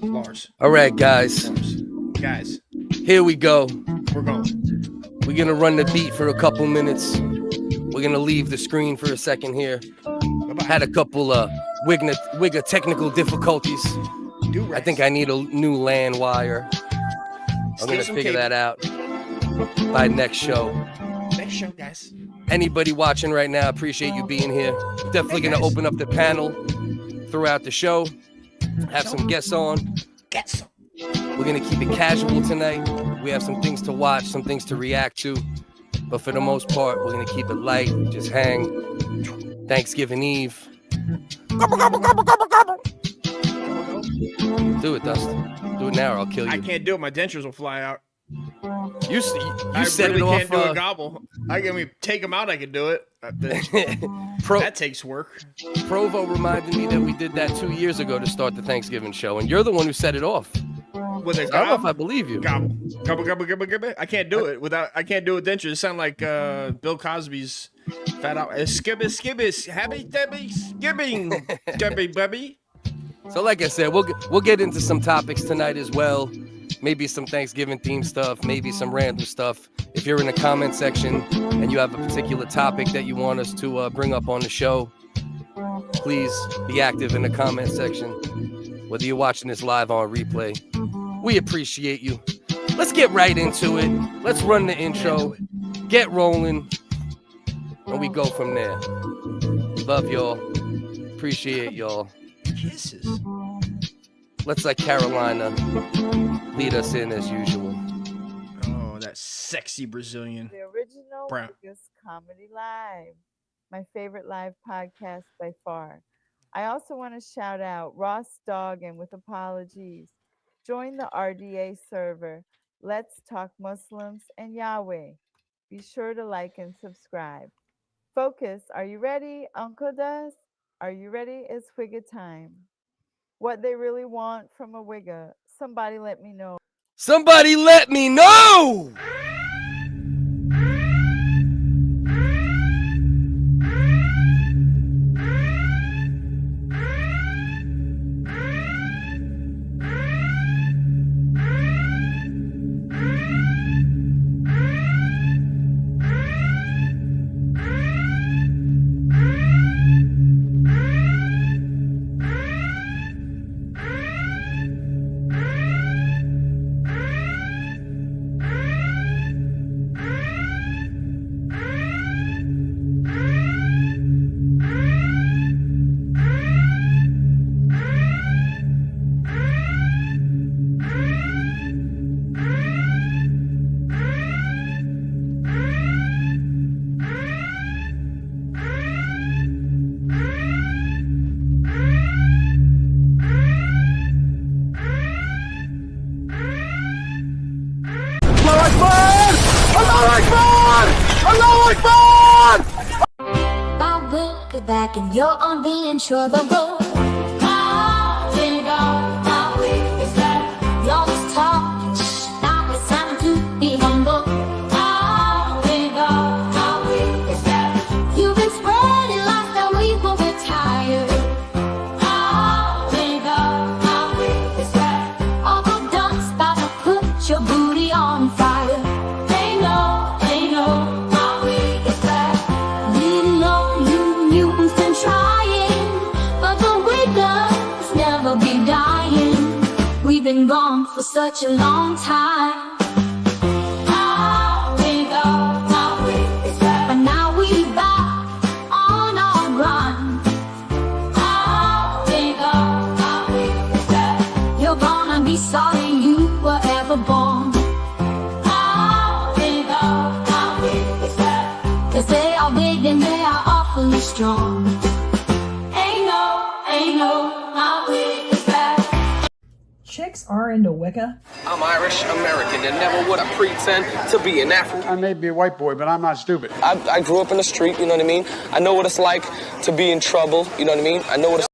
Lars. All right, guys. Guys. Here we go. We're going. We're going to run the beat for a couple minutes. We're going to leave the screen for a second here. Bye-bye. Had a couple Wigga technical difficulties. I think I need a new LAN wire. I'm going to figure that out by next show. Next show, guys. Anybody watching right now, appreciate you being here. Definitely going to open up the panel throughout the show. Have some guests on. We're going to keep it casual tonight. We have some things to watch, some things to react to. But for the most part, we're going to keep it light. Just hang. Thanksgiving Eve. Gobble, gobble, gobble, gobble, gobble. Do it, Dustin. Do it now or I'll kill you. I can't do it. My dentures will fly out. You set really it off. Can't do a gobble. I can take them out. I can do it. That takes work. Provo reminded me that we did that 2 years ago to start the Thanksgiving show, and you're the one who set it off. With a I don't know if I believe you. Gobble, gobble, gobble, gobble, gobble. I can't do it without. I can't do it dentures. It sound like Bill Cosby's fat out. Skibby, happy Debbie, skibbing, Debbie, baby. So, like I said, we'll get into some topics tonight as well. Maybe some Thanksgiving themed stuff, maybe some random stuff. If you're in the comment section and you have a particular topic that you want us to bring up on the show, please be active in the comment section. Whether you're watching this live on replay, we appreciate you. Let's get right into it. Let's run the intro, get rolling, and we go from there. Love y'all. Appreciate y'all. Kisses. Let's let Carolina lead us in as usual. Oh, that sexy Brazilian. The original Brown. Biggest Comedy Live, my favorite live podcast by far. I also want to shout out Ross Doggin with apologies. Join the RDA server. Let's talk Muslims and Yahweh. Be sure to like and subscribe. Focus. Are you ready, Uncle Does? Are you ready? It's Wigga time. What they really want from a Wigga. Somebody let me know. Somebody let me know! Back and you're on the intro, the road. My way is that you're just talking. Now it's time to be humble. My way is that you've been spreading lies that we won't retire. My way is that all the dump's about to put your booty on fire. They know, my way is that we know you've been trying, but the Wiggaz never be dying. We've been gone for such a long time. Our Wiggaz is back, but now we back on our grind. Our Wiggaz is back. You're gonna be sorry you were ever born. Our Wiggaz is back, 'cause they are big and they are awfully strong. Ain't no, my wig is back. Chicks are into Wicca. I'm Irish American and never would I pretend to be an African. I may be a white boy, but I'm not stupid. I grew up in the street, you know what I mean? I know what it's like to be in trouble, you know what I mean? I know what it's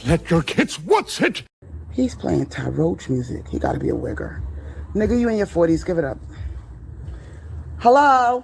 Let your kids watch it. He's playing Ty Roach music. He gotta be a wigger. Nigga, you in your 40s. Give it up. Hello?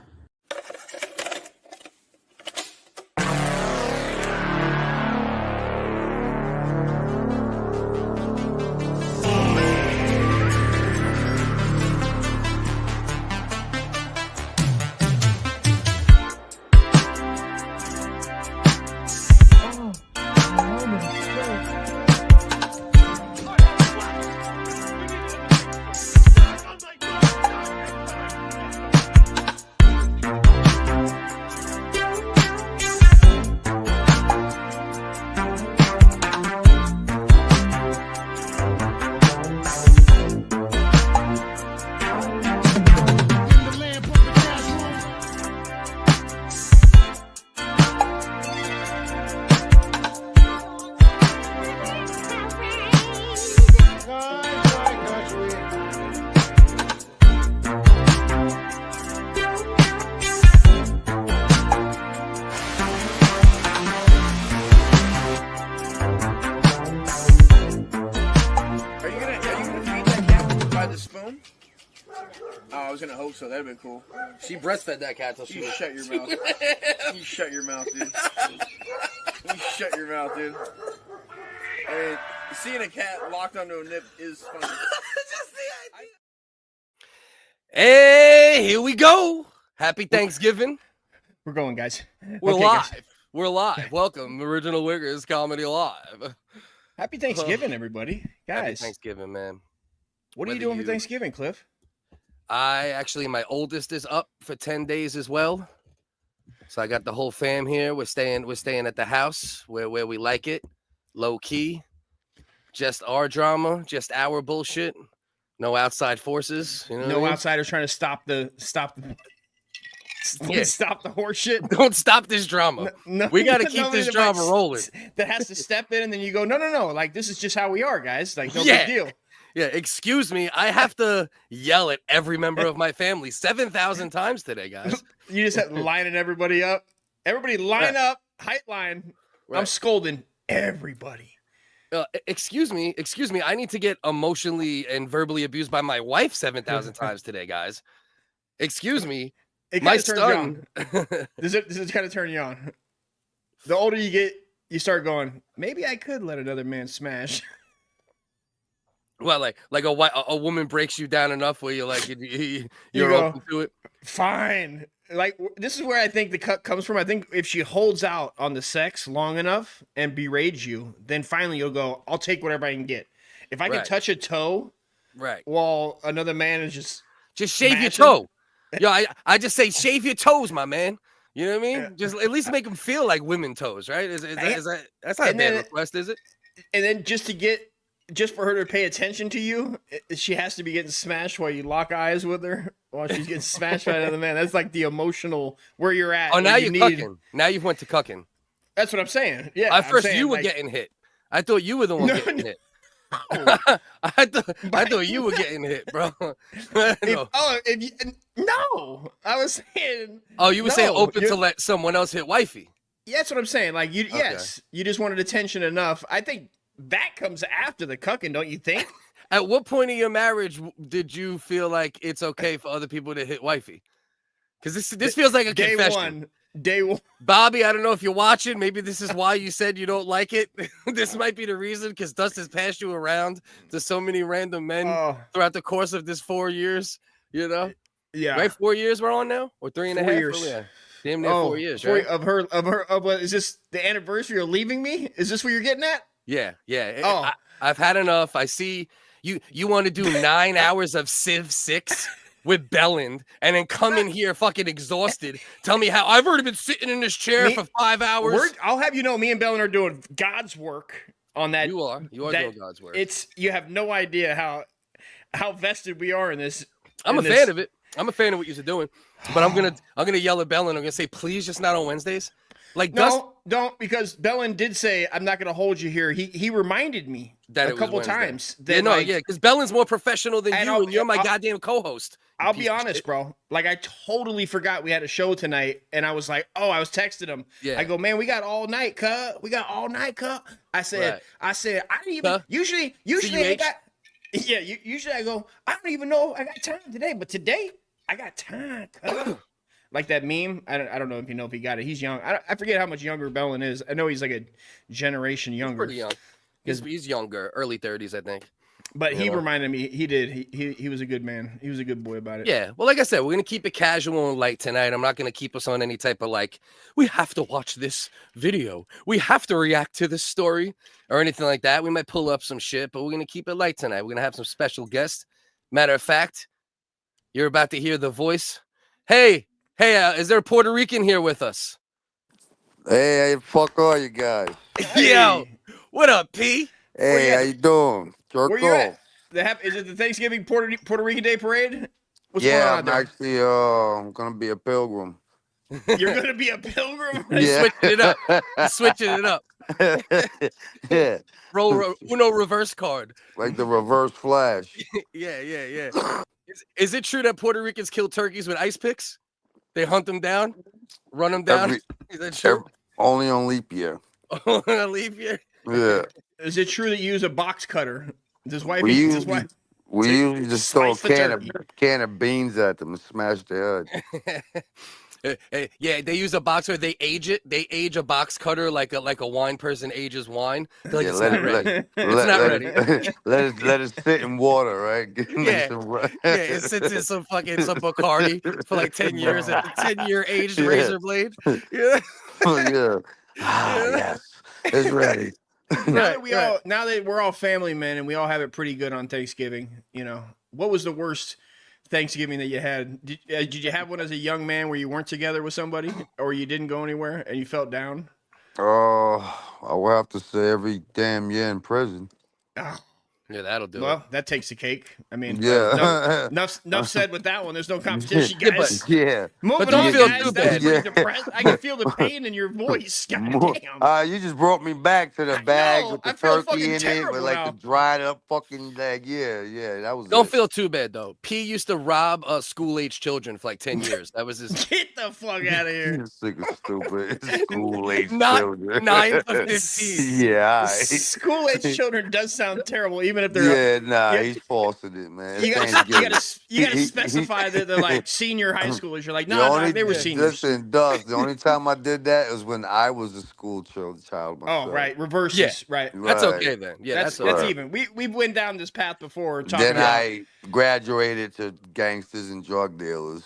So that'd been cool. She breastfed that cat till she You shut your mouth. You shut your mouth, dude. You shut your mouth, dude. And seeing a cat locked onto a nip is funny. Just the idea. Hey, here we go. Happy Thanksgiving. We're going, guys. We're Okay, live. guys. We're live. Welcome, Original WHiggaz Comedy Live. Happy Thanksgiving, everybody. Guys. Happy Thanksgiving, man. What are you doing for Thanksgiving, Cliff? My oldest is up for 10 days as well. So I got the whole fam here. We're staying at the house where we like it. Low key. Just our drama, just our bullshit. No outside forces. You know No outsiders trying to stop the horse shit. Don't stop this drama. No, we got to keep this drama rolling. That has to step in, and then you go, no. Like, this is just how we are, guys. Like, no Yeah. big deal. Yeah, excuse me. I have to yell at every member of my family 7,000 times today, guys. You just have lining everybody up. Everybody line up, height line. Right. I'm scolding everybody. Excuse me. I need to get emotionally and verbally abused by my wife 7,000 times today, guys. Excuse me. It My kind of turns you on. Does it kind of turn you on? The older you get, you start going, maybe I could let another man smash. Well, like a woman breaks you down enough where you're like you're go, open to it. Fine. Like, this is where I think the cut comes from. I think if she holds out on the sex long enough and berates you, then finally you'll go, I'll take whatever I can get. If I can touch a toe, right, while another man is just shave your toe. Yo, I just say shave your toes, my man. You know what I mean? Yeah. Just at least make them feel like women toes, right? Is that that's not a bad request, is it? And then just for her to pay attention to you, she has to be getting smashed while you lock eyes with her while she's getting smashed by another man. That's like the emotional where you're at. Oh, now you're cucking. Now you've went to cucking. That's what I'm saying. Yeah. At first you were getting hit. I thought you were the one getting hit. I thought you were getting hit, bro. No. I was saying. Oh, you were saying open to let someone else hit wifey. Yeah, that's what I'm saying. Like yes, you just wanted attention enough. I think that comes after the cucking, don't you think? At what point in your marriage did you feel like it's okay for other people to hit wifey? Because this feels like a confession. Day one. Bobby, I don't know if you're watching. Maybe this is why you said you don't like it. This might be the reason, because Dust has passed you around to so many random men throughout the course of this 4 years. You know? Yeah. Right? 4 years we're on now? Or 3.5 years? Yeah. Damn near 4 years, right? Of what is this, the anniversary of leaving me? Is this what you're getting at? Yeah. I've had enough. I see you want to do 9 hours of Civ 6 with Belland and then come in here fucking exhausted. Tell me how I've already been sitting in this chair for 5 hours. I'll have you know, me and Belland are doing God's work on that. You are doing God's work. You have no idea how vested we are in this. I'm a fan of it. I'm a fan of what you're doing. But I'm gonna yell at Belland. I'm gonna say, please, just not on Wednesdays. Like don't, because Bellin did say, I'm not going to hold you here. He reminded me that a couple times. That, because Bellin's more professional than you, and you're my goddamn co-host. I'll be honest, bro. Like, I totally forgot we had a show tonight, and I was like, oh, I was texting him. Yeah. I go, man, we got all night, cuz. We got all night, cuz. I said, I didn't even, usually I got, usually I go, I don't even know I got time today, but today I got time, cuz. Like that meme. I don't know if he got it. He's young. I forget how much younger Bellin is. I know he's like a generation younger. He's pretty young. He's younger, early 30s, I think. But he reminded me, he did. He was a good man. He was a good boy about it. Yeah. Well, like I said, we're going to keep it casual and light tonight. I'm not going to keep us on any type of like, we have to watch this video. We have to react to this story or anything like that. We might pull up some shit, but we're going to keep it light tonight. We're going to have some special guests. Matter of fact, you're about to hear the voice. Hey, is there a Puerto Rican here with us? Hey, fuck all you guys. Yo, what up, P? Hey, how you doing? Where you at? Is it the Thanksgiving Puerto Rican Day Parade? What's going on I'm there? actually I'm gonna be a pilgrim. You're gonna be a pilgrim? Yeah. Switching it up. Yeah. Roll Uno reverse card. Like the reverse flash. Yeah. Is it true that Puerto Ricans kill turkeys with ice picks? They hunt them down, run them down. Is that true? Only on leap year. Only on leap year. Yeah. Is it true that you use a box cutter? We usually just throw a can of beans at them and smash their head. Yeah, they use a box cutter. They age it. They age a box cutter like a wine person ages wine. They're like, it's not ready. Let it sit in water, right? It sits in some Bacardi for like 10 years at the 10-year aged razor blade. Yeah. Yes, it's ready. Now that we're all family men and we all have it pretty good on Thanksgiving, what was the worst Thanksgiving that you had? Did you have one as a young man where you weren't together with somebody or you didn't go anywhere and you felt down? I will have to say every damn year in prison. Oh. Yeah, that'll do it. Well, that takes the cake. I mean, enough said with that one. There's no competition, guys. Moving on, guys. That's pretty depressed. I can feel the pain in your voice. God damn. You just brought me back to the bag with the turkey in it, with like the dried up fucking leg. Yeah, that was. Don't feel too bad though. P used to rob school-age children for like 10 years. That was his. Get the fuck out of here. You're sick of stupid. School-age children. 9 of 15. Yeah. School-age children does sound terrible, even if they're he's falsing it, man. You gotta specify that they're like senior high schoolers. You're like, no, they were seniors. Listen, Doug, the only time I did that was when I was a school child myself. Oh, right, reverses, right. That's okay then. Yeah, that's even. We went down this path before. Then I graduated to gangsters and drug dealers.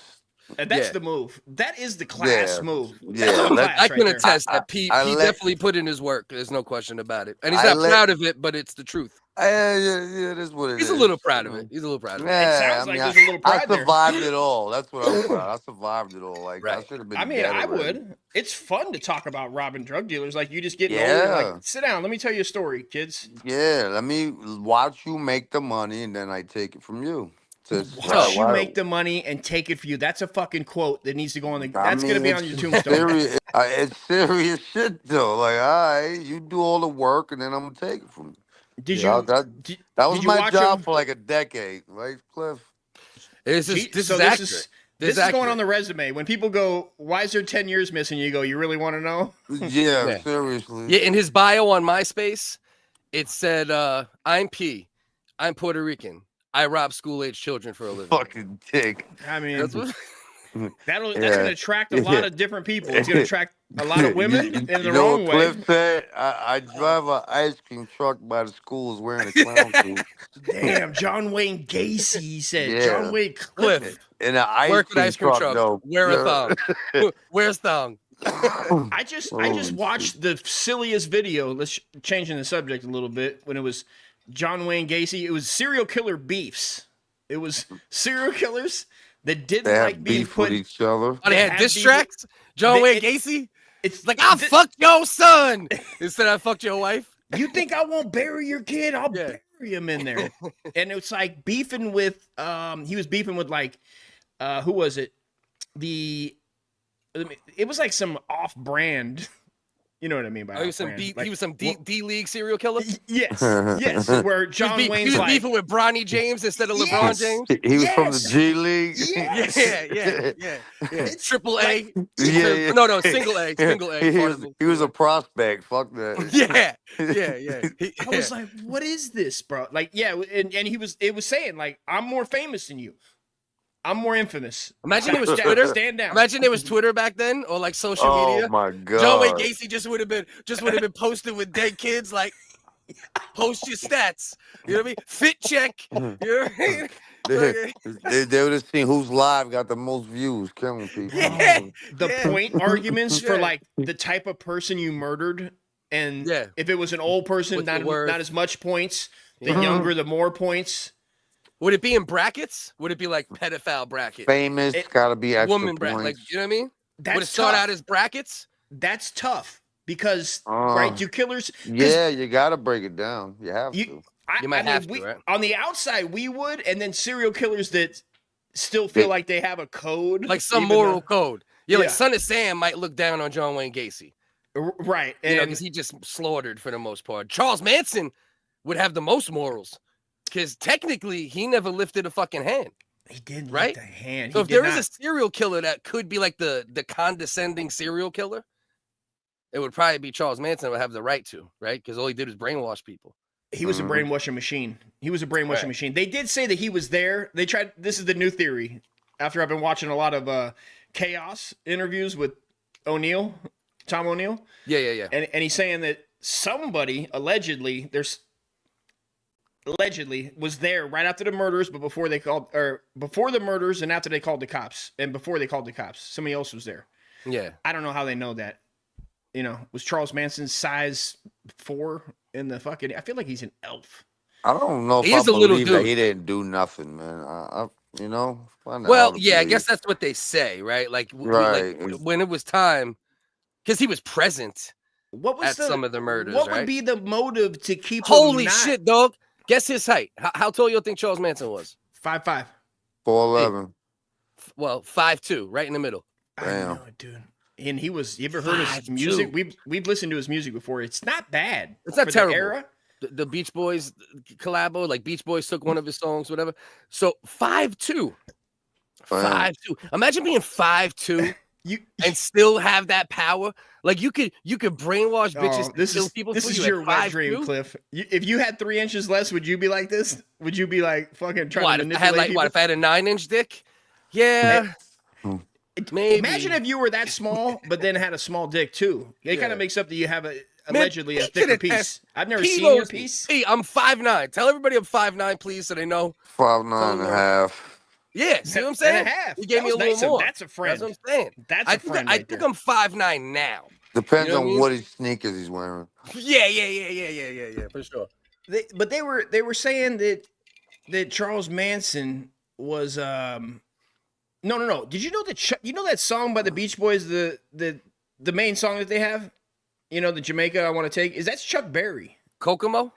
And that's the move. That is the class move. I can attest that P definitely put in his work. There's no question about it. And he's not proud of it, but it's the truth. Yeah, it is what it is. He's a little proud of it. He's a little proud of it. Yeah, it sounds like there's a little pride there. I survived it all. That's what I'm proud. I survived it all. Like, I should have been. I mean, I would. It's fun to talk about robbing drug dealers. Like, you just get older. Like, sit down. Let me tell you a story, kids. Yeah, let me watch you make the money, and then I take it from you. Watch you make the money and take it for you. That's a fucking quote that needs to go on the. That's gonna be on your tombstone. It's serious shit though. Like, all right, you do all the work, and then I'm gonna take it from you. That was my job for like a decade, right, Cliff? This is accurate. This is going on the resume. When people go, why is there 10 years missing? You go, you really want to know? Yeah, seriously. Yeah, in his bio on MySpace, it said, I'm P. I'm Puerto Rican. I rob school-age children for a living. Fucking dick. I mean, that's going to attract a lot of different people. It's going to attract a lot of women in the wrong way. Cliff said, I drive an ice cream truck by the schools wearing a clown suit. Damn, John Wayne Gacy, he said. Yeah. John Wayne Cliff. In an ice cream truck, though. Wear a thong. Where's thong? I just watched the silliest video. Let's changing the subject a little bit. When it was John Wayne Gacy, it was serial killer beefs. It was serial killers that didn't like being put with each other. Oh, they had diss tracks. John Wayne Gacy. It's like I fucked your son instead I fucked your wife. You think I won't bury your kid? I'll bury him in there. And it's like beefing with. He was beefing with like, who was it? It was like some off-brand You know what I mean by he was some off-brand. he was some D League serial killer. Yes, yes. Where John Wayne's he was like beefing with Bronny James instead of LeBron James. He was from the G League. Yes. Yeah. Triple A. Yeah. No, single A. Single A. He was a prospect. Fuck that. Yeah. I was like, what is this, bro? Like, yeah, and it was saying, like, I'm more famous than you. I'm more infamous. Imagine it was Twitter. Stand down. Imagine it was Twitter back then, or like social media. Oh my god. John Wayne Gacy just would have been posted with dead kids, like post your stats. You know what I mean? Fit check. You know what I mean? They would have seen who's live got the most views, killing people. Yeah. The point arguments for like the type of person you murdered, and if it was an old person, not as much points. The younger, the more points. Would it be in brackets? Would it be like pedophile bracket? Famous, gotta be extra woman bracket. Like, you know what I mean? That's would it start out as brackets? That's tough because right, do killers? Yeah, you gotta break it down. You have to. You might have to, right? On the outside, we would, and then serial killers that still feel like they have a code, like some moral code. Yeah, like Son of Sam might look down on John Wayne Gacy, right? And because he just slaughtered for the most part. Charles Manson would have the most morals. Because technically, he never lifted a fucking hand. He didn't right? lift a hand. So if there is a serial killer that could be like the condescending serial killer, it would probably be Charles Manson would have the right to, right? Because all he did was brainwash people. He was a brainwashing machine. He was a brainwashing machine. They did say that he was there. They tried. This is the new theory. After I've been watching a lot of Chaos interviews with Tom O'Neill. Yeah. And he's saying that somebody allegedly was there right after the murders, but before the murders and after they called the cops, and before they called the cops, somebody else was there. Yeah, I don't know how they know that. You know, was Charles Manson size 4 in the fucking? I feel like he's an elf. I don't know if he is a little dude. That he didn't do nothing, man. You know. Well, yeah, I guess that's what they say, right? Like, when it was time, because he was present. What was some of the murders? What would be the motive to keep? Holy shit, dog! Guess his height. How tall you think Charles Manson was? 5'5". 4'11". Well, 5'2", right in the middle. Damn. I know, dude. And he was. You ever heard his music? We've listened to his music before. It's not bad. It's not terrible. The era. The Beach Boys collabo, like Beach Boys took one of his songs, whatever. So 5'2". 5'2". Imagine being 5'2". And still have that power. Like you could brainwash bitches. This is your wet dream, Cliff. If you had 3 inches less, would you be like this? Would you be like fucking trying to manipulate people? What if I had a 9-inch dick? Yeah. Maybe. Imagine if you were that small, but then had a small dick too. It kind of makes up that you have allegedly a thicker piece. I've never seen your piece. Hey, I'm 5'9". Tell everybody I'm 5'9", please, so they know. 5'9" and a half. Yeah, see what I'm saying? And a half. He gave me a little more. That's a friend. That's what I'm saying. That's a friend. I think I'm 5'9" now. Depends on what his sneakers he's wearing. Yeah, for sure. But they were saying that Charles Manson was no. Did you know that that song by the Beach Boys, the main song that they have? You know, the Jamaica I Want to Take, that's Chuck Berry. Kokomo?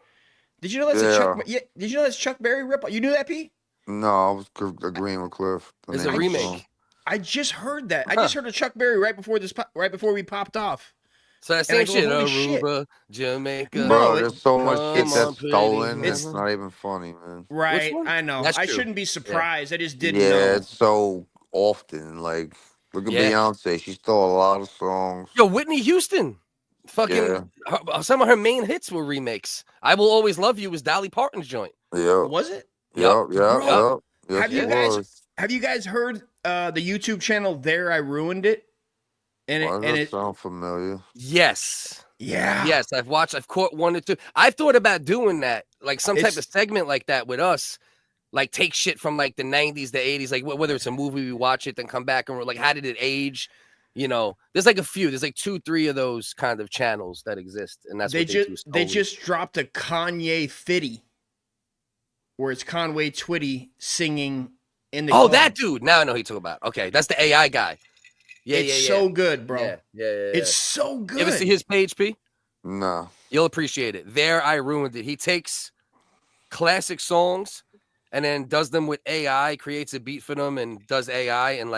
Did you know that's a Chuck? Yeah. Did you know that's Chuck Berry rip? You knew that, P? No, I was agreeing with Cliff. It's a remake. I just heard that. I just heard a Chuck Berry right before we popped off. So that same shit, Aruba, Jamaica. Bro, there's so much shit that's stolen. It's not even funny, man. Right, I know. I shouldn't be surprised. I just didn't know. Yeah, it's so often. Like, look at Beyonce. She stole a lot of songs. Yo, Whitney Houston. Fucking some of her main hits were remakes. I Will Always Love You was Dolly Parton's joint. Yeah. Was it? Yeah. Have you guys heard the YouTube channel There I Ruined It? And it sounds familiar. Yes. Yeah. Yes, I've caught 1 or 2. I've thought about doing that, like some type of segment like that with us. Like take shit from like the 90s, the 80s, like whether it's a movie, we watch it, then come back and we're like, how did it age? You know, there's like a few. There's like 2, 3 of those kind of channels that exist, and that's they just dropped a Kanye Fitty, where it's Conway Twitty singing in the. Oh, that dude! Now I know who you talk about. Okay, that's the AI guy. Yeah, it's so good, bro. Yeah. It's so good. You ever see his page, P? No. You'll appreciate it. There, I Ruined It. He takes classic songs and then does them with AI, creates a beat for them, and does AI and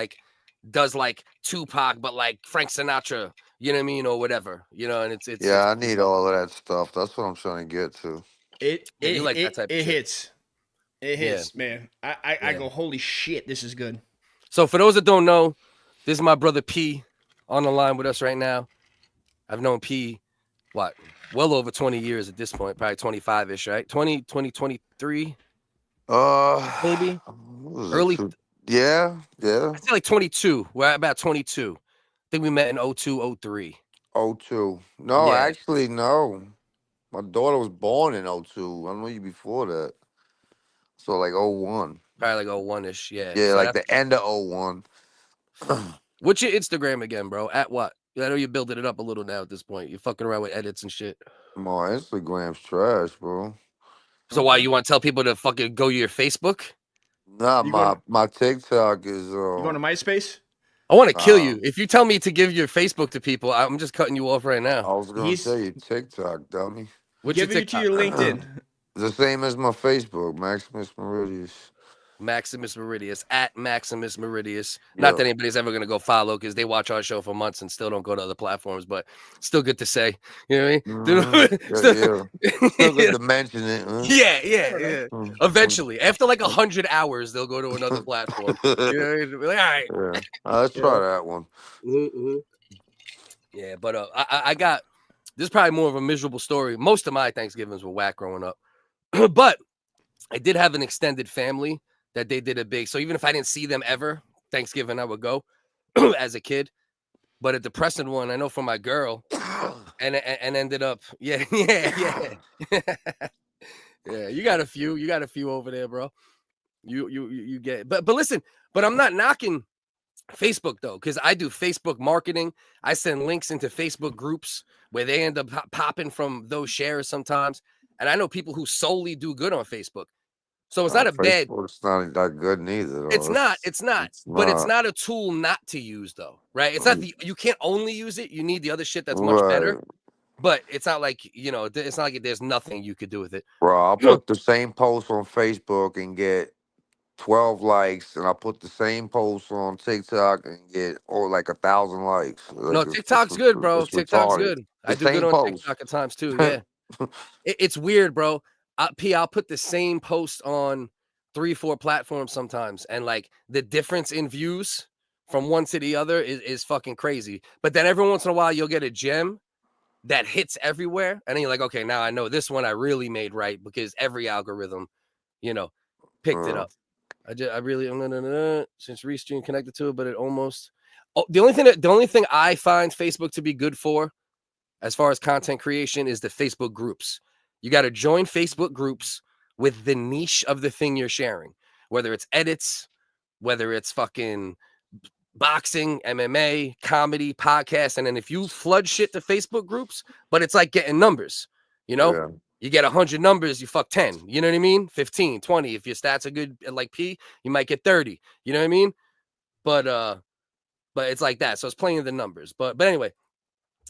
does like Tupac, but like Frank Sinatra, you know what I mean, or whatever, you know, and it's Yeah, I need all of that stuff. That's what I'm trying to get to. You like that type of shit. Hits. It hits, man. I go, holy shit, this is good. So for those that don't know, this is my brother P on the line with us right now. I've known P, well over 20 years at this point, probably 25-ish, right? 23, maybe? Early? Yeah. I feel like 22. We're about 22. I think we met in 02, 03. 02. No, actually, no. My daughter was born in 02. I know you before that. So like 01. Probably like 01-ish, yeah. Yeah, so like the end of 01. What's your Instagram again, bro? At what? I know you're building it up a little now at this point. You're fucking around with edits and shit. My Instagram's trash, bro. So why, you want to tell people to fucking go to your Facebook? Nah, my TikTok is... You going to MySpace? I want to kill you. If you tell me to give your Facebook to people, I'm just cutting you off right now. I was going to tell you TikTok, dummy. What's your TikTok? Give it to your LinkedIn. The same as my Facebook, Maximus Meridius. Maximus Meridius, at Maximus Meridius. Not that anybody's ever going to go follow because they watch our show for months and still don't go to other platforms, but still good to say. You know what I mean? Still good to mention it. Huh? Yeah. Eventually, after like 100 hours, they'll go to another platform. You know, be like, all right. Yeah. Let's try that one. Yeah, but I got, this is probably more of a miserable story. Most of my Thanksgivings were whack growing up. But I did have an extended family that they did a big. So even if I didn't see them ever, Thanksgiving I would go as a kid. But a depressing one, I know for my girl, and ended up, yeah. Yeah, you got a few over there, bro. You get, but listen, but I'm not knocking Facebook though, because I do Facebook marketing. I send links into Facebook groups where they end up popping from those shares sometimes. And I know people who solely do good on Facebook. So it's not a bad. It's not that good neither. Though. It's not. But it's not a tool not to use though, right? It's not you can't only use it. You need the other shit that's much better. But it's not like, you know, it's not like there's nothing you could do with it. Bro, I'll put the same post on Facebook and get 12 likes, and I put the same post on TikTok and get like 1,000 likes. No, TikTok's good, bro. TikTok's good. I do good on TikTok at times too. Yeah, it's weird, bro. I'll put the same post on 3-4 platforms sometimes, and like the difference in views from one to the other is fucking crazy. But then every once in a while, you'll get a gem that hits everywhere, and then you're like, okay, now I know this one I really made right because every algorithm, you know, picked it up. I really since Restream connected to it, but it almost. Oh, the only thing I find Facebook to be good for, as far as content creation, is the Facebook groups. You got to join Facebook groups with the niche of the thing you're sharing, whether it's edits, whether it's fucking boxing, MMA, comedy, podcast, and then if you flood shit to Facebook groups, but it's like getting numbers, you know. Yeah. You get 100 numbers, you fuck 10. You know what I mean? 15, 20. If your stats are good, like P, you might get 30. You know what I mean? But it's like that. So it's playing the numbers. But anyway,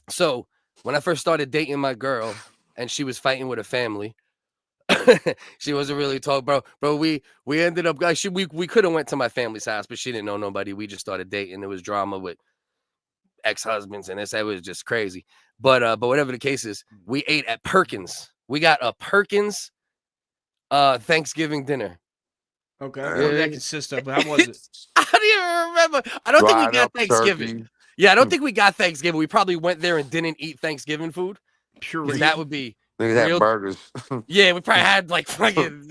so when I first started dating my girl and she was fighting with a family, she wasn't really talking, bro. We ended up, guys. We could have went to my family's house, but she didn't know nobody. We just started dating. There was drama with ex-husbands, and it was just crazy. But whatever the case is, we ate at Perkins. We got a Perkins Thanksgiving dinner. Okay. What did that consist of? How was it? I don't even remember. I don't think we got Thanksgiving. Turkey. Yeah, I don't think we got Thanksgiving. We probably went there and didn't eat Thanksgiving food. Pure. That would be. They had burgers. Yeah, we probably had like fucking.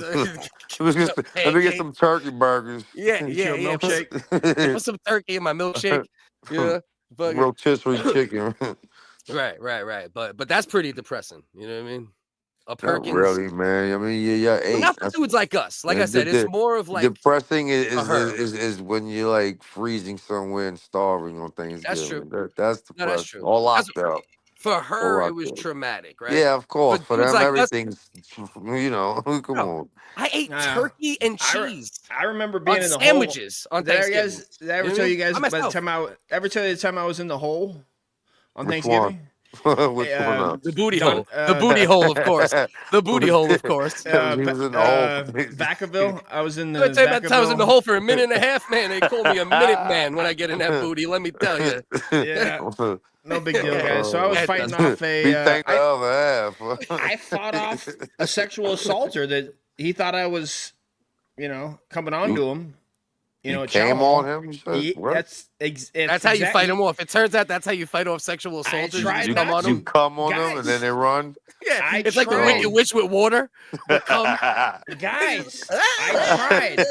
Let me get some turkey burgers. Yeah. Milkshake. Put some turkey in my milkshake. Yeah. Rotisserie chicken. Right. But that's pretty depressing. You know what I mean? A Perkins. Not really, man. I mean, yeah. Not for dudes like us. Like I said, it's more of like depressing is when you're like freezing somewhere and starving on Thanksgiving. That's true. That's depressing. No, that's true. All locked up. For her, it was traumatic, right? Yeah, of course. For them, like everything's, you know, come on. I ate turkey and cheese. I remember being in the sandwiches hole. On Thanksgiving. Did I ever tell you guys about the time I was in the hole on Thanksgiving? What's going on? The booty hole. The booty hole, of course. The booty hole, of course. He was in the hole. Vacaville. I was in the. I tell you about time I was in the Vacaville. hole for a minute and a half, man. They call me a minute man when I get in that booty. Let me tell you. Yeah. No big deal, guys. So I was fighting off Be thank the other half. I fought off a sexual assaulter that he thought I was, coming on to him. Came on him. That's how you fight him off. It turns out that's how you fight off sexual assaulters. You come on them and then they run. Yeah, it's like the Wicked Witch with water. Guys, I tried.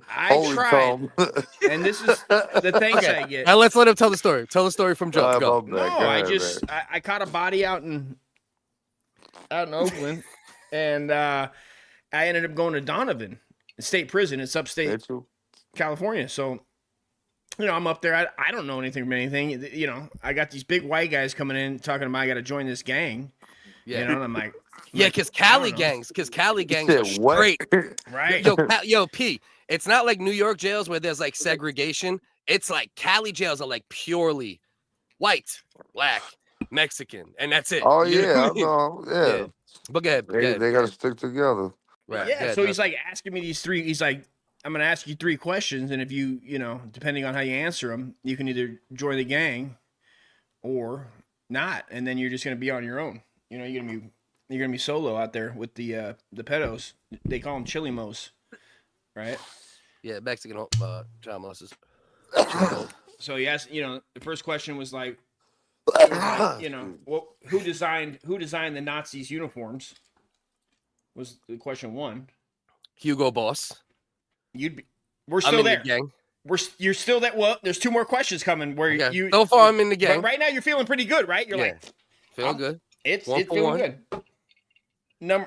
I tried. And this is the thanks I get. Now let's let him tell the story. Tell the story from Joe. Go. No, I caught a body out in Oakland, and I ended up going to Donovan State Prison. It's upstate California. So, I'm up there. I don't know anything about anything. I got these big white guys coming in talking about I got to join this gang. Yeah. And I'm like, because Cali gangs are straight. Right. Yo, P. It's not like New York jails where there's like segregation. It's like Cali jails are like purely white, black, Mexican, and that's it. Oh yeah, yeah. But go ahead. They got to stick together. Right. Yeah. So he's like asking me these three. He's like, I'm going to ask you 3 questions, and if you, depending on how you answer them, you can either join the gang or not, and then you're just going to be on your own. You're gonna be solo out there with the pedos. They call them chilimos, right? Yeah, Mexican child molesters. So yes, the first question was like, who designed the Nazis' uniforms? Was the question 1. Hugo Boss. We're still there. The gang. You're still that. Well, there's 2 more questions coming. Where you so far I'm in the gang. But right now you're feeling pretty good, right? You're like feeling good. It's feeling good.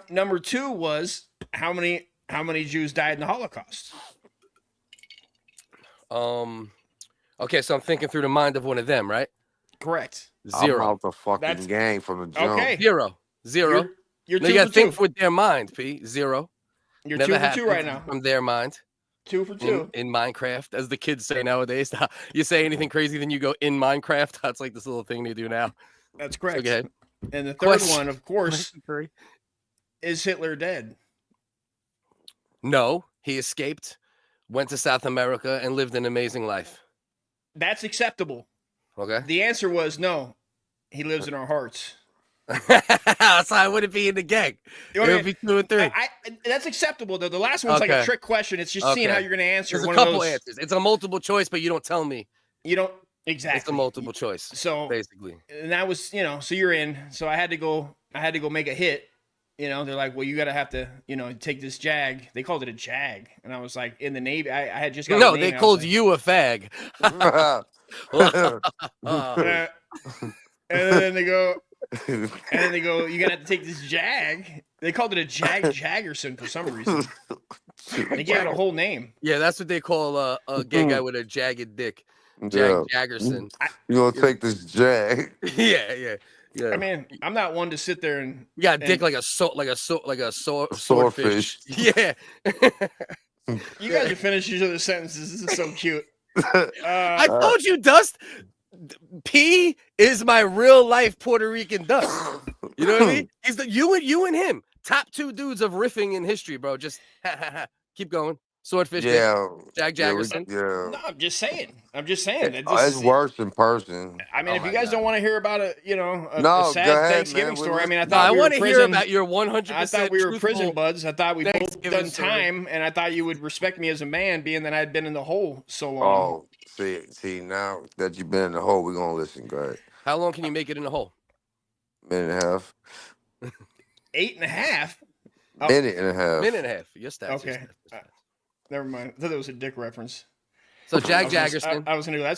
Number 2 was how many Jews died in the Holocaust? Okay, so I'm thinking through the mind of one of them, right? Correct. 0. I'm out the fucking gang from the jump. Okay. 0. You're 2 you gotta for think 2. with their mind, P. 0. You're Never 2 for 2 right now. From their mind. 2 for 2 in Minecraft, as the kids say nowadays. You say anything crazy, then you go in Minecraft. That's like this little thing they do now. That's correct. So go ahead. And the third one, of course, is Hitler dead? No, he escaped, went to South America, and lived an amazing life. That's acceptable. Okay. The answer was no. He lives in our hearts. So I wouldn't be in the gang. It would be 2 and 3. That's acceptable, though. The last one's like a trick question. It's just seeing how you're going to answer. There's a couple answers. It's a multiple choice, but you don't tell me. You don't. Exactly. It's a multiple choice. So basically, and that was, so you're in. So I had to go make a hit. They're like, well, you gotta have to, take this Jag. They called it a Jag, and I was like, in the Navy. I had just got. No, they called you a fag. And then they go, you gotta have to take this Jag. They called it a Jag Jaggerson for some reason. They gave it a whole name. Yeah, that's what they call a gay guy with a jagged dick. Jaggerson. You gonna take this Jag? Yeah. Yeah. I mean, I'm not one to sit there and dick like a swordfish. Yeah. You guys are finishing each other's sentences. This is so cute. I told you, Dust. P is my real life Puerto Rican Dust. You know what I mean? He's you and him, top 2 dudes of riffing in history, bro. Just keep going. Swordfish. Jaggerson. No, I'm just saying. It's worse in person. I mean, if you guys don't want to hear about a sad Thanksgiving story, I mean, I want to hear about your 100%. I thought we were prison buds. I thought we both done time, and I thought you would respect me as a man, being that I'd been in the hole so long. Oh, see, now that you've been in the hole, we're gonna listen. Go ahead. How long can you make it in the hole? Minute and a half. 8.5. Minute and a half. Minute and a half. Your stats. Okay. Never mind. I thought that was a dick reference. So Jaggerson. I was gonna go.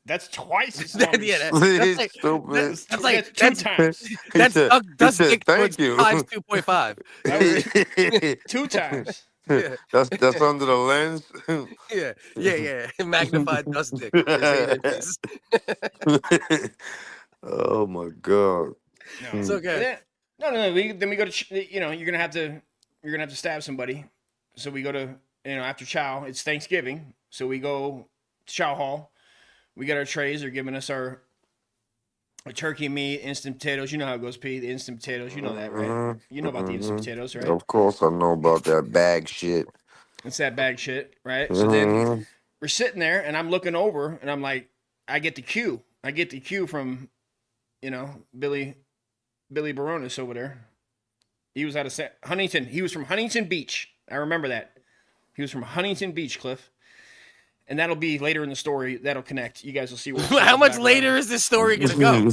That's twice as long. Yeah, that's stupid. That's like 2 times. That's thank you. 2.5. 2 times. Yeah. That's under the lens. Yeah. Magnified dust dick. Oh my god. No. It's okay. No. Then we go to you're gonna have to stab somebody. So we go to after chow. It's Thanksgiving, so we go to chow hall. We get our trays. They're giving us our turkey meat, instant potatoes. You know how it goes, Pete. The instant potatoes. You know that, right? You know about the instant potatoes, right? Of course, I know about that bag shit. It's that bag shit, right? So then we're sitting there, and I'm looking over, and I'm like, I get the cue. I get the cue from, Billy Baronis over there. He was out of Huntington. He was from Huntington Beach. I remember that. He was from Huntington Beach, Cliff. And that'll be later in the story. That'll connect. You guys will see. How much later is this story gonna go?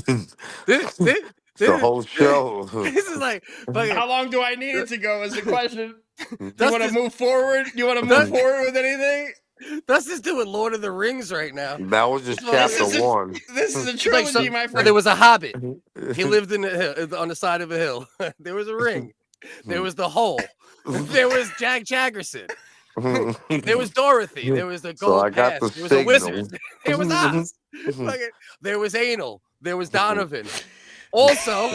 The whole show. This is like, how long do I need it to go? Is the question. Do you want to move forward? Do you want to move forward with anything? That's just doing Lord of the Rings right now. That was just chapter one. This is a trilogy, my friend. There was a hobbit. He lived in on the side of a hill. There was a ring. There was the hole. There was Jaggerson. There was Dorothy. There was the gold pass. There was a wizard. There was Oz. There was Anal. There was Donovan. Also,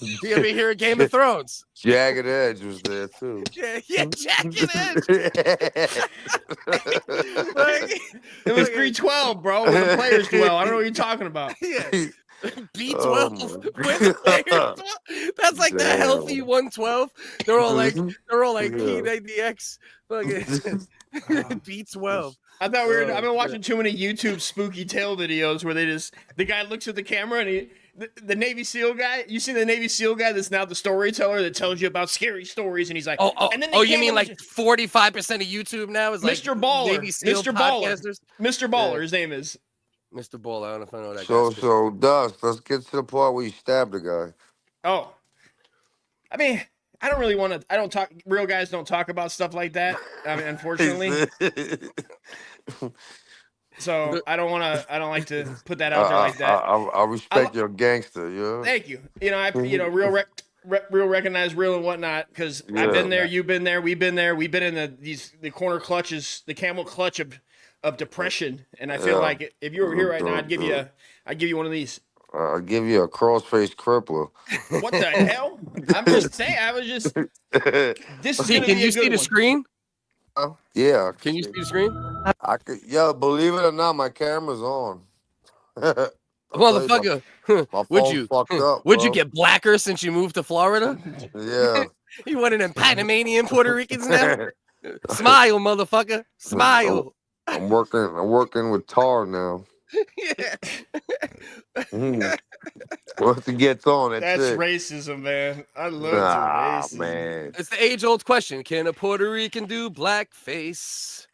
you ever hear of Game of Thrones? Jagged Edge was there too. Yeah, Jagged Edge. It was 312, bro. Where the players dwell. I don't know what you're talking about. Yeah. B12. That's like the healthy 112. They're all like P90X. B12. I thought I've been watching too many YouTube spooky tale videos where the guy looks at the camera and the Navy SEAL guy. You see the Navy SEAL guy that's now the storyteller that tells you about scary stories, and he's like, and then you mean like 45% of YouTube now is like Mr. Baller, Navy SEAL Mr. Baller, podcasters? Mr. Baller. His name is Mr. Baller. I don't know if I know that. So Dust, let's get to the part where you stabbed the guy. Oh, I mean, I don't really want to. I don't talk. Real guys don't talk about stuff like that. I mean, unfortunately. So I don't want to. I don't like to put that out there like that. I respect your gangster. Yeah. Thank you. Real recognize real and whatnot, because I've been there, you've been there, we've been there. We've been in the corner clutches, the camel clutch of depression, and I feel like if you were here right now, I'd give you one of these. I'll give you a cross-face crippler. What the hell? I'm just saying. I was just. This is. Can you see the screen? Yeah. Can you see the screen? I could. Yeah, believe it or not, my camera's on. Motherfucker, would you get blacker since you moved to Florida? Yeah. You one of them Panamanian Puerto Ricans now? Smile, motherfucker. Smile. I'm working with tar now. Yeah. Once it gets on, that's it. Racism, man. I love racism. Man. It's the age-old question. Can a Puerto Rican do blackface?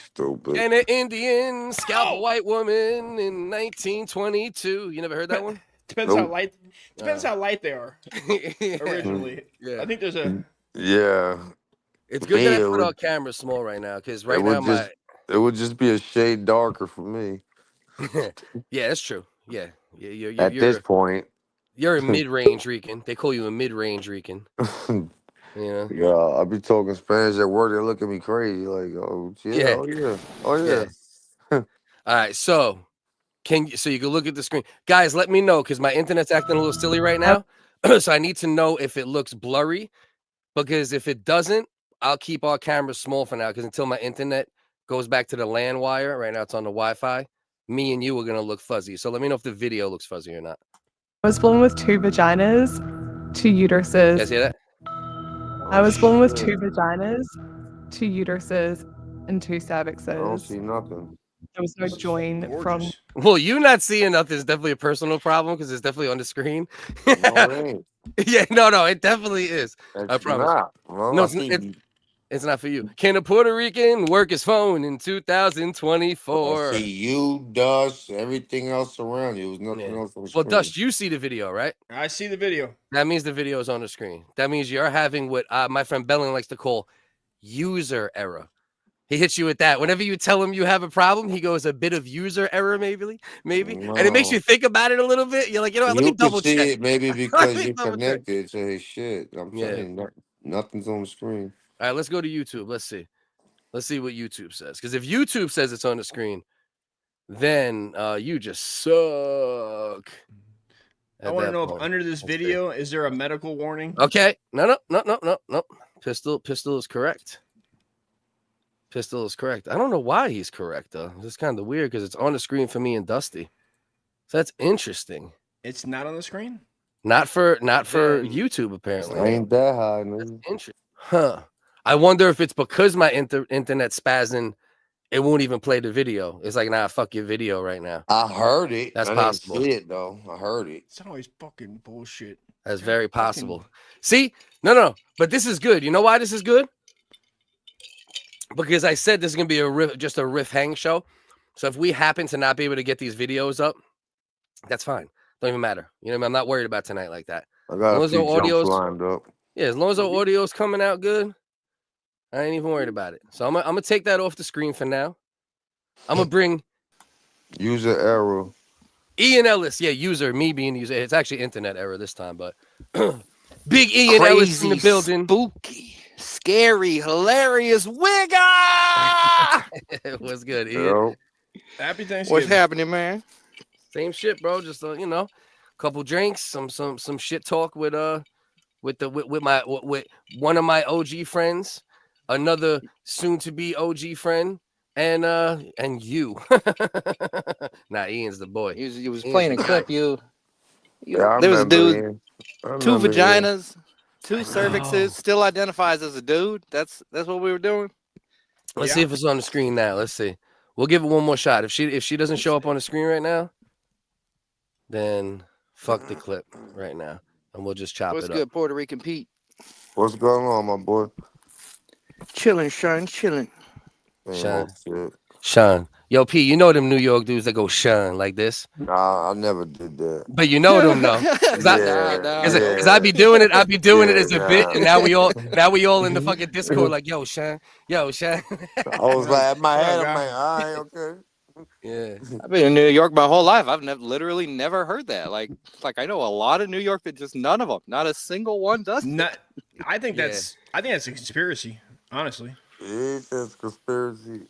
Stupid. Can an Indian scalp a white woman in 1922? You never heard that one? Depends how light. Depends how light they are. Originally, yeah. I think there's a. Yeah. It's good that I put our camera small right now, because right now it would just be a shade darker for me. Yeah, that's true. Yeah. You're, At this point, you're a mid-range Rican. They call you a mid-range Rican. Yeah. Yeah, I be talking Spanish at work. They look at me crazy, like, oh yeah, oh yeah. All right, so you can look at the screen, guys. Let me know, because my internet's acting a little silly right now, so I need to know if it looks blurry, because if it doesn't, I'll keep our cameras small for now, because until my internet goes back to the LAN wire, right now it's on the Wi-Fi. Me and you are gonna look fuzzy. So let me know if the video looks fuzzy or not. I was born with 2 vaginas, 2 uteruses. You guys hear that? I was born with 2 vaginas, 2 uteruses, and 2 cervixes. I don't see nothing. There was no join from. Well, you not seeing nothing is definitely a personal problem, because it's definitely on the screen. No, it ain't. Yeah, no, it definitely is. It's I promise. not. Well, No, it's not for you. Can a Puerto Rican work his phone in 2024? See you, Dust, everything else around you. There's nothing else on the Well, screen. Dust, you see the video, right? I see the video. That means the video is on the screen. That means you're having what my friend Belling likes to call user error. He hits you with that. Whenever you tell him you have a problem, he goes a bit of user error, maybe. No. And it makes you think about it a little bit. You're like, you know what? Let me double check. It maybe because you're connected to his shit. I'm telling you, nothing's on the screen. All right, let's go to YouTube. Let's see what YouTube says. Because if YouTube says it's on the screen, then you just suck. I want to know if under this video, is there a medical warning? Okay. No. Pistol is correct. Pistol is correct. I don't know why he's correct, though. It's kind of weird because it's on the screen for me and Dusty. So that's interesting. It's not on the screen. Not for YouTube apparently. Ain't that high, man. Interesting. Huh. I wonder if it's because my internet's spazzing. It won't even play the video. It's like, nah, fuck your video right now. I heard it. That's I possible. didn't see it though. I heard it. It's always fucking bullshit. That's very possible. See, no, but this is good. You know why this is good? Because I said this is gonna be just a riff hang show. So if we happen to not be able to get these videos up, that's fine. Don't even matter. You know what I mean? I'm not worried about tonight like that. I got a few jumps lined up. Yeah, as long as our audio's coming out good, I ain't even worried about it. So I'm gonna take that off the screen for now. I'm gonna bring user error. Ian Ellis. Yeah, me being the user. It's actually internet error this time, but big Ian Ellis in the building. Spooky, scary, hilarious WHiggaz. What's good, Ian? Yo. Happy Thanksgiving. What's happening, man? Same shit, bro. Just a couple drinks, some shit talk with one of my OG friends, another soon to be OG friend, and you. Nah, Ian's the boy. He was playing a clip. There Yeah, was a dude, Ian. two vaginas, two cervixes, still identifies as a dude. That's what we were doing. Let's see if it's on the screen now. Let's see. We'll give it one more shot. If she doesn't show up on the screen right now, then fuck the clip right now, and we'll just chop it up. What's good, Puerto Rican Pete? What's going on, my boy? Chilling, Sean, chilling. Sean. Yo, P, you know them New York dudes that go Sean like this? Nah, I never did that. But you know them though. Cause I be doing it. I be doing it as a bit, and now we all in the fucking Discord like, yo, Sean. I was like, in my head, I'm like, all right, okay. Yeah. I've been in New York my whole life. I've literally never heard that. Like I know a lot of New York, but just none of them. Not a single one does. I think that's a conspiracy, honestly. That's conspiracy.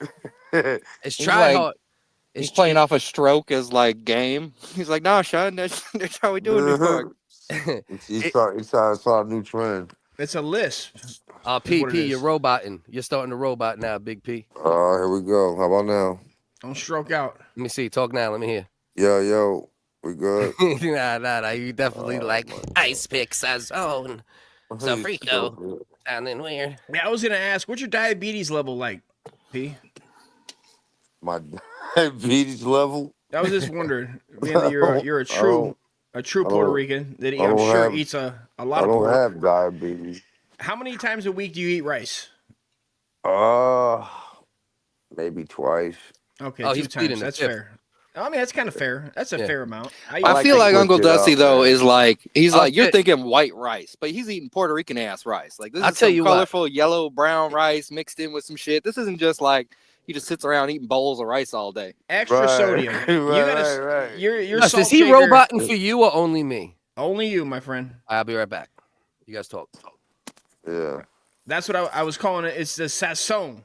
It's try hard. He's playing off a stroke as like game. He's like, nah, Sean, that's how we do it in New York. He's trying to start a new trend. It's a list. PP, you're roboting. You're starting to robot now, Big P. Here we go. How about now? Don't stroke out. Let me see. Talk now. Let me hear. Yo, we good? Nah. You definitely like ice picks as own. So Freako. Sounding weird. Yeah, I was gonna ask, what's your diabetes level like, P? My diabetes level? I was just wondering, being that you're a true Puerto Rican, that I'm sure eats a lot of pork. I don't have diabetes. How many times a week do you eat rice? Maybe twice. Okay, 2 times. That's fair. I mean, that's kind of fair. That's a fair amount. I feel like Uncle Dusty though is like you're thinking white rice, but he's eating Puerto Rican ass rice. Like this is some colorful yellow brown rice mixed in with some shit. This isn't just like he just sits around eating bowls of rice all day. Extra sodium. Right. You're is he roboting for you or only me? Only you, my friend. I'll be right back. You guys talk. Yeah. That's what I was calling it. It's the sazon.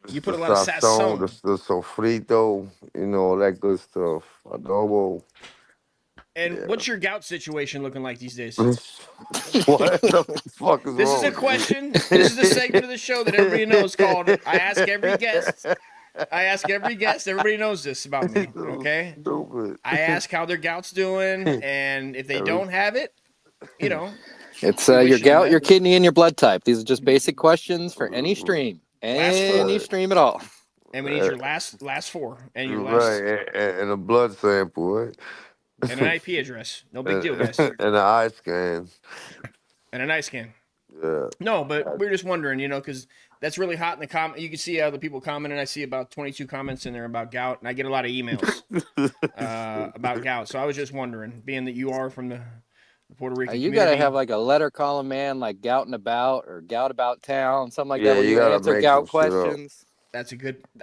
You put a lot of sazon. The sofrito, all that good stuff. Adobo. And what's your gout situation looking like these days? What the fuck is This wrong? is a question. This is a segment of the show that everybody knows called I Ask Every Guest. Everybody knows this about me, okay? Stupid. I ask how their gout's doing, and if they don't have it, It's your gout, your kidney, and your blood type. These are just basic questions for any stream. Any stream at all. And we need your last 4 and your last and a blood sample, right? And an IP address. No big deal, guys. And an eye scan. And an eye scan. Yeah. No, but we're just wondering, because that's really hot in the comment. You can see how the people commenting. I see about 22 comments in there about gout, and I get a lot of emails about gout. So I was just wondering, being that you are from the Puerto Rican you community. Gotta have like a letter column, man, like Gout and About or Gout About Town, something like that. Yeah, where you gotta answer make gout some shit up. questions. That's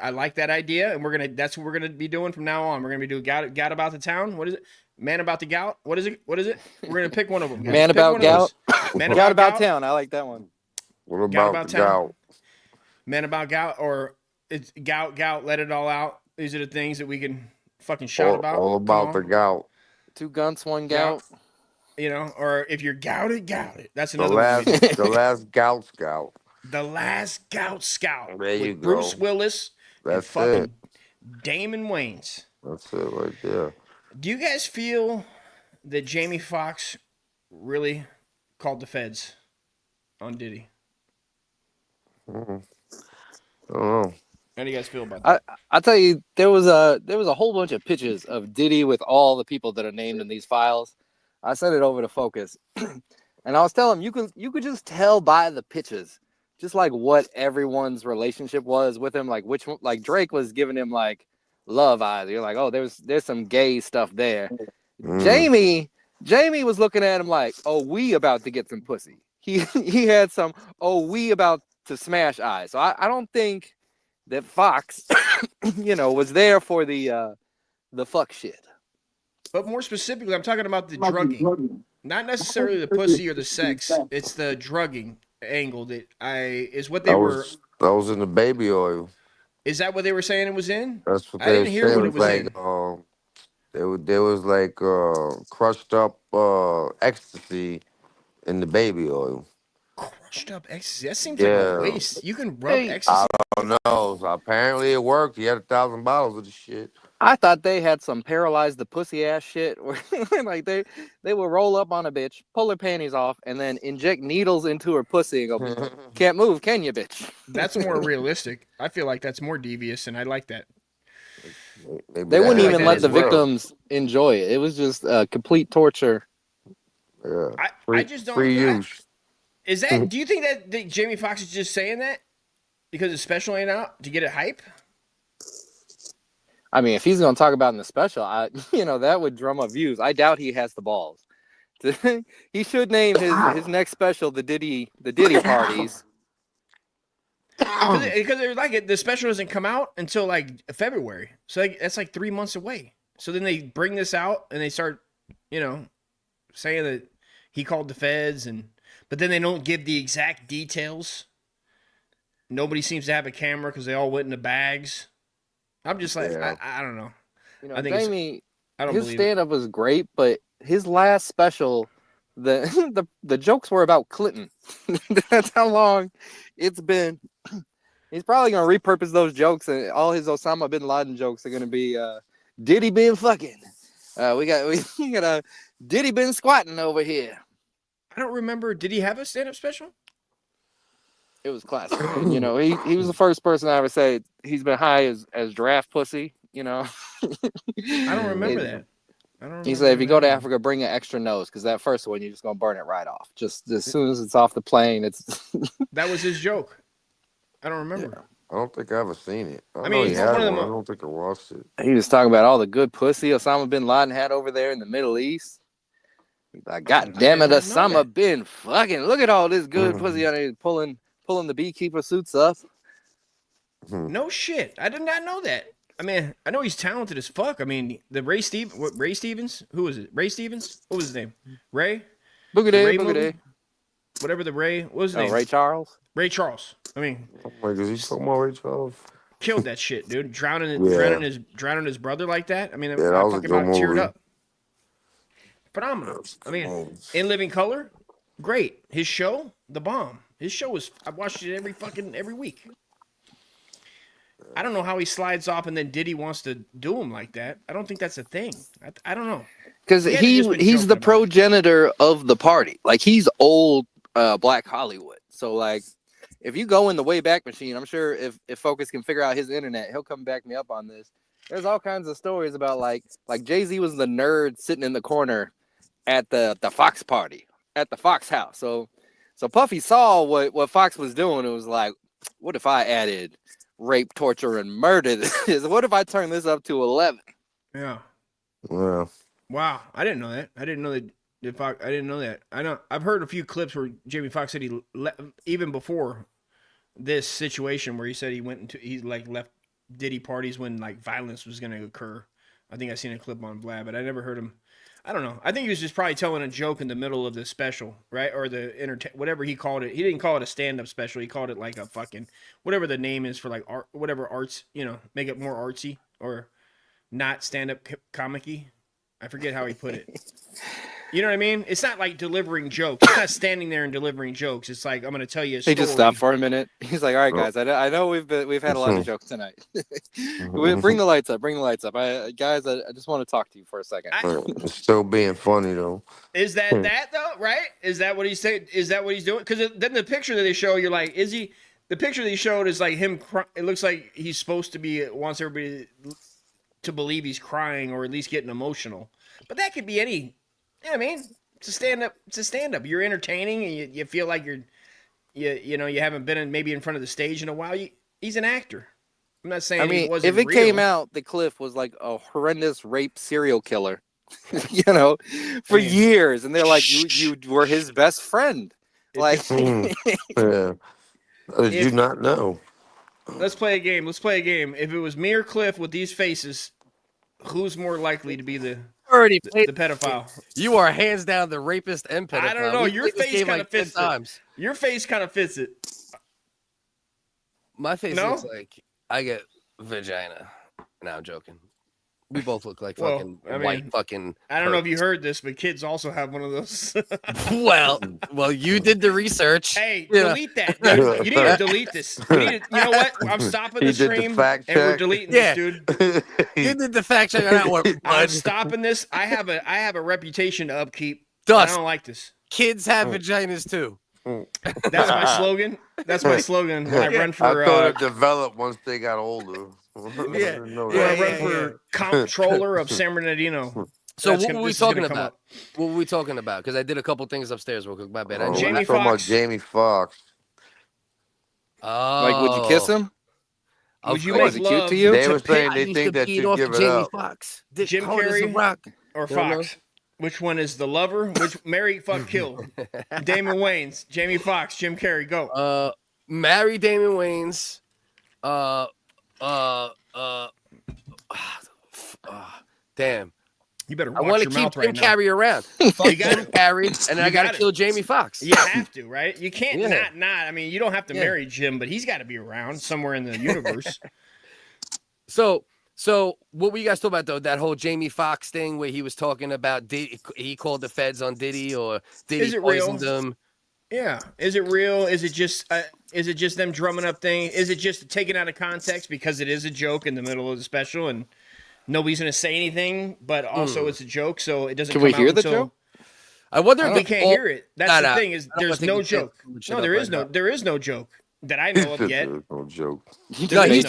I like that idea, and that's what we're gonna be doing from now on. We're gonna be doing gout about the town. What is it? Man about the gout. What is it? We're gonna pick one of them. Guys. Man about gout. Man gout about town. I like that one. What about the gout? Man about gout, or it's gout. Let it all out. These are the things that we can fucking shout about. All about the gout. 2 guns, 1 gout. Or if you're gouted. That's another one. The last gout scout. The last gout scout. There you with go. Bruce Willis. That's fucking it. Damon Wayans. That's it right there. Do you guys feel that Jamie Foxx really called the feds on Diddy? I don't know. How do you guys feel about that? I'll tell you, there was a whole bunch of pictures of Diddy with all the people that are named in these files. I sent it over to Focus, and I was telling him you could just tell by the pictures, just like what everyone's relationship was with him. Like which one, like Drake was giving him like love eyes. You're like, oh, there's some gay stuff there. Jamie was looking at him like, oh, we about to get some pussy. He had some, oh, we about to smash eyes. So I don't think that Fox, was there for the fuck shit. But more specifically, I'm talking about the drugging, not necessarily the pussy or the sex. It's the drugging angle that is what they were. That was in the baby oil. Is that what they were saying it was in? That's what I didn't hear what it was like, in. There was like crushed up ecstasy in the baby oil. Crushed up ecstasy. That seems like a waste. You can rub ecstasy. I don't know. So apparently it worked. He had 1,000 bottles of the shit. I thought they had some paralyze the pussy ass shit where like they would roll up on a bitch, pull her panties off, and then inject needles into her pussy and go, can't move, can you, bitch? That's more realistic. I feel like that's more devious, and I like that. They wouldn't even let the victims enjoy it. It was just complete torture. Yeah. I just don't. Free use. Is that? Do you think that Jamie Foxx is just saying that because his special ain't out to get it hype? I mean, if he's going to talk about in the special, that would drum up views. I doubt he has the balls. He should name his next special the Diddy parties. Because they're like the special doesn't come out until like February, so that's like 3 months away. So then they bring this out and they start, saying that he called the feds, but then they don't give the exact details. Nobody seems to have a camera because they all went in the bags. I'm just like, I don't know. I think Jamie, I don't his believe stand-up was great, but his last special, the jokes were about Clinton. That's how long it's been. He's probably gonna repurpose those jokes, and all his Osama bin Laden jokes are gonna be Diddy been fucking. We got a Diddy been squatting over here. I don't remember. Did he have a stand-up special? It was classic. He was the first person I ever say he's been high as giraffe pussy. I don't remember that. He said, if you go to Africa, bring an extra nose, because that first one, you're just going to burn it right off. Just as soon as it's off the plane, it's... That was his joke. I don't remember. Yeah. I don't think I ever seen it. I mean, he had one. I don't think I watched it. He was talking about all the good pussy Osama bin Laden had over there in the Middle East. He's like, God damn it, Osama bin fucking... Look at all this good pussy on there pulling the beekeeper suits up. No shit. I did not know that. I mean, I know he's talented as fuck. I mean, Ray Stevens? Who was it? Ray Stevens? What was his name? Ray? Boogie. Whatever the Ray. What was his name? Ray Charles? Ray Charles. I mean. Oh my God, he's talking about Ray Charles. Killed that shit, dude. Drowning his brother like that. I mean, I fucking about teared up. Phenomenal. I mean, In Living Color, great. His show, The Bomb. His show was, I watched it every week. I don't know how he slides off and then Diddy wants to do him like that. I don't think that's a thing. I don't know. Because he's the progenitor of the party. Like, he's old Black Hollywood. So, like, if you go in the Wayback Machine, I'm sure if Focus can figure out his internet, he'll come back me up on this. There's all kinds of stories about, like Jay-Z was the nerd sitting in the corner at the Fox party, at the Fox house. So Puffy saw what Fox was doing. It was like, what if I added rape, torture, and murder? What if I turn this up to 11? Yeah. Well. Wow. I didn't know that. I didn't know that. I've heard a few clips where Jamie Foxx said even before this situation where he said he left Diddy parties when like violence was going to occur. I think I seen a clip on Vlad, but I never heard him. I don't know. I think he was just probably telling a joke in the middle of the special, right? Or the whatever he called it. He didn't call it a stand-up special. He called it like a fucking whatever the name is for like art, whatever arts, make it more artsy or not stand-up comic-y. I forget how he put it. You know what I mean? It's not like delivering jokes. It's not standing there and delivering jokes. It's like I'm going to tell you a story. He just stopped for a minute. He's like, "All right, guys, I know we've had a lot of jokes tonight. Bring the lights up. Bring the lights up. Guys, I just want to talk to you for a second." It's still being funny though. Is that though? Right? Is that what he's saying? Is that what he's doing? Because then the picture that they show, you're like, is he? The picture that he showed is like him. It looks like he's supposed to be. Wants everybody to believe he's crying or at least getting emotional. But that could be any. You know what I mean? It's a stand up. It's a stand up. You're entertaining, and you feel like you haven't been maybe in front of the stage in a while. He's an actor. I'm not saying. He wasn't if it real. came out that Cliff was like a horrendous rape serial killer, for years, and they're like, you were his best friend. Like, yeah. Did you not know? Let's play a game. If it was me or Cliff with these faces, who's more likely to be the pedophile? You are hands down the rapist and pedophile. I don't know. Your face kind of fits it. Your face kind of fits it. My face looks like I get vagina. No, I'm joking. We both look like fucking white fucking. I don't know if you heard this, but kids also have one of those. well, you did the research. Hey, delete that. Dude. You need to delete this. You know what? I'm stopping the stream and we're deleting this, dude. You did the fact check on that one. I'm stopping this. I have a reputation to upkeep. Dust. I don't like this. Kids have vaginas too. That's my slogan. That's my slogan. When I run for. I thought it developed once they got older. When I run for comptroller of San Bernardino. So what were we talking about? What were we talking about? Because I did a couple things upstairs real quick. My bad. Jamie Foxx. Jamie Foxx. Like, would you kiss him? Would you make love? Cute to you? They were saying they think that you give it up. Fox. Jim Carrey or Fox? Which one is the lover? Which marry, fuck, kill? Damon Wayans, Jamie Foxx, Jim Carrey. Go. Marry Damon Wayans. Damn. You better watch I want to keep Jim Carrey around. Fuck Jim Carrey, and I got to kill Jamie Foxx. You have to, right? You can't not. I mean, you don't have to marry Jim, but he's got to be around somewhere in the universe. So what were you guys talking about, though? That whole Jamie Foxx thing where he was talking about he called the feds on Diddy or Diddy poisoned him. Yeah. Is it real? Is it just them drumming up thing? Is it just taken out of context because it is a joke in the middle of the special and nobody's going to say anything, but also it's a joke, so it doesn't come out until... Can we hear the joke? I wonder if we can't hear it. That's the thing is there's no joke. No, there is no joke that I know of yet. No joke. No, he's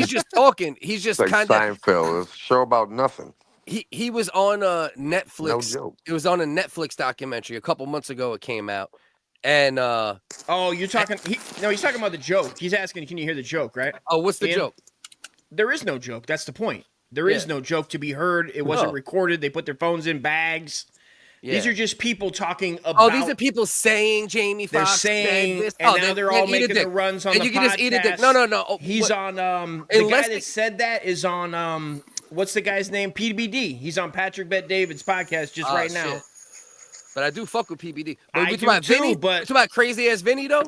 just talking. He's just like kind of Seinfeld. It's a show about nothing. He was on Netflix. No joke. It was on a Netflix documentary a couple months ago. It came out, and you're talking. He's talking about the joke. He's asking, can you hear the joke? Right? Oh, what's the joke? There is no joke. That's the point. There is no joke to be heard. It wasn't recorded. They put their phones in bags. Yeah. These are just people talking about. Oh, these are people saying Jamie Foxx. They're saying this. And now they're all making the runs on the podcast. You can just eat a dick. No. Oh, he's on. The guy that said that is on. What's the guy's name? PBD. He's on Patrick Bet-David's podcast just right now. Shit. But I do fuck with PBD. But I do too. Vinny? But you talking about crazy ass Vinny though?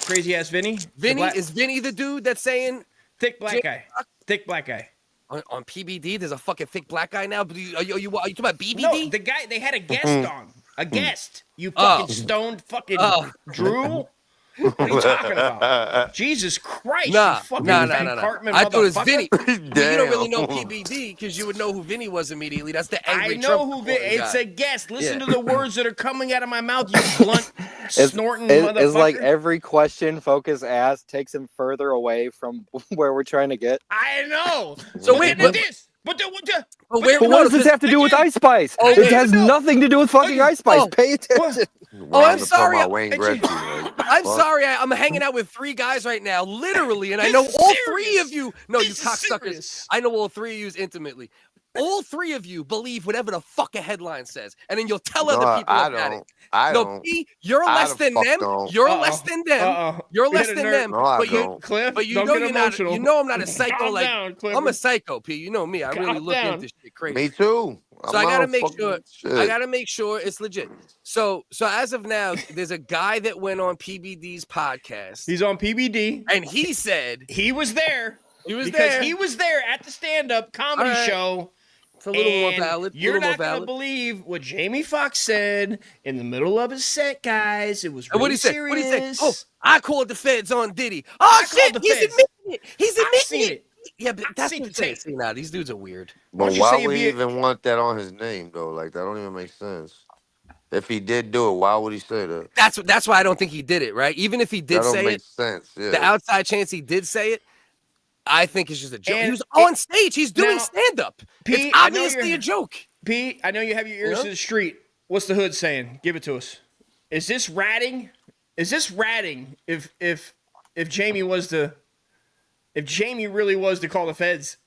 Crazy ass Vinny. Is Vinny the dude that's saying thick black guy? Thick black guy. On PBD, there's a fucking thick black guy now. But are you talking about BBD? No, the guy they had a guest on. A guest. You fucking stoned fucking drool. What are you talking about? Jesus Christ! Nah. Cartman, I thought it was Vinny. You Damn. don't really know PBD because you would know who Vinny was immediately. That's the angry I know who Vinny. It's a guest. Listen to the words that are coming out of my mouth. You blunt, snorting motherfucker. It's like every question Focus asks takes him further away from where we're trying to get. I know. So wait, But what does this have to do with Ice Spice? It has nothing to do with fucking Ice Spice. Pay attention. I'm sorry. I'm sorry. I'm hanging out with three guys right now, literally, and I know all three of you. No, you cocksuckers. I know all three of you intimately. All three of you believe whatever the fuck a headline says, and then you'll tell other people about it. No, P, you're less than them. You're less than them. You're less than them. But you know you're not. You know I'm not a psycho. Like I'm a psycho, P. You know me. I really look into shit crazy. Me too. So I gotta make sure. I gotta make sure it's legit. So as of now, there's a guy that went on PBD's podcast. He's on PBD, and he said he was there. He was there at the stand-up comedy show. It's a little more valid. You're not going to believe what Jamie Foxx said in the middle of his set, guys. It was really what he said? serious. What he said? Oh, I called the feds on Diddy. Oh, shit. He's admitting it. He's admitting it. Yeah, but that's what I'm saying. See, now these dudes are weird. But why would he even want that on his name, though? Like, that don't even make sense. If he did do it, why would he say that? That's why I don't think he did it, right? Even if he did say it, sense. Yeah. the outside chance he did say it, I think it's just a joke. He was on stage. He's doing stand-up. It's obviously a joke. Pete, I know you have your ears to the street. What's the hood saying? Give it to us. Is this ratting? Is this ratting if Jamie was if Jamie really was to call the feds?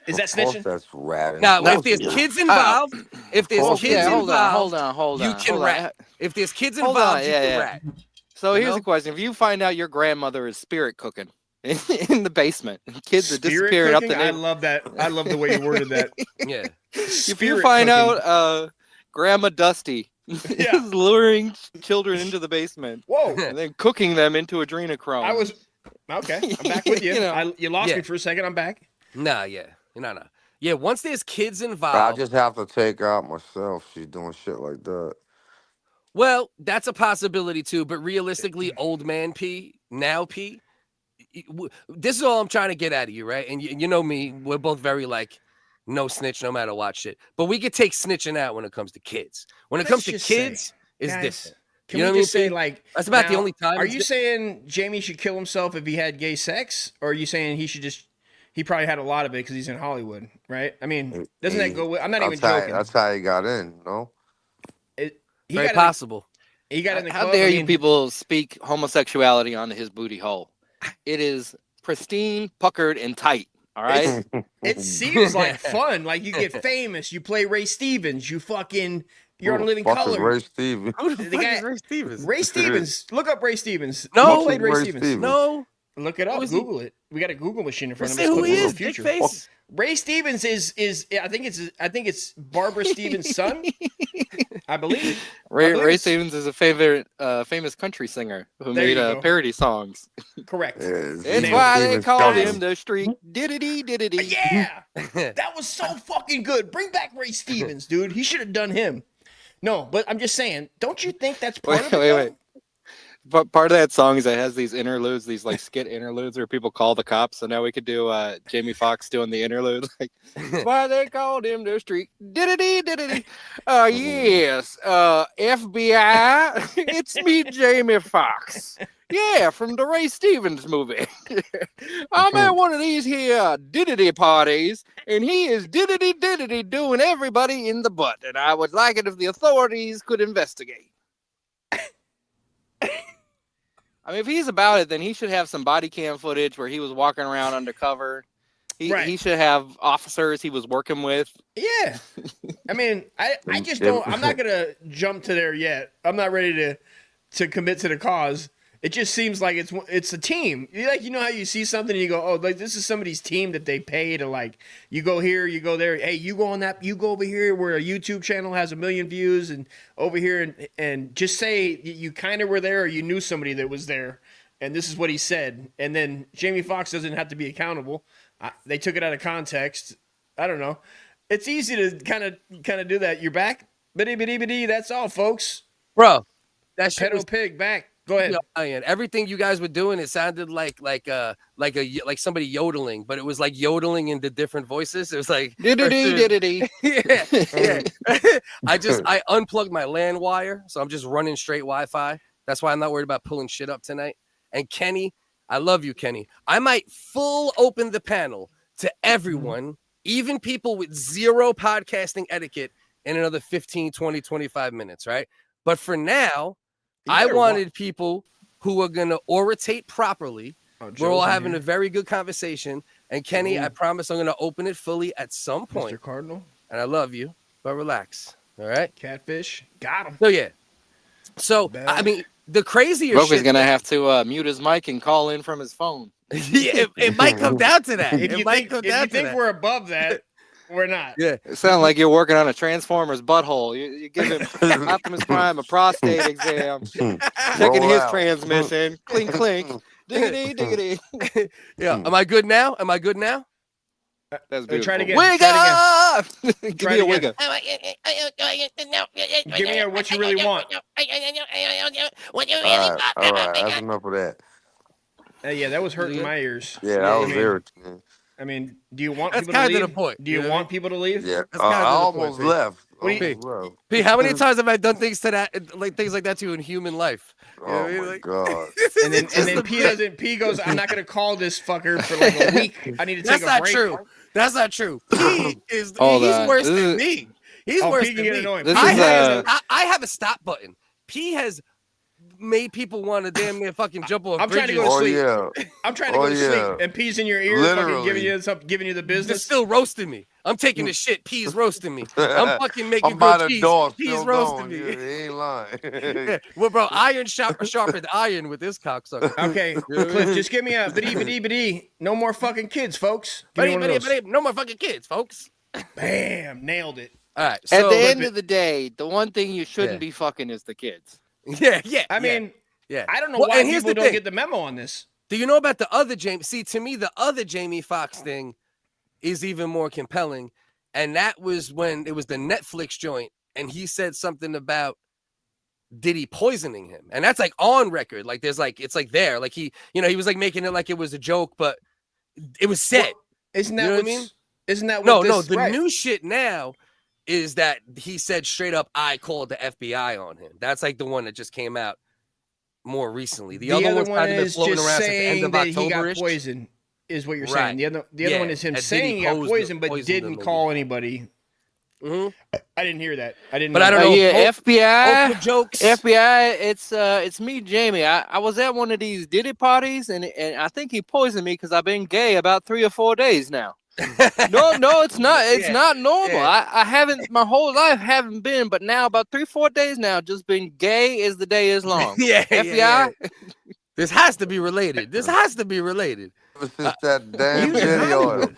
Is that snitching? That's ratting. Now, if there's kids involved, hold on. You can rat. If there's kids involved, you can rat. So here's the question: if you find out your grandmother is spirit cooking in the basement, and kids are disappearing up the neighborhood. I love that. I love the way you worded that. Yeah. If you find out Grandma Dusty is luring children into the basement, and then cooking them into adrenochrome. Okay. I'm back with you. You lost me for a second. I'm back. No. Yeah, once there's kids involved. I just have to take out myself. She's doing shit like that. Well, that's a possibility too. But realistically, old man P, this is all I'm trying to get out of you, right? And you know me, we're both very like, no snitch, no matter what shit. But we could take snitching out when it comes to kids. When it comes to kids, it's different. Can we just say, like, that's about the only time? Are you saying Jamie should kill himself if he had gay sex? Or are you saying he probably had a lot of it because he's in Hollywood, right? I mean, doesn't that go with, I'm not even joking. That's how he got in, no? Very possible. He got in the club. How dare you people speak homosexuality onto his booty hole? It is pristine, puckered, and tight. All right. It seems like fun. Like you get famous, you play Ray Stevens, you're on Living Color. Ray Stevens. Who the fuck is Ray Stevens? Ray Stevens. Look up Ray Stevens. No, he played Ray Stevens. No. Look it up. Google it. We got a Google machine in front of us. Say who he is. Future. Big face. Ray Stevens is I think it's Barbara Stevens' son. I believe. Ray Stevens is a famous country singer who made parody songs. Correct. It's why they called him the street Diddy. Yeah, that was so fucking good. Bring back Ray Stevens, dude. He should have done him. No, but I'm just saying. Don't you think that's part of it? Wait. But part of that song is it has these interludes, these like skit interludes where people call the cops. So now we could do Jamie Foxx doing the interlude. Like, why they called him the street Diddy. Yes, FBI, it's me, Jamie Foxx. Yeah, from the Ray Stevens movie. I'm at one of these here Diddy parties, and he is Diddy doing everybody in the butt. And I would like it if the authorities could investigate. I mean, if he's about it, then he should have some body cam footage where he was walking around undercover. He should have officers he was working with. Yeah. I mean, I just don't. I'm not gonna jump to there yet. I'm not ready to commit to the cause. It just seems like it's a team. You know how you see something and you go, oh, like this is somebody's team that they pay to, like, you go here, you go there. Hey, you go on that, you go over here where a YouTube channel has 1 million views, and over here and just say you kind of were there or you knew somebody that was there, and this is what he said. And then Jamie Foxx doesn't have to be accountable. They took it out of context. I don't know. It's easy to kind of do that. You're back, bitty. That's all, folks. Bro, that shit was pig back. Go ahead. And everything you guys were doing, it sounded like somebody yodeling, but it was like yodeling into different voices. It was like Diddy. Yeah. I unplugged my LAN wire, so I'm just running straight Wi-Fi. That's why I'm not worried about pulling shit up tonight. And Kenny, I love you, Kenny. I might full open the panel to everyone, even people with zero podcasting etiquette, in another 15, 20, 25 minutes, right? But for now, I wanted people who are going to oratate properly. We're all having a very good conversation. And Kenny, I promise I'm going to open it fully at some point. Mr. Cardinal. And I love you, but relax. All right? Catfish. Got him. So, yeah. So, I mean, the crazier Rogan's shit. Going to have to mute his mic and call in from his phone. Yeah, it might come down to that. If you think we're above that, we're not. Yeah. It sounds like you're working on a Transformer's butthole. You give him Optimus Prime a prostate exam, checking his transmission. Clink, clink. Diggity. Yeah. Am I good now? That's beautiful. Try it again. WHiggaz! Give me a wigger. Give me what you really want. All right. That's enough of that. Yeah, that was hurting my ears. Yeah, that was irritating. I mean, do you want That's people to leave? kind of the point. Do you want people to leave? Yeah, I almost left. P, how many times have I done things to that, like things like that to you in human life? Oh my god! And then P goes, I'm not gonna call this fucker for like a week. I need to take a break. That's not true. That's not true. P is he's worse than me. He's worse than me. I have a stop button. P has made people want to damn near fucking jump off bridges. Trying to go to sleep. Yeah. I'm trying to go to sleep, and P's in your ear, fucking giving you the business. They're still roasting me. I'm taking the shit. P's roasting me. I'm fucking making I'm by good the cheese. door, P's roasting me. Yeah, he ain't lying. Well, bro, iron sharpened iron with this cocksucker. Okay, Cliff, just give me a biddy. No more fucking kids, folks. No more fucking kids, folks. Bam, nailed it. All right. So, at the end of the day, the one thing you shouldn't be fucking is the kids. Yeah. I mean, I don't know why people don't get the memo on this. Do you know about the other Jamie? See, to me, the other Jamie Foxx thing is even more compelling. And that was when it was the Netflix joint. And he said something about Diddy poisoning him. And that's like on record. Like there's like, it's like there. Like he was like making it like it was a joke, but it was said. Well, isn't that what I mean? Isn't that what the new shit now is that he said straight up, I called the FBI on him. That's like the one that just came out more recently. The other one's kind of been floating around since the end of October. He got poisoned, is what you're saying. The other one is him saying he got poisoned, but didn't call anybody. I didn't hear that. I didn't. But I don't know. Yeah, FBI jokes. FBI. It's me, Jamie. I was at one of these Diddy parties, and I think he poisoned me because I've been gay about 3 or 4 days now. No, it's not. It's not normal. I haven't my whole life haven't been, but now about 3-4 days now, just been gay as the day is long. FBI. This has to be related. That damn video.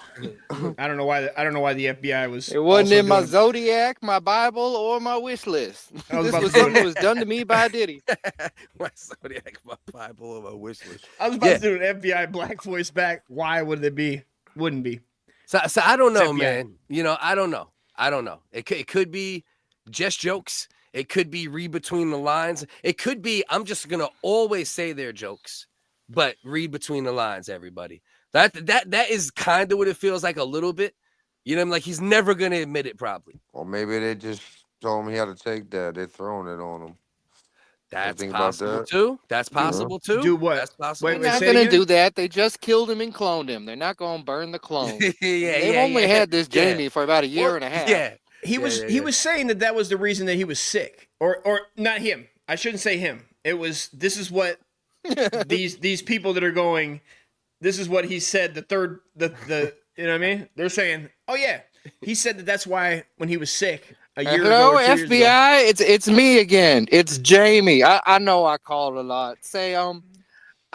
I don't know why the FBI was. It wasn't in my Zodiac, my Bible, or my wish list. This was something that was done to me by Diddy. My Zodiac, my Bible, or my wish list. I was about to do an FBI black voice back. Why would it be? Wouldn't be. So I don't know, man. I don't know. It could be just jokes. It could be read between the lines. It could be I'm just gonna always say they're jokes, but read between the lines, everybody. That is kind of what it feels like a little bit. You know what I mean? Like he's never gonna admit it, probably. Or maybe they just told him he had to take that. They're throwing it on him. That's possible too. That's possible too. Do what? That's possible. They're not going to do that. They just killed him and cloned him. They're not going to burn the clone. They've only had this Jamie for about a year and a half. Yeah. He was saying that was the reason that he was sick. Or not him. I shouldn't say him. This is what these people that are going, this is what he said the you know what I mean? They're saying, "Oh yeah, he said that's why when he was sick a year Hello, ago, 2 years FBI. ago. It's me again. It's Jamie. I know I called a lot. Say I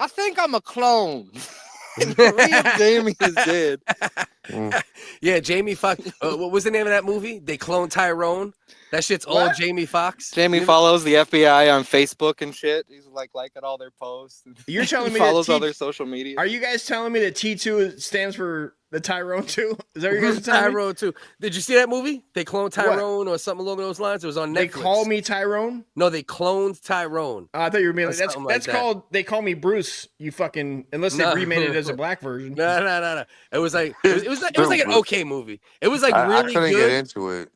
think I'm a clone. The real Jamie is dead. Yeah, Jamie Foxx. What was the name of that movie? They cloned Tyrone. That shit's all Jamie Foxx. Jamie follows the FBI on Facebook and shit. He's liking all their posts. You're telling me follows that all their social media. Are you guys telling me that T2 stands for the Tyrone 2? Is that what you guys are telling me? Tyrone 2. Did you see that movie? They cloned Tyrone or something along those lines. It was on Netflix. They call me Tyrone? No, they cloned Tyrone. I thought you were being that's called. They call me Bruce. You fucking unless they remade it as a black version. No. It was like it was like an okay movie. It was like really I couldn't good. get into it.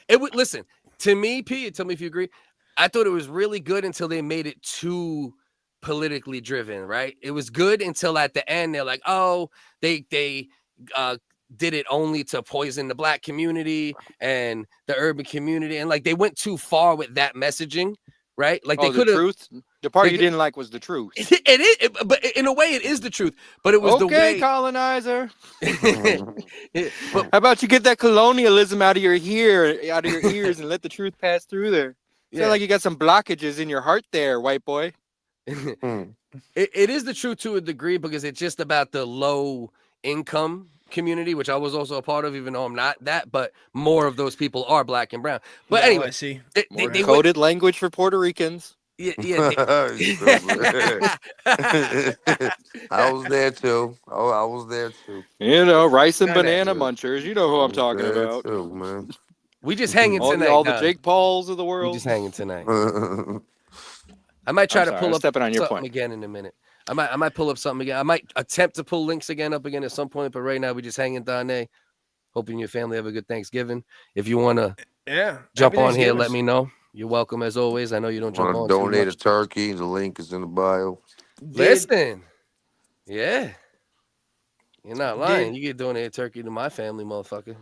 It would listen to me, P. Tell me if you agree. I thought it was really good until they made it too politically driven. Right? It was good until at the end they're like, oh, they did it only to poison the black community and the urban community, and like they went too far with that messaging. Right? Like they could have. Truth. The part you didn't like was the truth. It is, but in a way, it is the truth. But it was the way. Colonizer. How about you get that colonialism out of your ears, and let the truth pass through there? I feel like you got some blockages in your heart there, white boy. It is the truth to a degree because it's just about the low income community, which I was also a part of, even though I'm not that. But more of those people are black and brown. But anyway, I see. More coded language for Puerto Ricans. Yeah. I was there too. I was there too. Rice and banana munchers. You know who I'm talking about. Too, man. We just hanging tonight. All the Jake Pauls of the world. We just hanging tonight. I might try to pull up stepping on your something point again in a minute. I might pull up something again. I might attempt to pull links up again at some point, but right now we just hanging, Dane. Hoping your family have a good Thanksgiving. If you want to jump on here, let me know. You're welcome as always. I know you don't jump on. Donate a turkey. The link is in the bio. Listen. Yeah. You're not lying. You get donate a turkey to my family, motherfucker.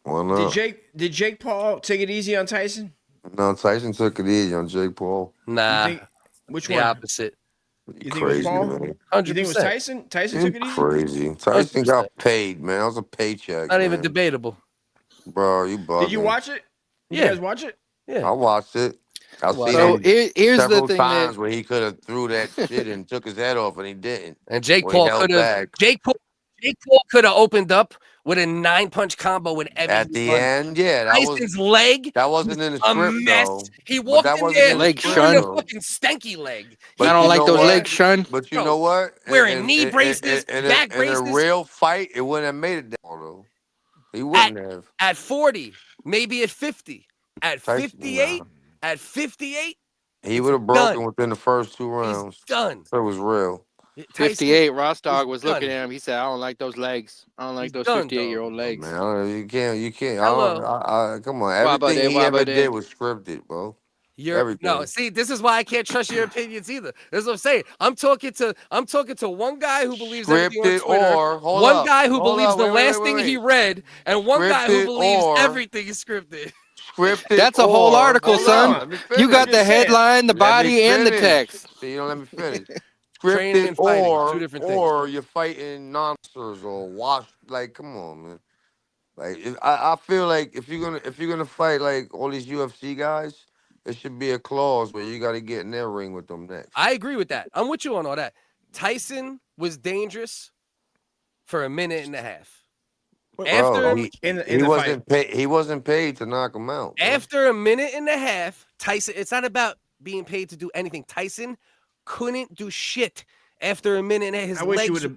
Why not? Did Jake Paul take it easy on Tyson? No, Tyson took it easy on Jake Paul. Nah. Which the one? Opposite. You think it was Paul? 100%. You think it was Tyson? Tyson took it easy? Crazy. Tyson 100%. got paid, man. That was a paycheck. Not even debatable. Bro, you bugging. Did you watch it? You guys watch it? Yeah. I watched it. I've seen So it here's the several thing times where he could have threw that shit and took his head off, and he didn't. And Jake When he Paul held could have. back. Jake Paul could have opened up with a 9-punch combo with Evans. At the end, yeah, Tyson's leg. That wasn't in the A script, mess. though. He But walked that in wasn't there in the leg script, wearing a though. fucking stanky leg. But I don't you like know those what? legs, Shun. But you know what? Wearing knee braces, back braces. In a real fight, it wouldn't have made it down, though. He wouldn't have. At 40, maybe at 50, at Tyson, 58, nah. at 58, He would have broken within the first 2 rounds. done. So it was real. 58, Ross Dog was done. looking at him. He said, I don't like those legs. I don't like those done, 58-year-old legs. Man, you can't. Hello. Come on. Everything he ever did was scripted, bro. Everything. No, see, this is why I can't trust your opinions either. That's what I'm saying. I'm talking to one guy who believes everything on Scripted Twitter, or hold one up, guy who hold believes up, the wait, last wait, thing wait. he read, and one guy who Scripted believes or- everything is scripted. Scripted. That's a whole or- article, hold son. on, let me finish. You got the headline, the Let me body, and the finish. text. See, you don't let me finish. Training Scripted and fighting, 2 different things. or you're fighting monsters or wash. Like, come on, man. Like, I feel like if you're gonna fight like all these UFC guys, there should be a clause where you got to get in their ring with them next. I agree with that. I'm with you on all that. Tyson was dangerous for a minute and a half. Bro, After he wasn't paid to knock him out. Bro. After a minute and a half, Tyson, it's not about being paid to do anything. Tyson couldn't do shit after a minute and a half. His legs were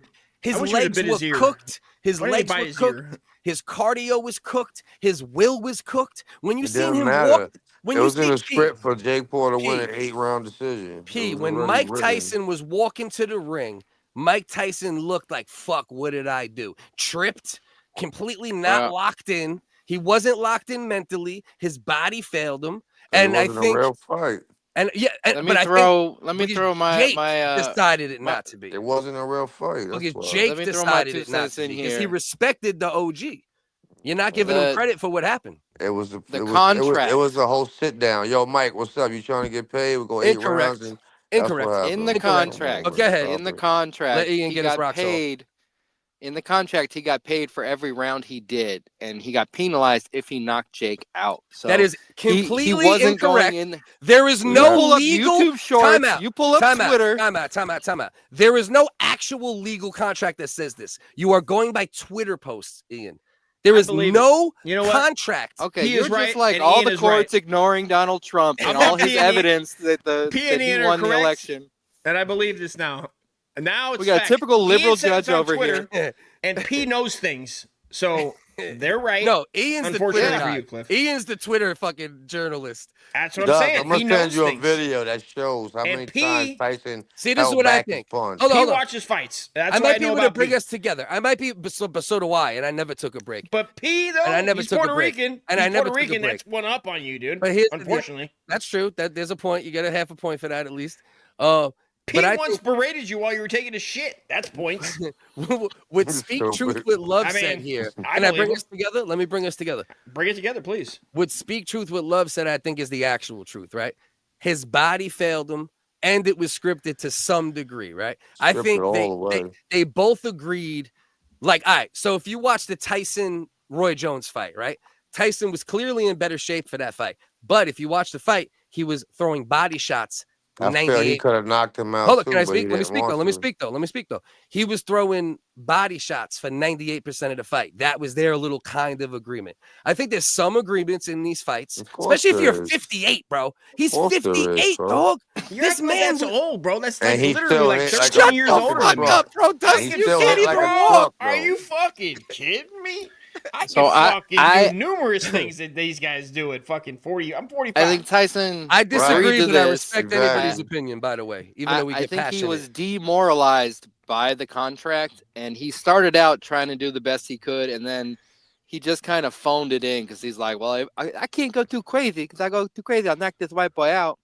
cooked. His legs were cooked. His cardio was cooked. His will was cooked. When you seen him walk, it was in the script for Jake Paul to win an 8-round decision. When Mike Tyson was walking to the ring, Mike Tyson looked like, fuck, what did I do? Tripped, completely not locked in. He wasn't locked in mentally. His body failed him. And I think a real fight. And yeah, let me throw my Jake decided it not to be. It wasn't a real fight. Because Jake decided it not to be because he respected the OG. You're not giving him credit for what happened. It was the contract. It was a whole sit down. Yo, Mike, what's up? You trying to get paid? We go 8 rounds. Incorrect. In the contract. Go ahead. In the contract, let Ian get his rocks paid. In the contract, he got paid for every round he did, and he got penalized if he knocked Jake out. So that is completely he wasn't incorrect. Going in. There is no legal YouTube shorts. You pull up Twitter. Time out. There is no actual legal contract that says this. You are going by Twitter posts, Ian. There is no contract. Okay, you're just like all the courts ignoring Donald Trump and all his evidence that he won the election. And I believe this now. And now it's we got a typical liberal judge over Twitter, here. And P knows things. So they're right. No, Ian's the Twitter for you, Cliff. Ian's the Twitter fucking journalist. That's what I'm saying. I'm going to send you a video that shows how many times Tyson See, this is what I think. Hold on. He watches fights. That's I might be able to bring P. us together. I might be, but so do I, and I never took a break. But P, though, and I never he's took Puerto a break. Rican. And he's I never Puerto took a Rican. break. That's one up on you, dude. But unfortunately. That's true. There's a point. You get a half a point for that at least. P once berated you while you were taking a shit. That's points. With Speak Truth with Love said here. Can I bring us together? Let me bring us together. Bring it together, please. What Speak Truth with Love said, I think, is the actual truth, right? His body failed him, and it was scripted to some degree, right? I think they both agreed. Like, all right, so if you watch the Tyson-Roy Jones fight, right? Tyson was clearly in better shape for that fight. But if you watch the fight, he was throwing body shots I feel he could have knocked him out. Hold on, too, can I but speak? he Let me didn't speak though. want Let me to. speak though. He was throwing body shots for 98% of the fight. That was their little kind of agreement. I think there's some agreements in these fights, especially if you're 58, bro. He's 58, dog. This man's old, bro. That's like he literally still like hit 13 like a years fucking older than me. truck. Bro, He you still can't hit even like a walk. truck, Are bro. you fucking kidding me? I So can fucking I- do numerous things that these guys do at fucking 40. I'm 45. I think Tyson. I disagree, agreed to but I this. respect anybody's opinion, by the way, even though we get I think passionate. he was demoralized by the contract, and he started out trying to do the best he could, and then he just kind of phoned it in because he's like, well, I can't go too crazy because I go too crazy, I'll knock this white boy out.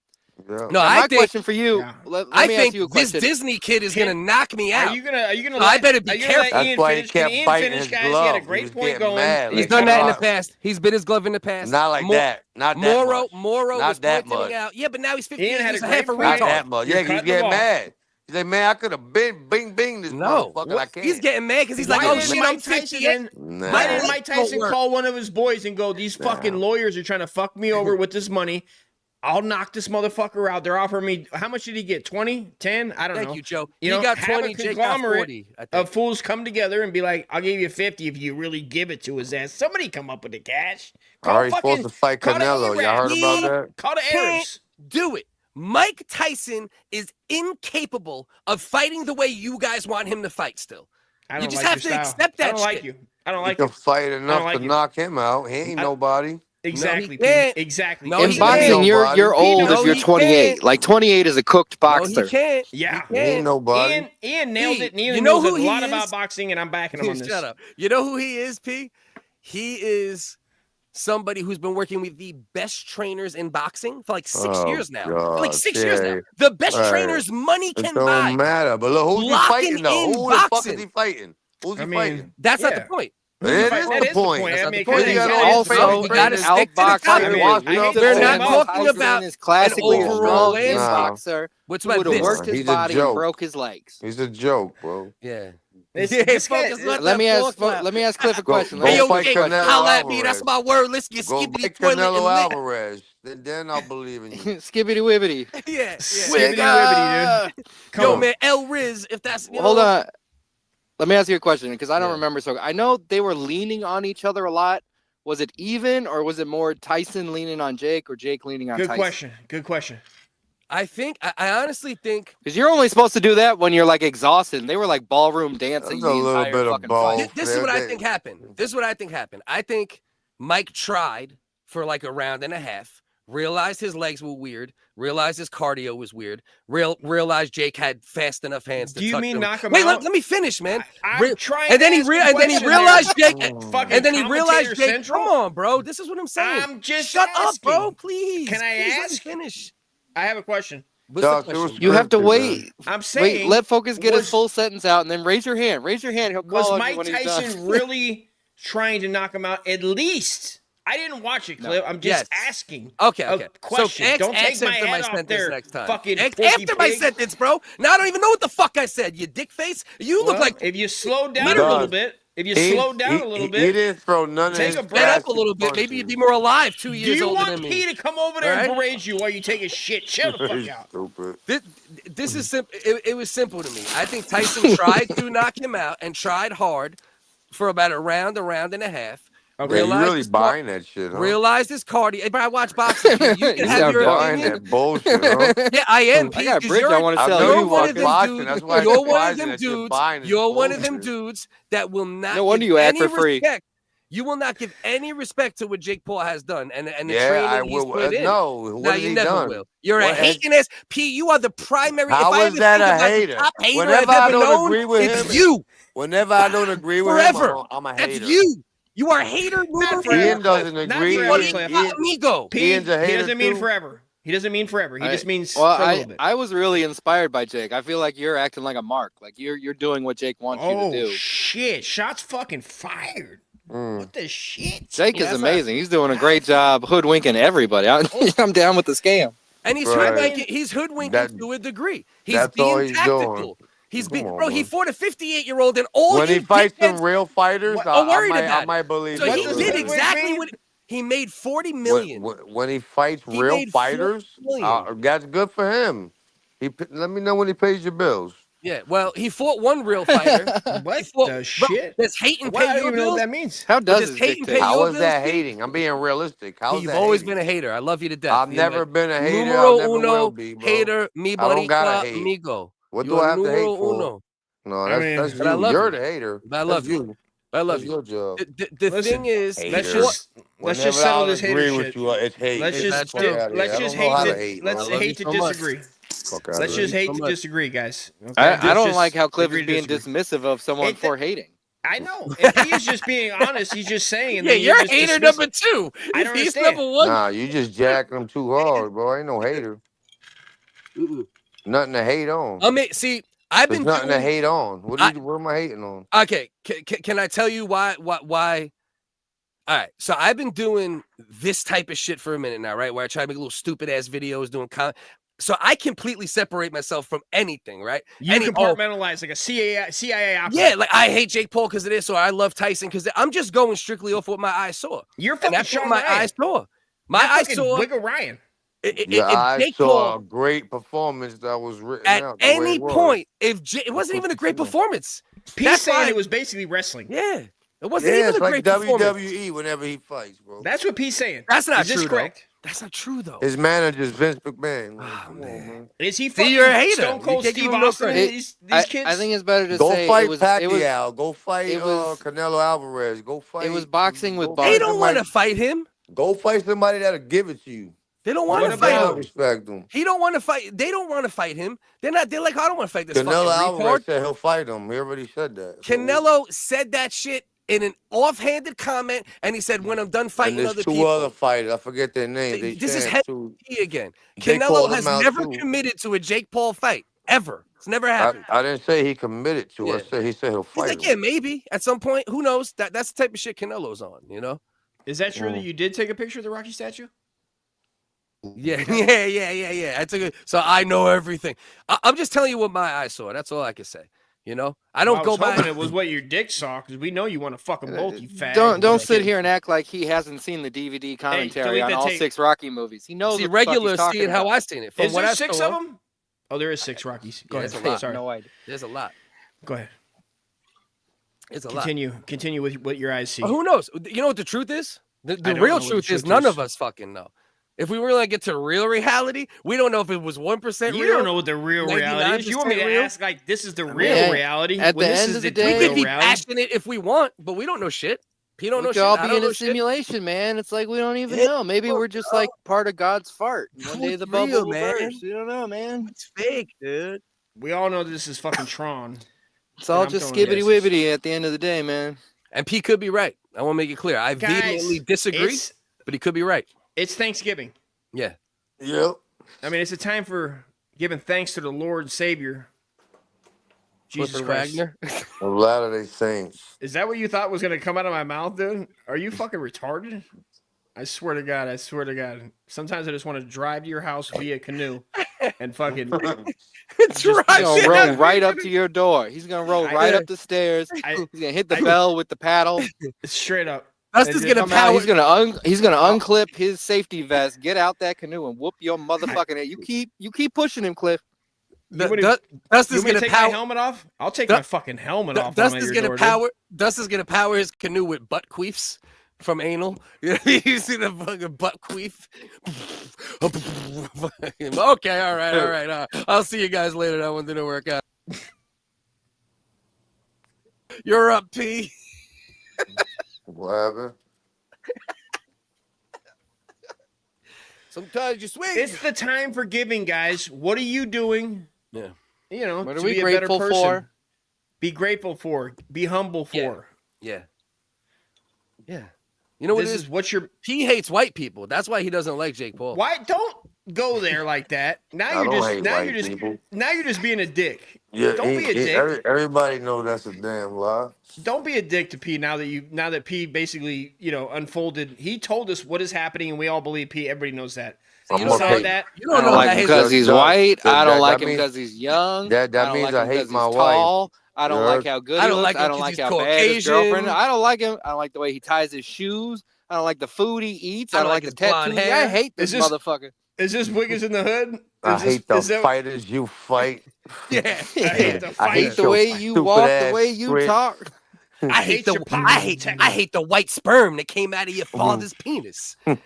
Yeah. No, Now, I my think, question for you. Let I me think ask you a this question. Disney kid is gonna knock me out. Are you gonna? So I better be careful. That's why he kept Ian biting finish, his guys? glove. He had a He great was point getting going. mad. He's Like, done that in the God. past. He's bit his glove in the past. Not like that. Not that much. Moro Not was that pointing much. him out. Yeah, but now he's 58. Ian had He's a a great half a point. Not retard. that much. You're Yeah, he's cutting getting him off. mad. He's like, man, I could have bing this No, motherfucker. I can't. he's getting mad because he's Why like, oh didn't shit, Mike I'm Tyson 58. Nah. Why didn't Mike Don't Tyson work. call one of his boys and go, these fucking lawyers are trying to fuck me over with this money. I'll knock this motherfucker out. They're offering me, how much did he get? 20? 10? I don't know. Thank you, Joe. You He know, got have 20, a Jake got conglomerate 40, I think. of fools come together and be like, I'll give you 50 if you really give it to his ass. Somebody come up with the cash. Already supposed to fight call the Canelo. Y'all Arabs. heard about that? Call the Arabs. Do it. Mike Tyson is incapable of fighting the way you guys want him to fight still. I You don't just like have your to style. accept that I don't like shit. you. I don't You like can you. fight enough like to you. knock him out. He ain't nobody. Exactly. can't. Pete. Exactly. No, In he boxing, can't. you're old No, if you're he 28. can't. Like 28 is a cooked No, boxer. he can't. Yeah. He He ain't can't. nobody. Ian nailed it. And Ian You know knows who a he lot is? about boxing, and I'm backing him on this. Shut up. You know who he is, P? He is somebody who's been working with the best trainers in boxing for like 6 years now. For like 6 years now. The best trainers money It can don't buy. matter. But look, who's he Locking fighting though? in Who the fuck boxing. is he fighting? Who's he fighting? That's not the point. It is That the is point. I That's mean, not the point. because You he's gotta also also you gotta train stick to the outboxing topic. and washed up We're and not all talking that. about is classically an a overall strong landscape. boxer What's who about would have this? worked his He's a body and joke. broke his legs. He's a joke, bro. Yeah. This guy- Let me ask Cliff a question. Go Hey, yo, fight Jake, Canelo holla at me. Alvarez. That's my word. Let's get Go skippity fight toilet and Canelo lit. Alvarez. Then I'll believe in you. Skibbity wibbity. Yeah. Skibbity wibbity, dude. Come Yo, on. man, El Riz, if that's Hold on. Let me ask you a question because I don't Yeah. remember. So I know they were leaning on each other a lot. Was it even, or was it more Tyson leaning on Jake, or Jake leaning on Good Tyson? question. Good question. I honestly think Because you're only supposed to do that when you're like exhausted. And they were like ballroom dancing. There's the a little entire bit of fucking both. fight. this is what I think happened. I think Mike tried for like a round and a half, realized his legs were weird, realized his cardio was weird, realized Jake had fast enough hands to Do you touch mean him. knock him Wait, out? let me finish, man. I'm trying And then to he ask a and then he question realized there. Jake Fucking and then he realized commentator Jake. central? Come on, bro. This is what I'm saying. I'm just Shut up, asking. bro. Please. Can I Please let me ask? finish? I have a question. What's the Doc, it was question? You have to scripted, wait. man. I'm saying, Wait, let Focus get his was- full sentence out, and then raise your hand. Raise your hand. He'll call was on you Mike when he's done. Tyson really trying to knock him out? At least I didn't watch it, Clip. I'm just asking. Okay. A question. So Don't take my after my head off sentence there, next time. fucking After porky my pig. sentence, bro. Now I don't even know what the fuck I said. You dick face. You look Well, like if you slow down a Literally. little bit. If you slow down a little He bit. didn't throw none of Take his a sped breath. up a little bit. punches. Maybe you'd be more alive 2 Do years you older want than me. P to come over there and Right? berate you while you take a shit? Chill the fuck out. Stupid. This is simple. It was simple to me. I think Tyson tried to knock him out and tried hard for about a round and a half. Okay. Yeah, you really his buying that shit, huh? Realized his cardio. Hey, bro, I watch boxing. You can You have sound your buying opinion. that bullshit, huh? Yeah, I am. I Pete, got a 'cause bridge you're I want to I sell know you. You're you one watch of them boxing. dudes. That's why it's You're one of surprising them that you're dudes. buying this You're one of them bullshit. dudes that will not. No wonder give you act any for free. respect. You will not give any respect to what Jake Paul has done and the Yeah, training I he's will. put in. No, what No, has you he never done? will. You're a What has- hating ass. P, you are the primary. How if I is ever that think a about hater? the top hater Whenever I've I ever don't known, agree with it's him, you. Whenever I don't agree with Forever. him, I'm a That's hater. you. You are a hater. Not Numero forever. Ian uno. doesn't Not agree. forever, Ian- Cliff. Ian- Amigo. P, Ian's a he hater doesn't mean too. forever. He doesn't mean forever. He just means Well, for a little bit. I was really inspired by Jake. I feel like you're acting like a mark. Like you're doing what Jake wants you to do. Shit. Shots fucking fired. What the shit? Jake is That's amazing. He's doing a great job hoodwinking everybody. I'm down with the scam. And he's Right. hoodwinking That- to a degree. He's that's all being he's tactical. doing. He's Come being on, bro. He man. fought a 58-year-old, and all When you he fights dickheads some real fighters, are I worried might, about I might believe So it. he does did hoodwink exactly mean? what he made. $40 million. When he fights He real made $40 fighters, million. that's good for him. Let me know when he pays your bills. Yeah, well, he fought one real fighter. What fought, the shit? Does hating Well, pay I don't your even know bills? what that means. How does Does it hating dictate? pay How your is bills, that Pete? hating? I'm being realistic. How's You've that always hating? been a hater. I love you to death. I've You're never like, been a hater. Numero I never uno, will be, bro. hater, mi I don't gotta bonita hate. amigo. What You do I are have to hate numero for? uno. No, I mean, that's but I you. love You're you. the hater. But I love That's you. I love That's you. your job. The Listen, thing is, let's Hater. just Whenever settle I this hater agree shit. with you, it's hate. Let's Get just the fuck do- out of here. let's I just don't know how hate to to hate. let's bro. love you hate to so much. disagree. Fuck out Let's of just here. hate so to much. disagree, guys. Okay? I Let's don't just like how Cliff agree is to being disagree. dismissive of someone for hating. I know. And P is just being honest. He's just saying. And Yeah, then you're just hater dismiss- number 2. I If don't he's understand. number 1. Nah, you just jacking him too hard, bro. I ain't no hater. Nothing to hate on. I mean, see, I've There's been nothing to doing. hate on. What am I hating on? Okay, can I tell you why? All right, so I've been doing this type of shit for a minute now, right? Where I try to make little stupid ass videos doing so I completely separate myself from anything, right? You compartmentalize like a CIA operative. Yeah, like I hate Jake Paul because of this, or I love Tyson because I'm just going strictly off what my eyes saw. You're fucking that's what Sean my Ryan. eyes saw. My eyes saw. Wiggle Ryan. I saw a great performance that was written At out. The way any it was. point, it wasn't even a great performance. P's saying it was basically wrestling. Yeah, it wasn't Yeah, even it's a like great performance. WWE whenever he fights, bro. That's what P's saying. That's not Is this true. correct? Though. That's not true though. His manager's Vince McMahon. Oh, man. Is he See, fucking you're a hater. Stone Cold You can't give Steve him no Austin? credit. These kids. I think it's better to Go say fight it was Pacquiao. Go fight it was- Canelo Alvarez. Go fight. it was boxing with go boxing. They fight don't want to somebody- fight him. Go fight somebody that'll give it to you. They don't want to What fight about- him. Respect them. He don't want to fight. They don't want to fight him. They're not. They're like, I don't want to fight this Canelo fucking Alvarez retard. said he'll fight him. He already said that. So- Canelo said that shit in an offhanded comment, and he said, "When I'm done and fighting there's other two people." other fighters. I forget their names. They This is champs, too. heavy again. They Canelo called has him out, never too. committed to a Jake Paul fight ever. It's never happened. I didn't say he committed to it. Yeah. I said he said he'll He's fight like, him. yeah, maybe at some point. Who knows? That's the type of shit Canelo's on. You know? Is that true that you did take a picture of the Rocky statue? Yeah. I took it. So I know everything. I'm just telling you what my eyes saw. That's all I can say. You know, I don't go by. It was what your dick saw because we know you want to fuck them both. You fat. Don't sit here and act like he hasn't seen the DVD commentary delete on that all tape. 6 Rocky movies. He knows. See, what the fuck he's regular talking seeing how about. I seen it. From Is what there I 6 saw, of them? Oh, there is 6 Rockies. Go there's ahead. a lot. Sorry. No idea. there's a lot. Go ahead. It's a lot. Continue with what your eyes see. Who knows? You know what the truth is? The don't real know what the truth is truth none is. of us fucking know. If we really get to real reality, we don't know if it was 1% real. You don't know what the real reality is. You want me to 99% real? ask like this is the real Yeah. reality? At when the this end is of the the day- We real could be reality? passionate if we want, but we don't know shit. He don't We know could shit. all I be don't in know a shit. simulation, man. It's like we don't even Yeah. know. Maybe we're just like part of God's fart. One day What's the bubble real, will man? burst. You don't know, man. It's fake, dude. We all know this is fucking Tron. It's all I'm just throwing skibbity guesses. wibbity at the end of the day, man. And P could be right. I want to make it clear. I Guys, vehemently disagree, but he could be right. It's Thanksgiving. Yeah. Yep. I mean, it's a time for giving thanks to the Lord and Savior, Jesus Clifford Christ. Wagner. A lot of these saints. Is that what you thought was gonna come out of my mouth, dude? Are you fucking retarded? I swear to God, I swear to God. Sometimes I just want to drive to your house via canoe and fucking He's gonna roll right up to your door. He's gonna roll right up the stairs. He's gonna hit the bell with the paddle. straight up. Dustin's gonna Come out, power. he's gonna unclip his safety vest, get out that canoe, and whoop your motherfucking head. You keep pushing him, Cliff. Dustin's You want me to gonna take my power. helmet off? I'll take my fucking helmet off. when I'm at Dustin's your gonna door, dude. power. Dustin's gonna power his canoe with butt queefs from anal. You see the fucking butt queef? Okay, all right. I'll see you guys later. That one didn't work out. You're up, P. What happened? Sometimes you swing. It's the time for giving, guys. What are you doing? Yeah. You know, What to are we be a better grateful person. for? Be grateful for. Be humble for. Yeah. You know what This it is? is what you're. He hates white people. That's why he doesn't like Jake Paul. Why don't go there like that? Now I you're don't just. hate Now white you're just. people. Now you're just being a dick. Yeah, Don't be a dick. Everybody knows that's a damn lie. Don't be a dick to P now that P basically, unfolded. He told us what is happening and we all believe P. Everybody knows that. I'm You gonna saw hate- that. You I don't don't know like that him his- because he's white. I don't like him means- because he's young. that I don't means like I him hate 'cause my he's wife. tall. I don't You like heard? how good I he don't looks. like I him don't 'cause like he's how bad his Caucasian. girlfriend. I don't like him. I don't like the way he ties his shoes. I don't like the food he eats. I don't like the his blonde tattoos. hair. I hate this Is this- motherfucker. Is this WHiggaz in the hood? I hate the fighters you fight. Yeah. I hate the I hate the way you walk, the way you talk. I hate your I hate the white sperm that came out of your father's penis. I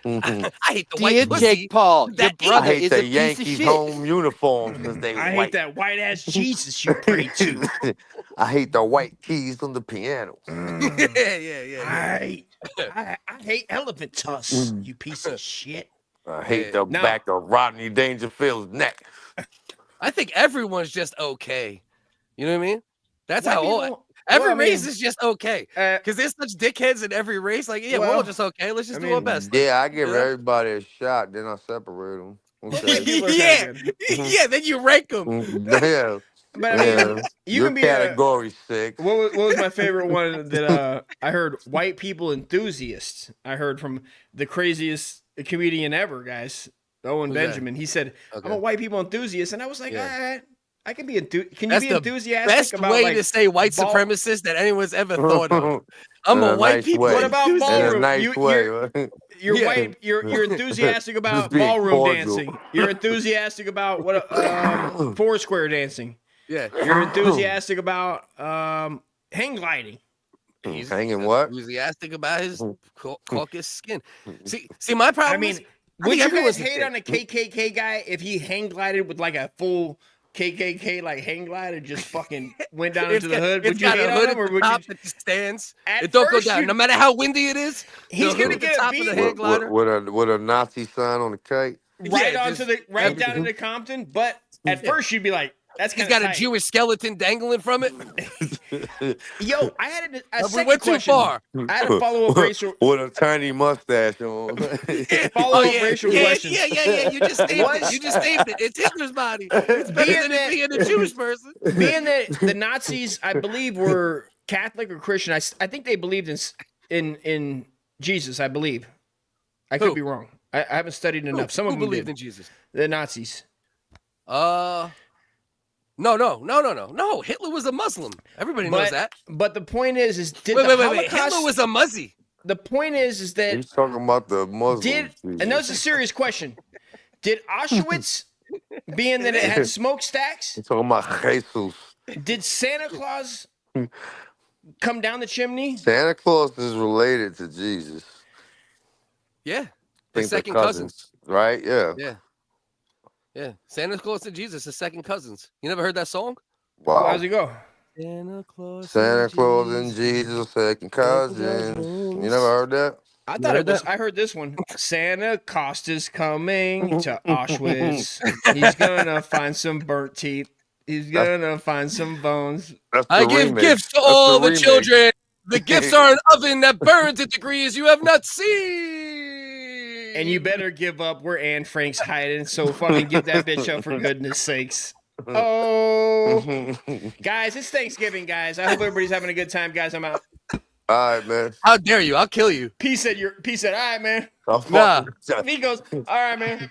hate the white pussy. Jake Paul, your brother I hate is the a piece of Yankees shit. home uniforms because they I white. hate that white ass Jesus you pray to. I hate the white keys on the piano. Yeah. I hate elephant tusks, you piece of shit. I hate the back of Rodney Dangerfield's neck. I think everyone's just okay. You know what I mean? That's White how people- every well, I mean, race is just okay. Because there's such dickheads in every race. Like, yeah, we're all well, just okay. Let's just I do our mean, best. Yeah, I give everybody a shot, then I separate them. Okay. Yeah, then you rank them. Yeah. But I mean, you can be category 6. What was my favorite one that I heard? White people enthusiasts. I heard from the craziest comedian ever, guys. Owen Benjamin. He said, "I'm a white people enthusiast," and I was like, all right, I can be enthusiastic. Can you be enthusiastic best about way like, to say white supremacist that anyone's ever thought of? I'm a white people. What about ballroom? You're Yeah. white. You're enthusiastic about being ballroom cordial. dancing. You're enthusiastic about what Foursquare dancing. Yeah. You're enthusiastic about hang gliding. He's hanging what? Enthusiastic about his caucus skin. See, my problem. I mean, is, would you guys everyone's hate on a KKK guy if he hang glided with like a full KKK like hang glide and just fucking went down into the hood? Would you hate on him, or would you? That stands. At It don't go first down, you- no matter how windy it is. He's gonna at the get top beat. of the hang glider. With a Nazi sign on the kite. Right Yeah, onto the down into Compton, but at first you'd be like, "That's He's kind of got a Jewish skeleton dangling from it. Yo, I had a We second went too question. far. I had a follow up racial With a tiny mustache on. follow up racial question. Yeah. You just named it. You just named it. It's Hitler's body. It's better than it being a Jewish person. Being that the Nazis, I believe, were Catholic or Christian. I think they believed in Jesus. I believe. I could be wrong. I haven't studied enough. Some of them believed did. in Jesus. The Nazis. No. Hitler was a Muslim. Everybody knows that. But the point is did Wait. the Holocaust, Hitler was a Muzzy. The point is that He's talking about the Muslims. and that's a serious question. Did Auschwitz, being that it had smokestacks, He's talking about Jesus. did Santa Claus come down the chimney? Santa Claus is related to Jesus. Yeah. Think They're they're second cousins. Right? Yeah. Yeah. Santa Claus and Jesus are second cousins. You never heard that song? Wow. How's it go? Santa Claus and Jesus, second cousins. You never heard that? I thought it was. I heard this one. Santa Costa's coming to Auschwitz. He's gonna find some burnt teeth. He's gonna find some bones. I give gifts to all the children. The gifts are an oven that burns at degrees you have not seen. And you better give up where Anne Frank's hiding. So fucking get that bitch up for goodness sakes. Oh, guys, it's Thanksgiving, guys. I hope everybody's having a good time, guys. I'm out. All right, man. How dare you? I'll kill you. P said, all right, man. Nah. He goes, all right, man.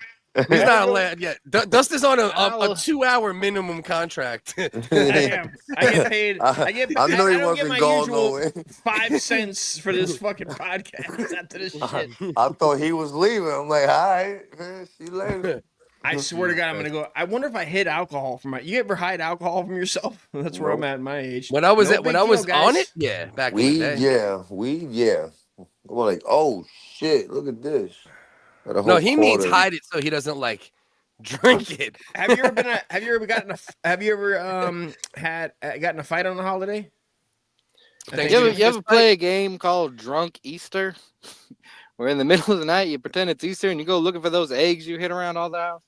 He's not allowed yet. Dust is on a 2-hour minimum contract. I am. I get paid. I know he don't get wasn't my going usual nowhere. 5 cents for this fucking podcast after this shit. I thought he was leaving. I'm like, all right, man. See you later. I swear to God, I'm gonna go. I wonder if I hid alcohol from my. You ever hide alcohol from yourself? That's where I'm at my age. When I was No when big I was deal, on guys. it, yeah, back in We, the day. yeah. We're like, oh shit, look at this. Got a No, whole he means quarter. hide it so he doesn't like drink it. Have you ever gotten a fight on a holiday? You ever play a game called Drunk Easter? Where in the middle of the night you pretend it's Easter and you go looking for those eggs you hit around all the house?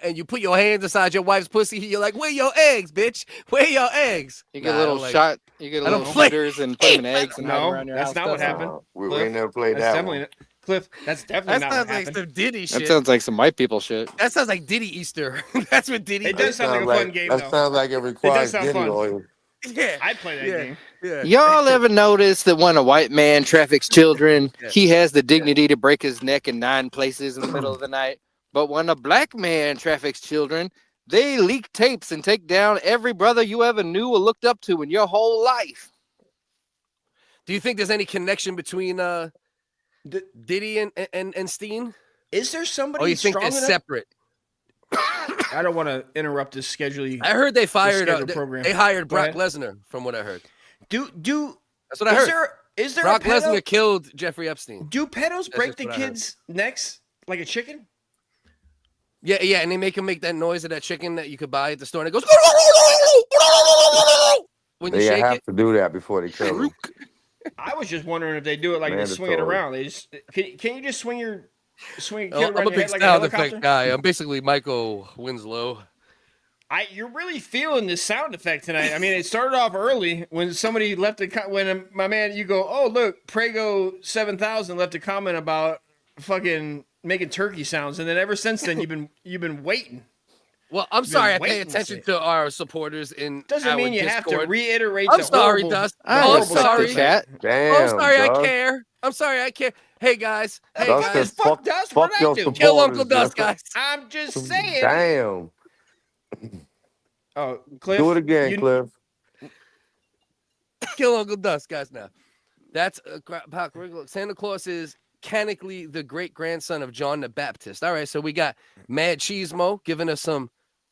And you put your hands inside your wife's pussy. You're like, where your eggs, bitch? Where your eggs? You get little shot. You get little shooters and put them in eggs and hide No, around your that's house. not what happened. We ain't never played That's that definitely one. Cliff. That's definitely That not sounds what like happened. some Diddy shit. That sounds like some white people shit. That sounds like Diddy Easter. That's what Diddy. It does sound like a fun game, That though. sounds like it requires sound Diddy fun. oil. Yeah, I'd play that game. yeah. Y'all ever notice that when a white man traffics children, he has the dignity to break his neck in 9 places in the middle of the night? But when a black man traffics children, they leak tapes and take down every brother you ever knew or looked up to in your whole life. Do you think there's any connection between Diddy and Steen? Is there somebody Or you think strong they're enough? separate? I don't want to interrupt this scheduling. I heard they fired. Program. They hired Brock Lesnar, from what I heard. That's what I heard. Is there Brock Lesnar killed Jeffrey Epstein? Do pedos break the kids' necks like a chicken? Yeah, yeah, and they make him make that noise of that chicken that you could buy at the store, and it goes. When you They shake have to do that before they kill him. I was just wondering if they do it like they swing it around. They just can you just swing a kid I'm around a your big head like a sound helicopter? effect guy. I'm basically Michael Winslow. You're really feeling this sound effect tonight. I mean, it started off early when somebody left my man, you go, oh look, Prego 7000 left a comment about fucking making turkey sounds, and then ever since then you've been waiting. Well, I'm sorry. I pay attention to our supporters in. Doesn't mean you have to reiterate. I'm sorry, Dust. I'm sorry. Damn, I'm sorry. Dust. I care. I'm sorry. I care. Hey guys. Hey Dust guys. fuck Dust. Fuck What your I do? Kill Uncle supporters, Dust, guys. I'm just saying. Damn. Oh, Cliff. Do it again, Cliff. Kill Uncle Dust, guys. Now, that's Santa Claus is canonically the great grandson of John the Baptist. All right, so we got Mad Cheesemo giving us some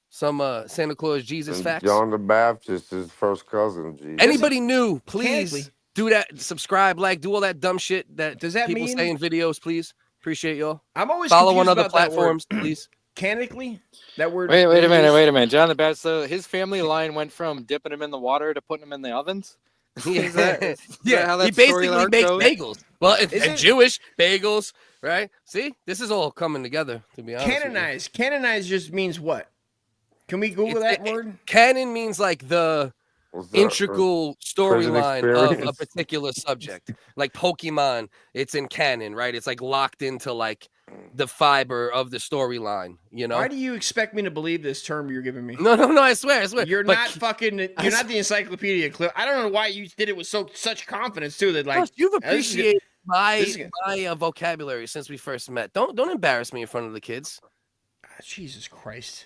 Santa Claus Jesus facts. John the Baptist is first cousin. Jesus. Anybody new, please do that. Subscribe, like, do all that dumb shit that people mean say in videos, please. Appreciate y'all. I'm always follow on confused other about that platforms, word. please. Canonically, that word. Wait a minute. John the Baptist. So his family line went from dipping him in the water to putting him in the ovens. Is that how that he basically storyline makes goes? bagels. Well, it's Jewish bagels, right? See, this is all coming together. To be honest, Canonize. Canonize just means what? Can we Google that word? Canon means like the integral storyline of a particular subject. Like Pokemon, it's in canon, right? It's like locked into like the fiber of the storyline, you know? Why do you expect me to believe this term you're giving me? No, I swear. You're not the encyclopedia, Cliff. I don't know why you did it with such confidence too. That like you've appreciated my vocabulary since we first met. Don't embarrass me in front of the kids. Jesus Christ.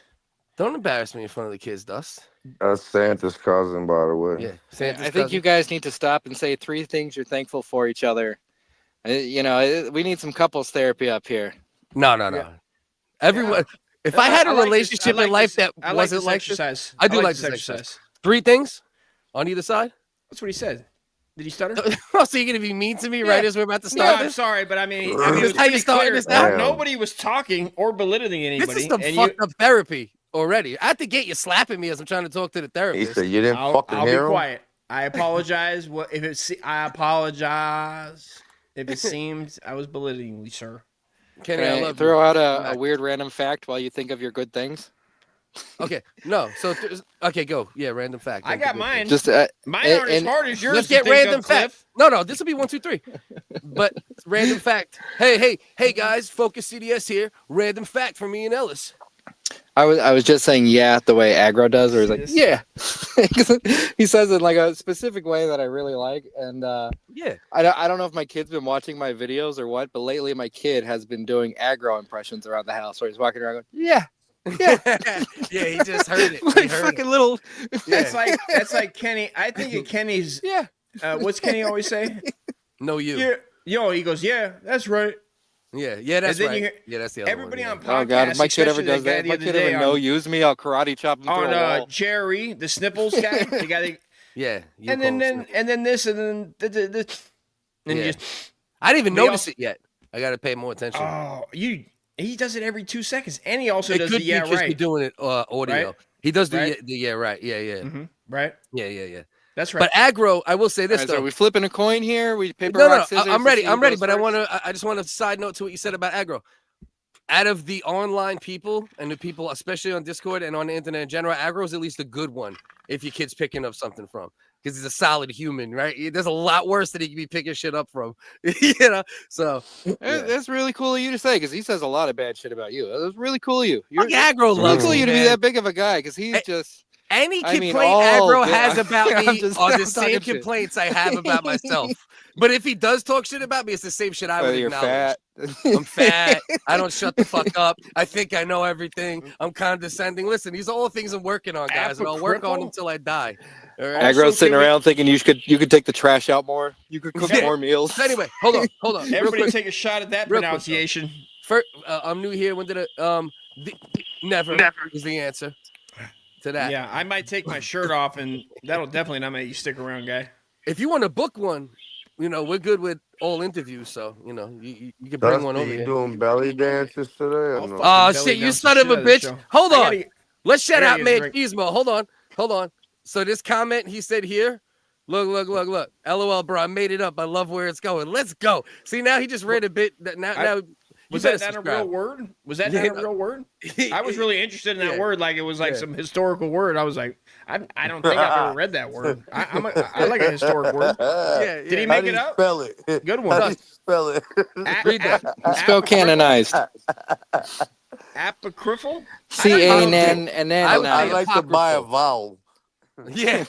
Don't embarrass me in front of the kids, Dust. That's Santa's cousin, by the way. Yeah, Santa's I think you guys need to stop and say 3 things you're thankful for each other. You know, we need some couples therapy up here. No. Yeah. Everyone, if I had a relationship in life that wasn't like exercise, I do like this exercise. 3 things on either side. That's what he said. Did he stutter? Oh, so you're gonna be mean to me right as we're about to start? No, I'm sorry, but I mean, this how you started this now? Nobody was talking or belittling anybody. This is some fucked up therapy already. I have to get you slapping me as I'm trying to talk to the therapist. He said you didn't fucking I'll hear be him? quiet. I apologize. I apologize if it seemed I was belittling you, sir. Can I throw out a weird random fact while you think of your good things? Okay, no. So, okay, go. Yeah, random fact. I got mine. Just mine aren't as hard as yours. Let's get random fact. No, this will be 1, 2, 3. But random fact. Hey, guys, Focus CDS here. Random fact for me and Ellis. I was just saying the way aggro does, or he's like yeah. He says it in like a specific way that I really like, and yeah. I don't know if my kid's been watching my videos or what, but lately my kid has been doing aggro impressions around the house, where he's walking around going yeah. Yeah, he just heard it. Like fucking little. Yeah. That's like Kenny. I think of Kenny's. Yeah. What's Kenny always say? No, you. Yeah. Yo, he goes, yeah, that's right. Yeah, that's right. Yeah, that's the other everybody one. on podcasts. Oh god, if my kid ever does that, if my kid ever use me, I'll karate chop him through a wall. Jerry, the Snipples guy, the guy that. Yeah. And then this, and then this, and yeah. just. I didn't even notice it yet. I got to pay more attention. Oh, he does it every 2 seconds, and he also does the right. He's doing it audio. Right? He does the yeah right. Yeah. Mm-hmm. Right. Yeah. That's right. But aggro, I will say this though. So are we flipping a coin here? We paper rock scissors. I'm ready. But I just want to side note to what you said about aggro. Out of the online people and the people, especially on Discord and on the internet in general, aggro is at least a good one if your kid's picking up something from. Because he's a solid human, right? There's a lot worse that he could be picking shit up from, you know. So that's really cool of you to say, because he says a lot of bad shit about you. That's really cool of you. Aggro loves cool you to be that big of a guy, because he's just. Any complaint aggro has about me are the same complaints I have about myself. But if he does talk shit about me, it's the same shit I would acknowledge. Fat. I'm fat. I don't shut the fuck up. I think I know everything. I'm condescending. Listen, these are all things I'm working on, guys, and I'll work on them until I die. All right? Aggro's sitting around thinking you could take the trash out more. You could cook more meals. So anyway, hold on. Everybody take a shot at that pronunciation. First, I'm new here. When did it? Never is the answer to that. Yeah, I might take my shirt off, and that'll definitely not make you stick around, guy. If you want to book one, we're good with all interviews, so you can bring one over You here. doing belly dances today? Or no? Oh shit, you son of a bitch! Hold on, let's shout out Machismo. Hold on. So this comment he said here. Look. LOL, bro. I made it up. I love where it's going. Let's go. See, now he just read a bit. Now was that not a real word? Was that not a real word? I was really interested in that word. Like it was like some historical word. I was like, I don't think I've ever read that word. I like a historic word. Yeah. Did he make it up? Spell it. Good one. How do you spell it? Read that. Spell canonized. Apocryphal? C-A-N-N. I like to buy a vowel. Yeah.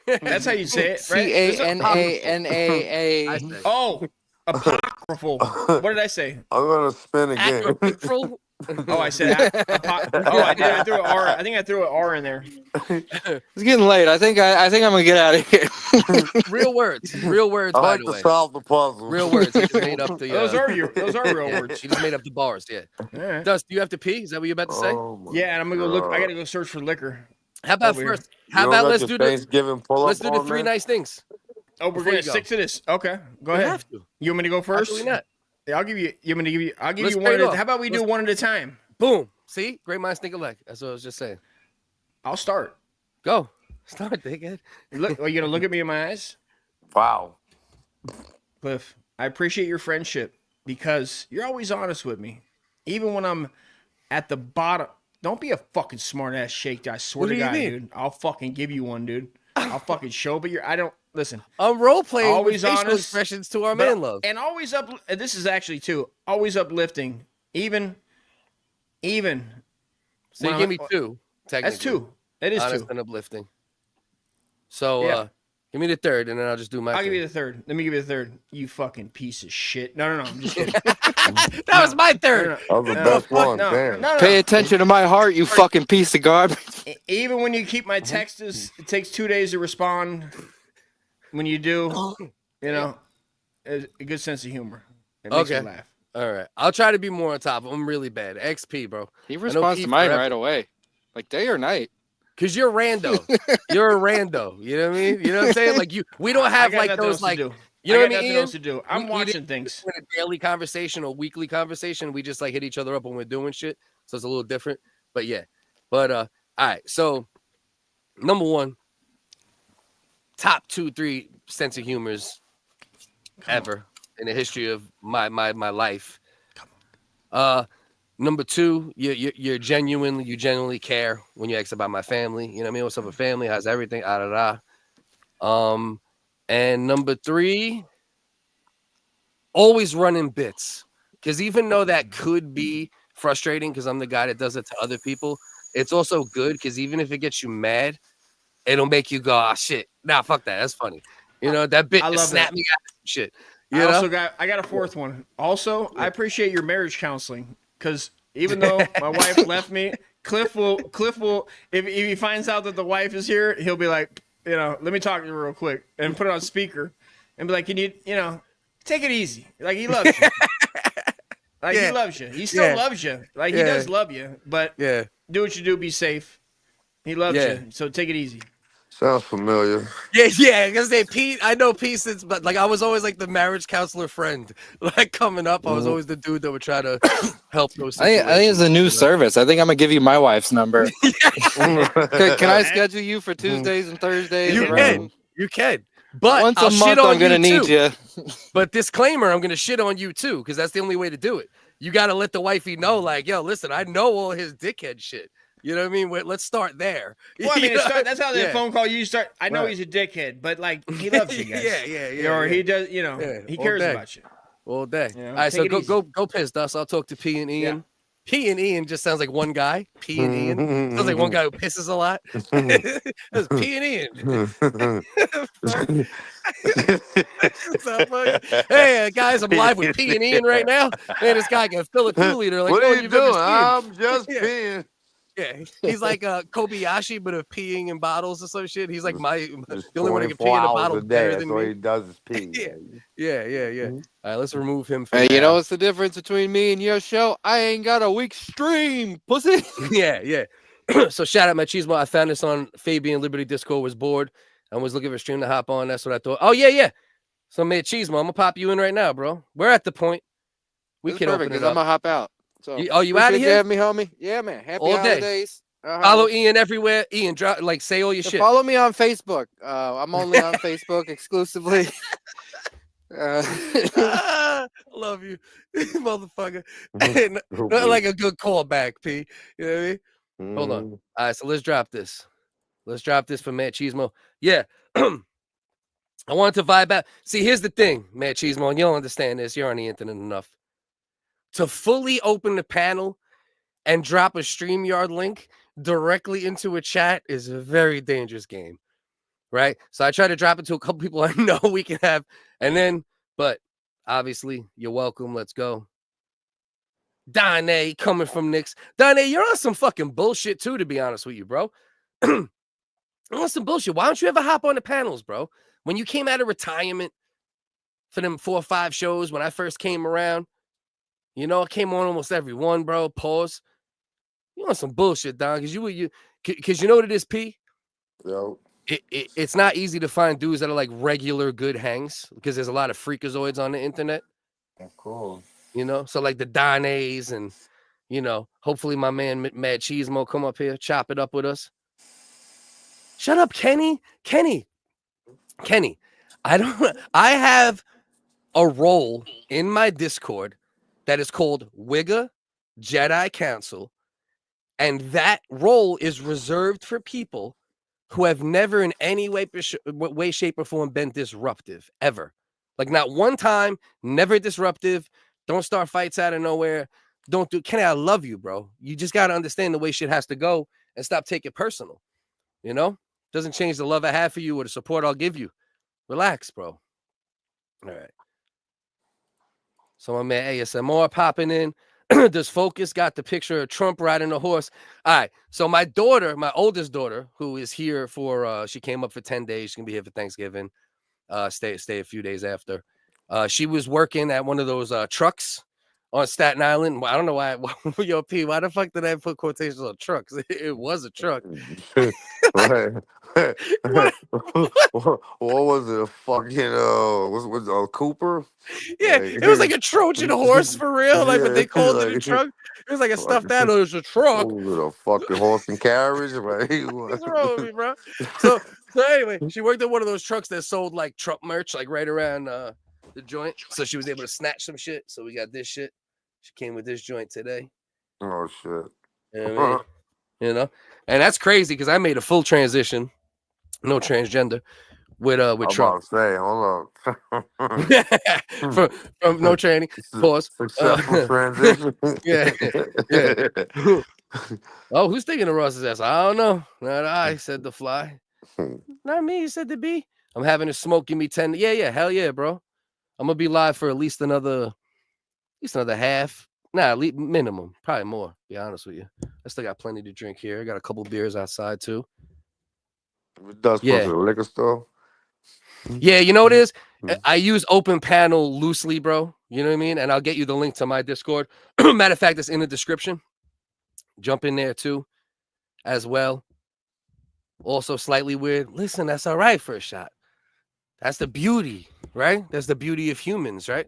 That's how you say it, right? C-A-N-A-N-A-A. Oh, apocryphal. What did I say? I'm gonna spin again. Oh, I said I did. I threw an R. I think I threw an R in there. It's getting late. I think I'm gonna get out of here. Real words. I by like the to way. solve the puzzle. Real words. He just made up the. Those are real words. He just made up the bars. Yeah. Right. Dust, do you have to pee? Is that what you're about to say? Yeah, and I'm gonna go look. I gotta go search for liquor. How about over first? How about let's do Thanksgiving pull-up? Let's do the three nice things. Oh, we're gonna stick to this. Okay, go ahead. Have to. You want me to go first? Absolutely not. Yeah, I'll give you. I'll give Let's you one. trade off. How about we do one at a time? Boom. See, great minds think alike. That's what I was just saying. I'll start. Go. Start, dickhead. Look, are you gonna look at me in my eyes? Wow. Cliff, I appreciate your friendship because you're always honest with me, even when I'm at the bottom. Don't be a fucking smart ass shake. I swear to God, dude. I'll fucking give you one, dude. I'll fucking show, but I don't listen. I'm role playing always with facial honest expressions to our man love, and always up. And this is actually too always uplifting. Even. So you give me two. That's two. It is honest two. and uplifting. So give me the third, and then I'll just do my. I'll give you the third. Let me give you the third. You fucking piece of shit. No. I'm just kidding. That was my third. That was the best one. Damn. No. Pay attention to my heart, you fucking piece of garbage. Even when you keep my texts, it takes 2 days to respond. When you do, a good sense of humor. It makes me laugh. All right. I'll try to be more on top. I'm really bad. XP, bro. He responds to mine right away. Like day or night. Cause you're rando. You're a rando. You know what I mean? You know what I'm saying? Like we don't have like those like you know what I mean? Nothing else to do. I'm watching things. In a daily conversation or weekly conversation, we just like hit each other up when we're doing shit. So it's a little different. But yeah. But all right. So number one, top 2-3 sense of humors ever in the history of my life. Number two, you genuinely care when you ask about my family. You know what I mean? What's up with family? How's everything? And number three, always running bits. Because even though that could be frustrating because I'm the guy that does it to other people, it's also good because even if it gets you mad, it'll make you go, ah, shit. Nah, fuck that. That's funny. You know, that bit just snapped me out of shit. I got a fourth one. Also, I appreciate your marriage counseling. Because even though my wife left me, Cliff will, if he finds out that the wife is here, he'll be like, let me talk to you real quick and put it on speaker and be like, can you, take it easy. Like he loves you. He loves you. He still loves you. Like he does love you, but do what you do. Be safe. He loves you. So take it easy. Sounds familiar. Yeah, because I know Pete since, but like I was always like the marriage counselor friend. Like coming up, I was always the dude that would try to help those situations. I think it's a new service. I think I'm gonna give you my wife's number. Can I schedule you for Tuesdays and Thursdays? You can. But once a month, I'm gonna need you. But disclaimer, I'm gonna shit on you too, because that's the only way to do it. You gotta let the wifey know, like, yo, listen, I know all his dickhead shit. You know what I mean? Let's start there. Well, I mean, that's how the phone call you start. I know he's a dickhead, but like he loves you guys. Yeah. Or he does, he cares about you. All day. All right, so go piss, Dust. I'll talk to P and Ian. Yeah. P and Ian just sounds like one guy. P and Ian sounds like one guy who pisses a lot. That's P and Ian. Hey guys, I'm live with P and Ian right now. Man, this guy can fill a 2-liter. Like, what are you doing? I'm just peeing. Yeah, he's like Kobayashi, but of peeing in bottles or some shit. He's like the Just only one that can 24 pee in a hours bottle a day. better That's than all me. he does is pee. Yeah. All right, let's remove him for Hey, now. you know what's the difference between me and your show? I ain't got a weak stream, pussy. Yeah. So shout out Machismo. I found this on Fabian Liberty Discord. Was bored and was looking for a stream to hop on. That's what I thought. Oh yeah. So Machismo, I'm gonna pop you in right now, bro. We're at the point we can open it up. I'm gonna hop out. So You out of appreciate here? you having me, homie. Yeah, man. Happy All day. holidays. Follow Ian everywhere. Ian, drop say all your shit. Follow me on Facebook. I'm only on Facebook exclusively. Love you, motherfucker. Not like a good callback, P. You know what I mean? Hold on. All right, so let's drop this. Let's drop this for Machismo. Yeah. I wanted to vibe out. See, here's the thing, Machismo, and you'll understand this. You're on the internet enough. To fully open the panel and drop a StreamYard link directly into a chat is a very dangerous game, right? So I try to drop it to a couple people I know we can have, but obviously you're welcome. Let's go. Dane coming from Knicks. Dane, you're on some fucking bullshit too, to be honest with you, bro. You're on some bullshit. Why don't you ever hop on the panels, bro? When you came out of retirement for them 4 or 5 shows when I first came around, you know, I came on almost every one, bro. Pause. You on some bullshit, dog. Because you know what it is, P? Yo. It's not easy to find dudes that are like regular good hangs because there's a lot of freakazoids on the internet. Of course. You know, so like the Donays and, you know, hopefully my man Mad Cheesemo come up here, chop it up with us. Shut up, Kenny. Kenny. I have a role in my Discord that is called WHiggaz Jedi Council. And that role is reserved for people who have never in any way, shape, or form been disruptive, ever. Like not one time, never disruptive. Don't start fights out of nowhere. Kenny, I love you, bro. You just got to understand the way shit has to go and stop taking it personal. You know? Doesn't change the love I have for you or the support I'll give you. Relax, bro. All right. So my man ASMR popping in. Does Focus got the picture of Trump riding a horse? All right. So my daughter, my oldest daughter, who is here for, she came up for 10 days. She's going to be here for Thanksgiving. Stay a few days after. She was working at one of those trucks on Staten Island. I don't know why. Yo, P, why the fuck did I put quotations on trucks? It was a truck. What was it? A fucking was Cooper? Yeah, it was like a Trojan horse for real. Like, but they called it a truck. It was like a stuffed animal. It was a truck. It was a fucking horse and carriage. Right? What's wrong with me, bro? So anyway, she worked at one of those trucks that sold like Trump merch, like right around the joint. So she was able to snatch some shit. So we got this shit. She came with this joint today. Oh shit. You know, and that's crazy because I made a full transition, no transgender, with Trump. Say, hold on. from no training. Pause. Successful transition. Yeah. Oh, who's thinking of Ross's ass? I don't know. Not I, said the fly. Not me, said the bee. I'm having a smoke. Give me 10. Yeah. Hell yeah, bro. I'm gonna be live for at least another half. Nah, minimum, probably more. Be honest with you, I still got plenty to drink here. I got a couple beers outside too. Does go to the liquor store. Yeah, you know what it is? I use open panel loosely, bro. You know what I mean? And I'll get you the link to my Discord. Matter of fact, it's in the description. Jump in there too, as well. Also slightly weird. Listen, that's all right for a shot. That's the beauty, right? That's the beauty of humans, right?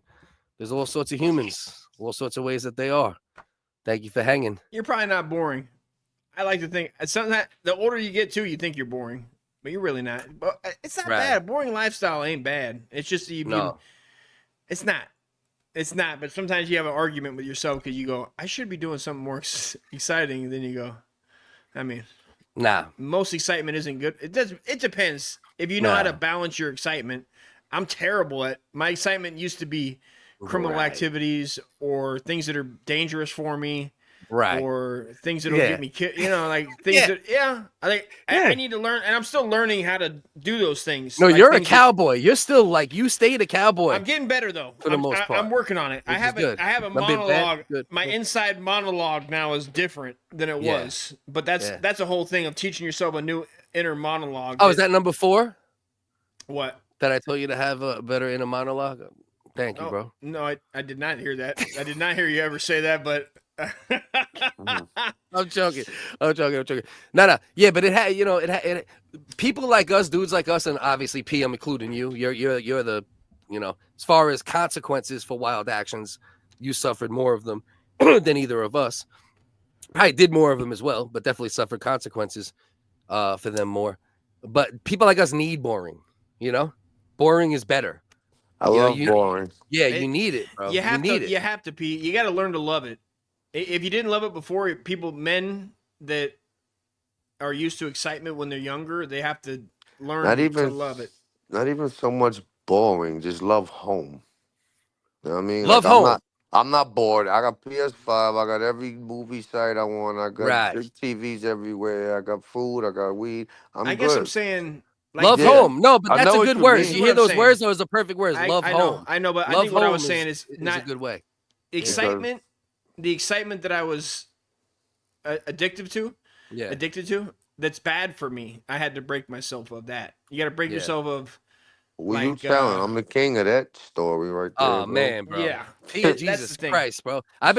There's all sorts of humans. All sorts of ways that they are. Thank you for hanging. You're probably not boring. I like to think sometimes the older you get too, you think you're boring, but you're really not. But it's not bad. Boring lifestyle ain't bad. It's just it's not. It's not. But sometimes you have an argument with yourself because you go, I should be doing something more exciting. And then you go, I mean, nah. Most excitement isn't good. It depends. If you know how to balance your excitement, I'm terrible at. My excitement used to be criminal activities or things that are dangerous for me. right? Or things that'll get me killed. You know, like things that. Yeah, I think I need to learn, and I'm still learning how to do those things. No, like you're a cowboy. You're still like you stayed a cowboy. I'm getting better though. For the most part, I'm working on it. I have a monologue. My inside monologue now is different than it was. But that's a whole thing of teaching yourself a new inner monologue. Oh, is that number 4? What? That I told you to have a better inner monologue? Thank you, bro. No, I did not hear that. I did not hear you ever say that, but I'm joking. No. Yeah, but it had, you know, it people like us, dudes like us, and obviously P, I'm including you. You're the, you know, as far as consequences for wild actions, you suffered more of them than either of us. I did more of them as well, but definitely suffered consequences for them more. But people like us need boring, you know? Boring is better. I love boring. Yeah, you need it, bro. You have to, Pete. You got to learn to love it. If you didn't love it before, men that are used to excitement when they're younger, they have to learn to love it. Not even so much boring, just love home. You know what I mean? Love home. I'm not bored. I got PS5. I got every movie site I want. I got big TVs everywhere. I got food. I got weed. I guess I'm saying... Like, love home. No, but that's a good word. You hear those words? Those are perfect words. Love home. I know, but I think what I was saying is not a good way. Excitement, the excitement that I was addicted to, that's bad for me. I had to break myself of that. You got to break yourself of. Well, you telling? I'm the king of that story right there. Oh man, bro. Yeah. Jesus Christ, bro. I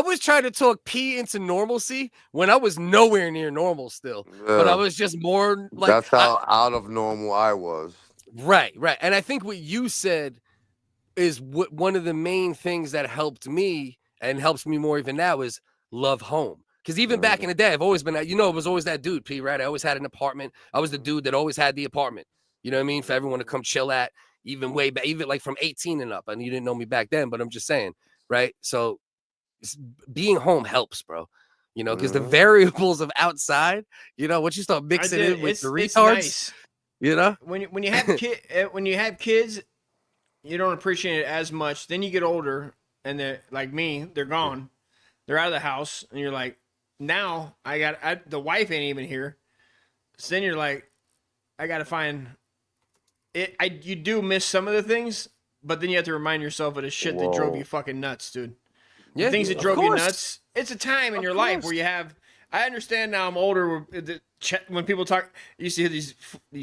was trying to talk P into normalcy when I was nowhere near normal still. Yeah. But I was just more like that's how out of normal I was. Right. And I think what you said is one of the main things that helped me and helps me more even now is love home. Because even back in the day, I've always been, you know, it was always that dude, P, right? I always had an apartment. I was the dude that always had the apartment. You know what I mean? For everyone to come chill at, even way back, even like from 18 and up. And you didn't know me back then, but I'm just saying, right? So being home helps, bro. You know, because the variables of outside, you know, once you start mixing it with the retards, nice. You know? When you have kids, you don't appreciate it as much. Then you get older, and they're like me, they're gone. They're out of the house, and you're like, now the wife ain't even here. So then you're like, I got to find it. You do miss some of the things, but then you have to remind yourself of the shit that drove you fucking nuts, dude. Yeah, the things that drove you nuts. It's a time in your life where you have, I understand now I'm older. When people talk, you used to hear these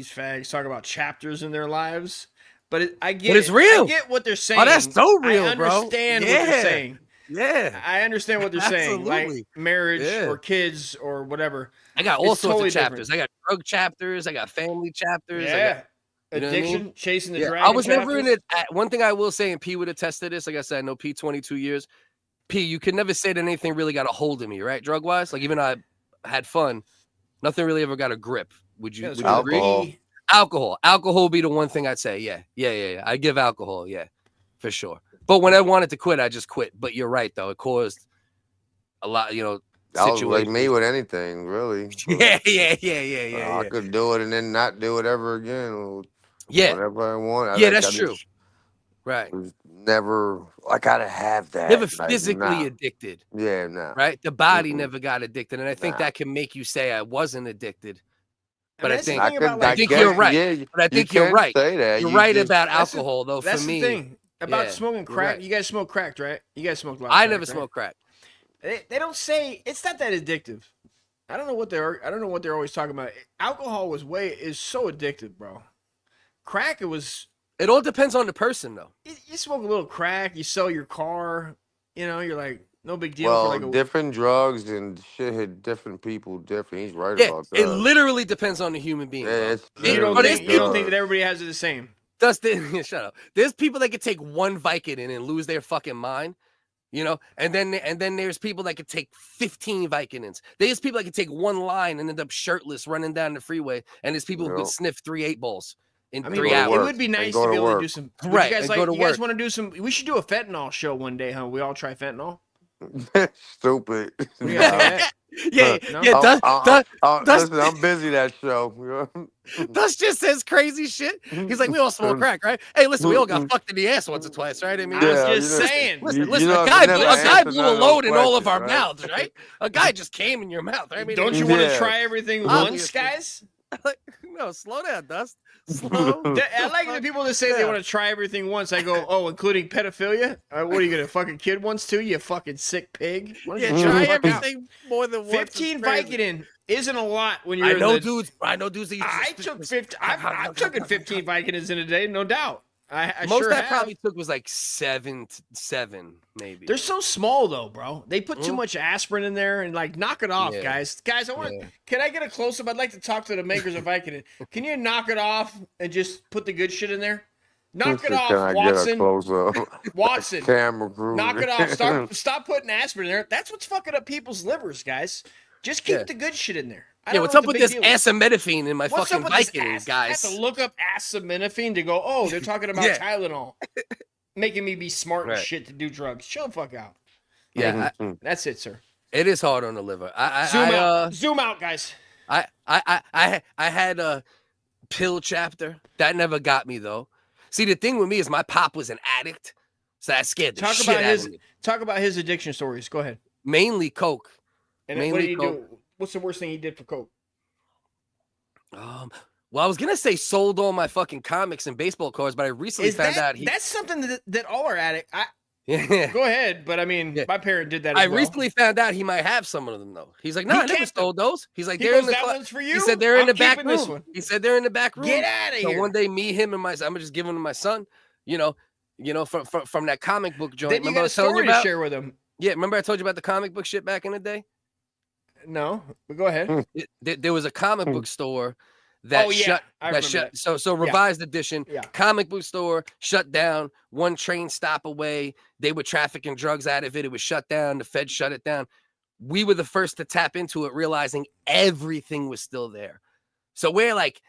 fags talk about chapters in their lives, but I get it's real. I get what they're saying. Oh, that's so real, I understand what they're saying. Yeah, I understand what they're saying, like marriage or kids or whatever. I got all sorts of chapters. Different. I got drug chapters. I got family chapters. Yeah, addiction, chasing the dragon. I was never in it. One thing I will say, and P would attest to this. Like I said, I know P 22 years. P, you could never say that anything really got a hold of me, right? Drug wise, like even I had fun. Nothing really ever got a grip. Would you agree? Alcohol would be the one thing I'd say. Yeah. I give alcohol. Yeah, for sure. But when I wanted to quit, I just quit. But you're right, though. It caused a lot, you know, situations. Like me with anything, really. Yeah. I could do it and then not do it ever again. Or whatever I want. That's true. Right. Never, I gotta have that. Never physically addicted. Yeah, no. Right? The body never got addicted. And I think that can make you say I wasn't addicted. But I think you're right. Yeah, but I think you're right. Say that. You're right about alcohol, though, for me. That's the thing. About smoking crack, you guys smoke crack, right? You guys smoke a lot. I never smoked crack. They don't say it's not that addictive. I don't know what they're always talking about. Alcohol is so addictive, bro. Crack, it all depends on the person, though. You smoke a little crack, you sell your car, you know, you're like, no big deal. Well, for different drugs and shit hit different people different. He's right about that. It literally depends on the human being. Yeah, you don't think that everybody has it the same. Shut up. There's people that could take one Vicodin and lose their fucking mind, you know, and then there's people that could take 15 Vicodins. There's people that could take one line and end up shirtless running down the freeway, and there's people who could sniff 3 8-balls in 3 hours. It would be nice to be able to do some. Right. You guys want to do some? We should do a fentanyl show one day, huh? We all try fentanyl. Stupid. Yeah, No? Dust, Listen, I'm busy that show. Dust just says crazy shit. He's like, we all smoke crack, right? Hey, listen, we all got fucked in the ass once or twice, right? I mean, I was just saying. Listen, You know, a guy never blew answer a none of load those in all of our questions, right? mouths, right? A guy just came in your mouth, right? I mean, Don't you want to Yeah. try everything once, guys? No, slow down, Dust. Slow. I like the people that say they want to try everything once. I go, oh, including pedophilia? What are you gonna fucking kid once too? You fucking sick pig. Why don't you Try fuck out? everything more than once. 15 Vicodin isn't a lot when you're. I know in the, dudes. I know dudes. That use I took 15. I've taken 15 Vicodins in a day, no doubt. I Most sure I have. probably took was like 7, maybe. They're so small though, bro. They put too much aspirin in there and like knock it off, guys. Guys, I want. Can I get a close up? I'd like to talk to the makers of Vicodin. Can you knock it off and just put the good shit in there? Knock it off, Can I Watson. get a close up? Watson, Camera crew. knock it off. Stop putting aspirin in there. That's what's fucking up people's livers, guys. Just keep the good shit in there. What's up with this acetaminophen in my fucking Vicodin, guys? I have to look up acetaminophen to go, oh, they're talking about Tylenol. Making me be smart and shit to do drugs. Chill the fuck out. Yeah. That's it, sir. It is hard on the liver. Zoom out, guys. I had a pill chapter. That never got me, though. See, the thing with me is my pop was an addict, so that scared the shit out of me. Talk about his addiction stories. Go ahead. Mainly coke. And what did he do? What's the worst thing he did for coke? Well, I was gonna say sold all my fucking comics and baseball cards, but I recently found out that's something that all are addicts. Yeah. Go ahead, but I mean, my parent did that. As well. Recently found out he might have some of them though. He's like, no, I never stole those. He's like, they're in the one's for you. He said they're in the back this room. one. He said they're in the back room. Get out of here. So one day, me, him, and my son, I'm gonna just give them to my son. You know, from that comic book joint. Then you got a story to share with him. Yeah, remember I told you about the comic book shit back in the day? No, but go ahead. There was a comic book store that shut. So revised edition. Yeah. Comic book store shut down. One train stop away. They were trafficking drugs out of it. It was shut down. The Fed shut it down. We were the first to tap into it, realizing everything was still there. So we're like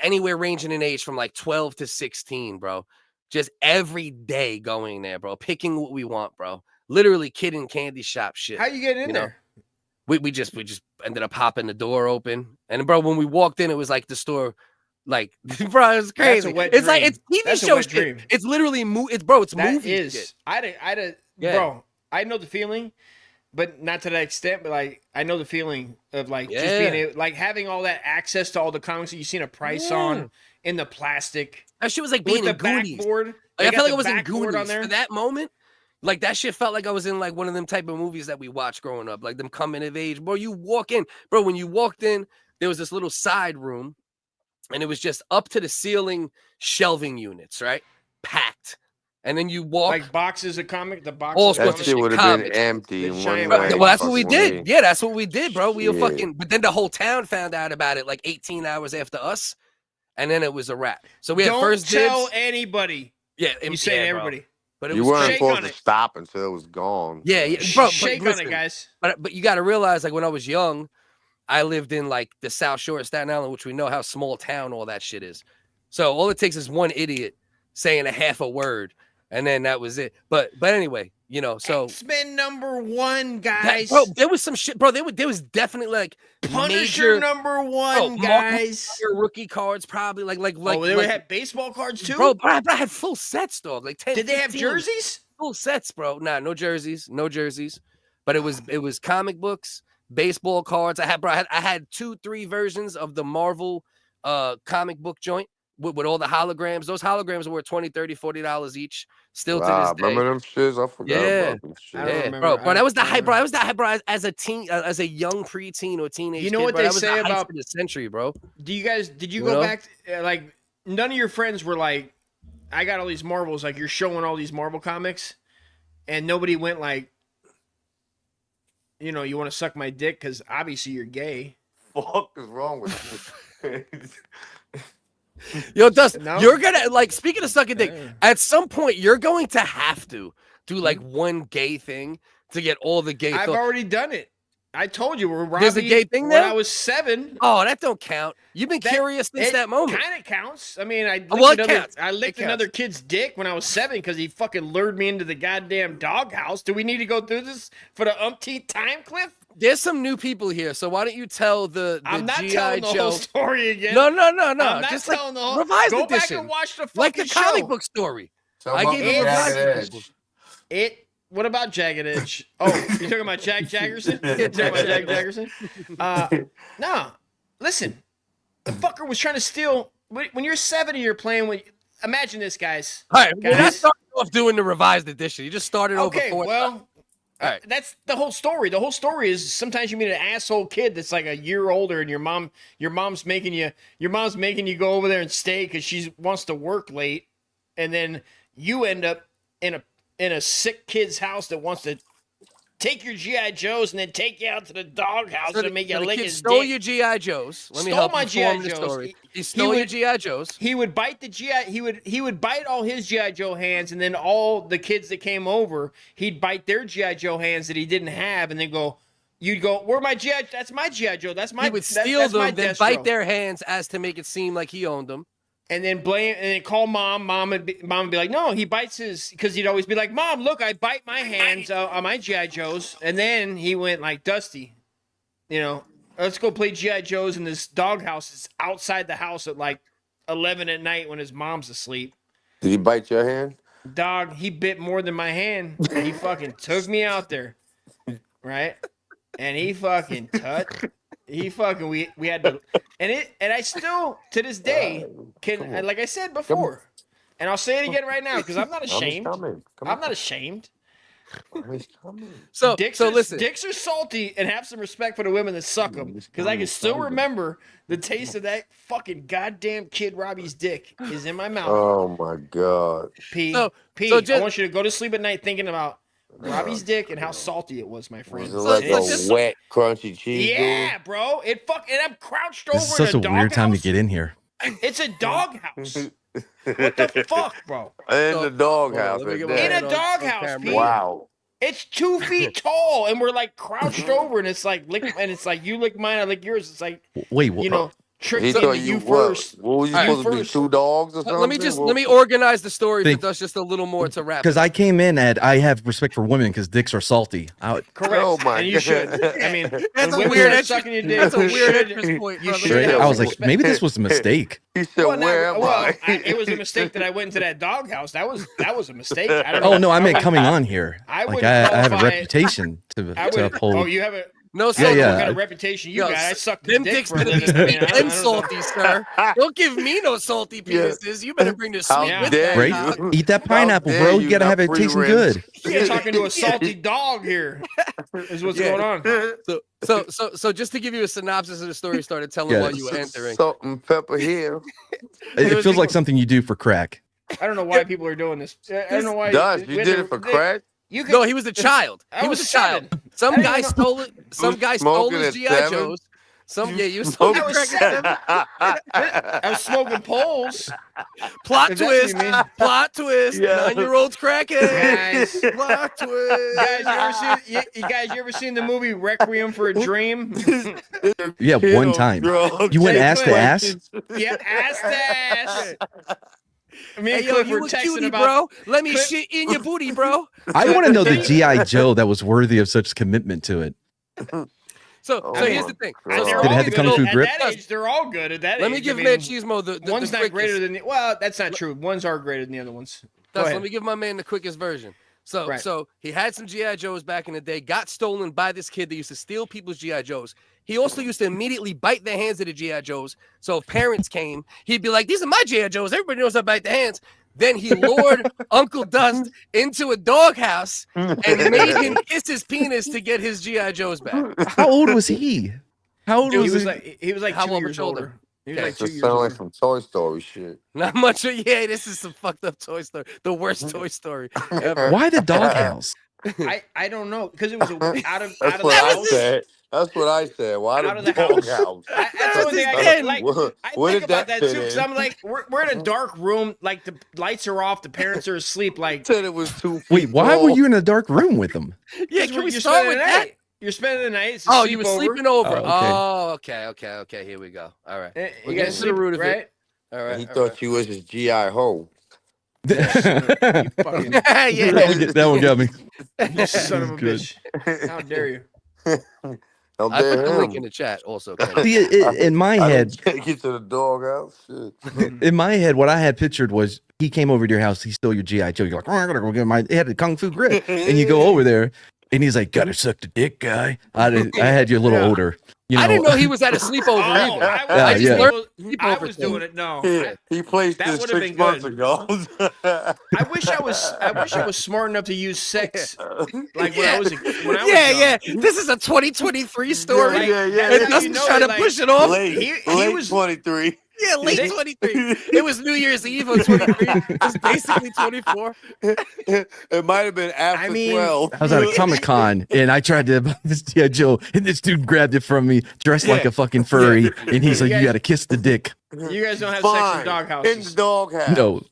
anywhere ranging in age from like 12 to 16, bro. Just every day going there, bro. Picking what we want, bro. Literally kid in candy shop shit. How you get in there? We just ended up popping the door open, and bro, when we walked in, it was like the store, like bro, it was crazy. It's like it's TV show shit. It's literally it's movie shit. Bro, I know the feeling, but not to that extent. But like, I know the feeling of like just being able, like having all that access to all the comics that you've seen a price on in the plastic. That shit was like being in Goonies. Backboard. Like, I felt like I was in Goonies for that moment. Like, that shit felt like I was in, like, one of them type of movies that we watched growing up. Like, them coming of age. Bro, you walk in. Bro, when you walked in, there was this little side room. And it was just up to the ceiling shelving units, right? Packed. And then you walk. Like boxes of comic? The boxes all of sorts that shit would have been empty. Well, that's what we did. Yeah, that's what we did, bro. We were fucking. But then the whole town found out about it like 18 hours after us. And then it was a wrap. So we had first dibs. Don't tell anybody. Yeah, you say to everybody. Bro. But you weren't supposed to stop until it was gone. Yeah, bro. Shake on it, guys. But you got to realize, like, when I was young, I lived in like the South Shore of Staten Island, which we know how small town all that shit is. So all it takes is one idiot saying a half a word, and then that was it. But anyway, you know, so X-Men #1, guys. Bro, there was some shit, bro. There was definitely like Punisher #1, guys. Rookie cards, probably like. Oh, they had baseball cards too, bro. I had full sets, dog. Like 10. Did they have jerseys? Full sets, bro. Nah, no jerseys. But it was comic books, baseball cards. I had 2-3 versions of the Marvel comic book joint with all the holograms. Those holograms were $20, $30, $40 each. Still to this day. Remember them shits? I forgot about them shit. Yeah, bro. That was the hype, bro. That was the hype, bro. As a teen, as a young preteen or teenage. You know kid, what bro, they that was say the hype about of the century, bro? Did you go back? Like, none of your friends were like, I got all these Marvels. Like, you're showing all these Marvel comics, and nobody went like, you know, you want to suck my dick because obviously you're gay. Fuck is wrong with you? Yo, Dust, you're gonna like. Speaking of sucking dick, at some point you're going to have to do like one gay thing to get all the gay. I've already done it. I told you we're There's a gay thing when there? I was 7. Oh, that don't count. You've been curious since that moment. Kind of counts. I mean, I licked another kid's dick when I was 7 because he fucking lured me into the goddamn doghouse. Do we need to go through this for the umpteenth time, Cliff? There's some new people here, so why don't you tell the I'm not G.I. telling the Joe whole story again. No. I'm not Just telling the whole. revised Go edition. back and watch the fucking like the comic show. book story. I gave you Jagged Edge. What about Jagged Edge? Oh, you're talking about Jack Jaggerson? You're talking about Jack Jaggerson? No. Listen, the fucker was trying to steal. When you're 7 and you're playing with. Imagine this, guys. All right, we're not starting off doing the revised edition. You just started over. Okay, well, that's the whole story. The whole story is sometimes you meet an asshole kid that's like a year older, and your mom's making you go over there and stay because she wants to work late, and then you end up in a sick kid's house that wants to take your G.I. Joes and then take you out to the doghouse and make you lick his dick. Stole your G.I. Joes. Let me help my you form G.I. the Joes. story. He stole your G.I. Joes. He would bite the G.I. He would bite all his G.I. Joe hands, and then all the kids that came over, he'd bite their G.I. Joe hands that he didn't have, and then you'd go, where my G.I. That's my G.I. Joe. That's my. He would steal them, then bite their hands as to make it seem like he owned them. And then call mom. Mom would be like, no, he bites his, because he'd always be like, Mom, look, I bite my hands on my G.I. Joes. And then he went like, Dusty, let's go play G.I. Joes in this doghouse. It's outside the house at like 11 at night when his mom's asleep. Did he bite your hand? Dog, he bit more than my hand. And he fucking took me out there, right? And he fucking we had to, and I still to this day can, like I said before, and I'll say it again right now because I'm not ashamed. I'm not ashamed. So listen, dicks are salty, and have some respect for the women that suck them, because I can still remember the taste of that fucking goddamn kid Robbie's dick is in my mouth. Oh my god, P. I want you to go to sleep at night thinking about Robbie's dick and how salty it was, my friend. Was it like a wet, crunchy cheese? Yeah, bro. And I'm crouched over. This is such a weird time to get in here. It's a doghouse. What the fuck, bro? In the doghouse. In a doghouse, Pete. Wow. It's 2 feet tall, and we're like crouched over, and it's like you lick mine, I lick yours. It's like wait, what? Tricked into you first. What were you supposed to be, 2 dogs or something? Let me organize the story for us just a little more to wrap. Because I came in I have respect for women because dicks are salty. Correct. Oh my and you should. I mean, that's a weird sucking your dick. That's a weird entrance point. You should. I was like, maybe this was a mistake. He said, "Where am I?" It was a mistake that I went into that doghouse. That was a mistake. I don't know. Oh no, I meant coming on here. I have a reputation to uphold. Oh, you have a. No, what kind of reputation you got? I sucked the dick for a living. I'm salty, sir. Don't give me no salty penises. You better bring the sweet with that. Right? Eat that pineapple, bro. You gotta have it tasting good. You're talking to a salty dog here. Is what's going on. So just to give you a synopsis of the story, you started telling while you were entering. Salt and pepper here. It feels like something you do for crack. I don't know why people are doing this. I don't know why. You did it for crack? No, he was a child. He was a child. Some guy stole it. Some guy stole his G.I. Joes. You stole I was smoking poles. Plot twist. 9-year-old's cracking. Guys. Plot twist. Guys, you ever seen the movie Requiem for a Dream? Yeah, one time. You went ass to ass? Yeah, ass to ass. Me and Hey, yo, Cliff you were a texting cutie, about, bro. Let me shit in your booty, bro. I want to know the G.I. Joe that was worthy of such commitment to it. So here's the thing. Did it have to come through grip? At that age, they're all good. At that Let age, me give Machismo the one's the not greater than the. Well, that's not true. Ones are greater than the other ones. Let me give my man the quickest version. So he had some G.I. Joes back in the day, got stolen by this kid that used to steal people's G.I. Joes. He also used to immediately bite the hands of the G.I. Joes. So if parents came, he'd be like, these are my G.I. Joes. Everybody knows I bite the hands. Then he lured Uncle Dust into a doghouse and made him kiss his penis to get his G.I. Joes back. How old was he? How old was he? He was like How 2 years older? older. He was like 2 years sound older. like some Toy Story shit. Not much. Yeah, this is some fucked up Toy Story. The worst Toy Story ever. Why the doghouse? I don't know, because it was out of That's the what I house. said. That's what I said. Why Out of the the house. doghouse? That's the only thing I like. I Where think did about that that fit too, because in? I'm like, we're in a dark room, like the lights are off, the parents are asleep. Like, Said it was 2 feet Wait, why tall. were you in a dark room with him? Yeah, can we start with that? You're spending the night. Oh, you were sleeping over. Oh, Okay. Here we go. All right. You guys to the root of it. All right. He thought you was his GI Ho. That one got me. You son of a bitch. How dare you? I put the link in the chat also. See, in my head, take you to the doghouse. In my head, what I had pictured was he came over to your house, he stole your GI Joe. You're like, oh, I gotta go get my. He had a kung fu grip, and you go over there, and he's like, "Gotta suck the dick, guy." I had you a little older. You know? I didn't know he was at a sleepover either. I was doing it. No, he placed that this would have 6 been months good. ago. I wish I was smart enough to use sex like when I was young. This is a 2023 story. Yeah. And Dustin's trying to push it off. Late 23. Yeah, late 23. It was New Year's Eve of 23. It was basically 24. It might have been after 12. I was at a Comic-Con and I tried to buy this GI Joe, and this dude grabbed it from me, dressed like a fucking furry, and he's like, "You gotta kiss the dick." You guys don't have sex in dog In the doghouse. No,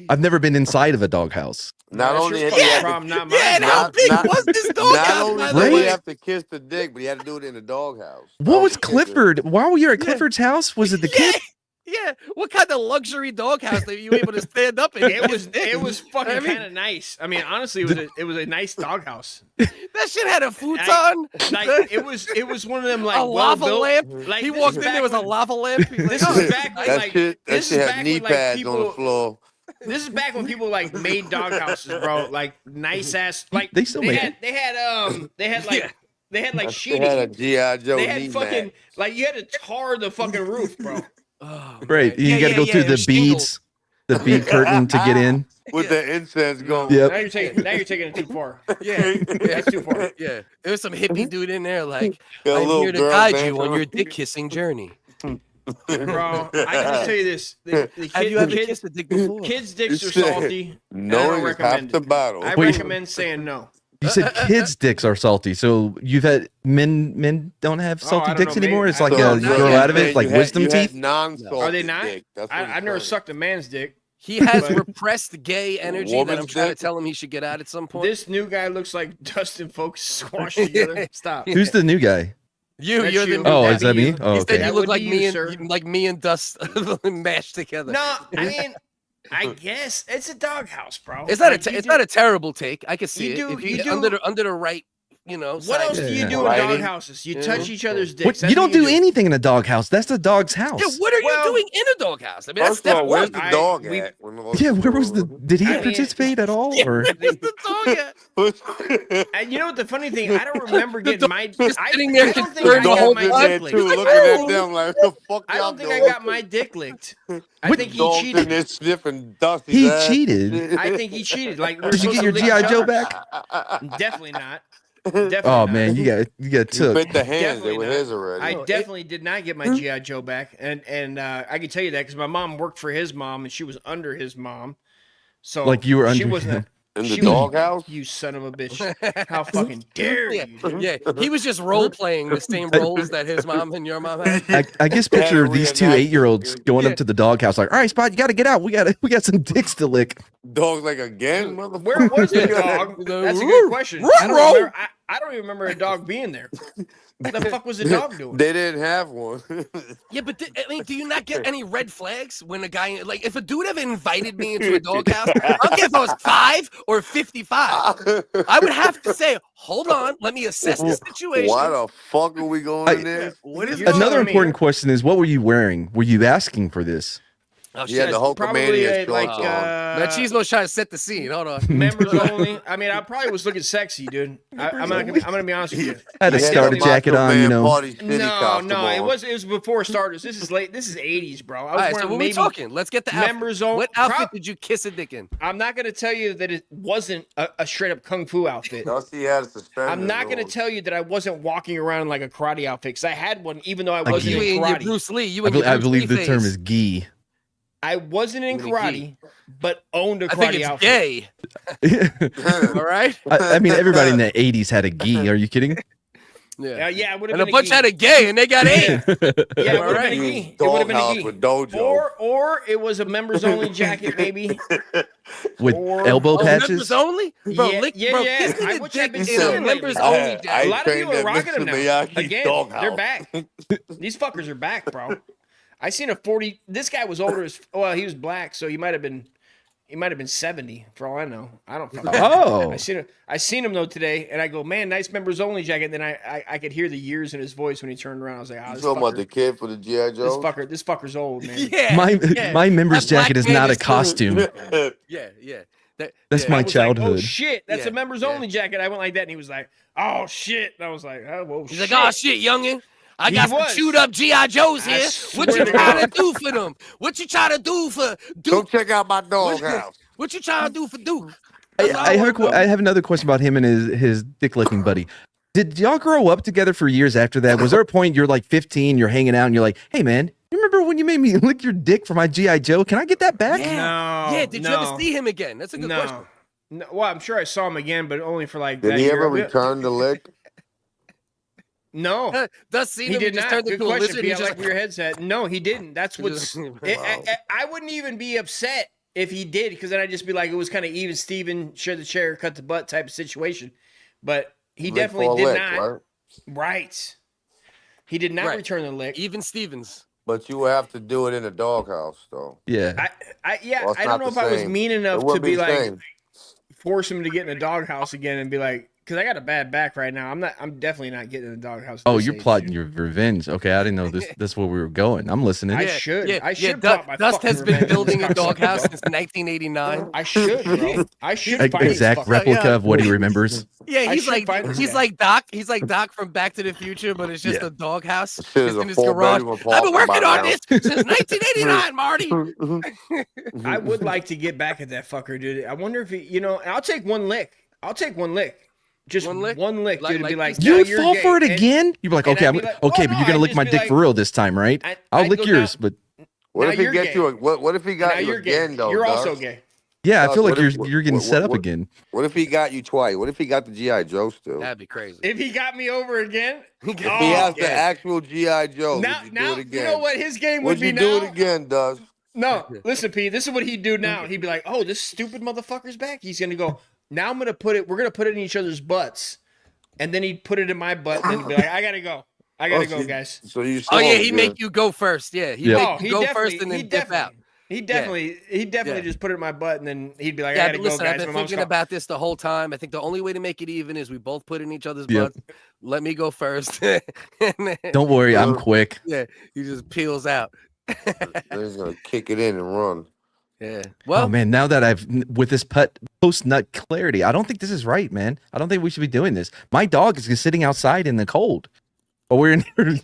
I've never been inside of a doghouse. Not only had and how big was this doghouse? Not only did he have to kiss the dick, but he had to do it in the doghouse. What was Clifford? While we were at Clifford's house, was it the kid? Yeah, what kind of luxury doghouse that you were able to stand up in? It was fucking kind of nice. I mean, honestly, it was a nice doghouse. That shit had a futon. It was one of them like a lava lamp. Like he walked in, there was a lava lamp. This is back when that shit had knee pads on the floor. This is back when people like made doghouses, bro. Like nice ass. Like they still make it. They had like sheeting. They had a GI Joe. They had fucking like you had to tar the fucking roof, bro. Oh, right, you got to go through the beads, the bead curtain to get in. With the incense going. Yep. Now you're taking it too far. Yeah, that's too far. Yeah, there was some hippie dude in there like, A I'm little here to girl guide dancing you on around. your dick kissing journey. Bro, I can just tell you this: Have you ever kissed a dick before? Kids' dicks are salty. No, I don't it's half recommend the it. bottle. I recommend saying no. You said kids' dicks are salty, so you've had men don't have salty I don't dicks know, anymore. maybe. It's like So, you grow out of it, like wisdom teeth. Are they not? I've never sucked a man's dick. He has But- repressed gay energy that I'm Woman's trying to dick? tell him he should get out at some point. This new guy looks like Dustin folks squashed together. Stop. Who's the new guy? You're That's the you. new Oh, guy. is that me? Oh, He said okay. you That look would like be me you, and like me and Dust mashed together. No, I mean, I guess it's a doghouse, bro. It's not Like, it's not a terrible take. I can see You it. do- If you do- under the right, What side. else do you do in Lighting. doghouses? You Yeah. touch each other's What, dicks. That's you don't what do anything in a doghouse. That's the dog's house. Yeah, what are Well- you doing in a doghouse? I mean, that's First of all, step where's one. the dog we- at? Yeah, where was the? Did he I mean- participate at all? Or Where's the dog at? And you know what the funny thing? I don't remember getting my. just I sitting there don't think I concerned the got whole my time. dick too, licked. looking at them like, what the fuck I y'all don't think doing? I got my dick licked. I think he Dog's in cheated. there sniffing Dusty's he ass. cheated. I think he cheated. Like, we're Did you get supposed your to GI lick Joe each back? other. Definitely not. Definitely Oh not. man, you got You took. bit the hands. Definitely They were not. his already. I definitely did not get my GI Joe back, and I can tell you that because my mom worked for his mom, and she was under his mom. So Like you were she under wasn't. him. In the she was- doghouse? You son of a bitch! How fucking dare you? Dude? Yeah, he was just role playing the same roles that his mom and your mom had. I guess picture Yeah, these two reenact. 8-year-olds going up to the doghouse like, all right, Spot, you got to get out. We got some dicks to lick. Dog's like, again, motherfucker? Where was the dog? That's a good question. I don't even remember a dog being there. What the fuck was the dog doing? They didn't have one. Yeah, but I mean, do you not get any red flags when a guy like if a dude ever invited me into a doghouse? I don't care if I was 5 or 55. I would have to say, hold on, let me assess the situation. Why the fuck are we going in there? What is Another important question is, what were you wearing? Were you asking for this? Oh, Yeah, shit. the Hulkamania shorts like on. Machismo's trying to set the scene. Hold on. members only. I mean, I probably was looking sexy, dude. I'm gonna be honest with you. I had a He had starter the jacket Macho on, Man you know. Party City No, costume no, it on. was before starters. This is late. This is 80s, bro. I was All right, so wearing what are we maybe talking? Let's get the outfit. members only. What outfit did you kiss a dick in? I'm not gonna tell you that it wasn't a straight up kung fu outfit. Dusty had suspenders I'm not gonna on. tell you that I wasn't walking around in like a karate outfit because I had one, even though I Like wasn't You in and your karate. Bruce Lee. You I, and your I Bruce believe Lee the term phase. is gi. I wasn't in You and a karate, but owned a I think karate it's outfit. gay. All right. I mean, everybody in the 80s had a gi. Are you kidding? Yeah, it would have And been a bunch had a gay, and they got AIDS. Yeah, it would have been a gay. It would have been a gay. With Dojo. Or it was a members only jacket, maybe. With elbow patches. Members only? Bro, Yeah. I wish I'd been seeing members lately. only jacket. A lot of people are rocking them now. Again, they're Doghouse. back. These fuckers are back, bro. I seen a 40. This guy was older as well. He was black, so he might have been 70 for all I know. I don't fucking know. I seen him though today, and I go, man, nice members only jacket. And then I could hear the years in his voice when he turned around. I was like, you talking about the kid for the G.I. Joe? This fucker's old, man. My members jacket is not a costume. Yeah. That's my childhood. Like, oh shit, that's a members only jacket. I went like that, and he was like, oh shit. And I was like, oh, whoa, He's like, oh shit, youngin. I got some chewed up G.I. Joes here. What you trying to do for them? What you trying to do for Duke? Go check out my doghouse. What you trying to do for Duke? I have another question about him and his dick licking buddy. Did y'all grow up together for years after that? Was there a point you're like 15, you're hanging out, and you're like, hey man, you remember when you made me lick your dick for my G.I. Joe? Can I get that back? Yeah. Yeah. Did you ever see him again? That's a good question. No. Well, I'm sure I saw him again, but only for like. Did he ever return the lick? No, he did not. Turned into a lizard. He like your headset. No, he didn't. That's what's. I wouldn't even be upset if he did, because then I'd just be like, it was kind of even Steven, share the chair, cut the butt type of situation. But he definitely did not. Right. He did not return the lick. Even Stevens. But you would have to do it in a doghouse, though. Yeah. I don't know if I was mean enough to be like force him to get in a doghouse again and be like. Because I got a bad back right now. I'm definitely not getting in the doghouse. Oh, you're plotting your revenge. Okay, I didn't know this. That's where we were going. I'm listening. I should. Dust has been building a doghouse since 1989. I should, bro. I should. Exact replica of what he remembers. Yeah, he's like Doc. He's like Doc from Back to the Future, but it's just a doghouse. It's in his garage. I've been working on this since 1989, Marty. I would like to get back at that fucker, dude. I wonder if he, I'll take one lick. Just one lick, dude. Be like, you would fall for it again? You'd be like, okay, but you're gonna lick my dick for real this time, right? I'll lick yours, but what if he gets you? What if he got you again, though? You're also gay. Yeah, I feel like you're getting set up again. What if he got you twice? What if he got the G.I. Joe still? That'd be crazy. If he got me over again, if he has the actual G.I. Joe, now would you do it again? You know what his game would be now? Would you do it again, Does? No, listen, P. This is what he'd do now. He'd be like, "Oh, this stupid motherfucker's back." He's gonna go. Now I'm gonna put it. We're gonna put it in each other's butts. And then he'd put it in my butt and be like, I gotta go. I gotta go, guys. So you he'd make you go first. Yeah. He'd make you go first and then dip out. He'd definitely just put it in my butt and then he'd be like, I gotta go, guys. I've been thinking about this the whole time. I think the only way to make it even is we both put it in each other's butts. Let me go first. Don't worry, I'm quick. Yeah, he just peels out. He's gonna kick it in and run. Yeah. Well, oh man, now that with this post nut clarity, I don't think this is right, man. I don't think we should be doing this. My dog is just sitting outside in the cold, while we're in here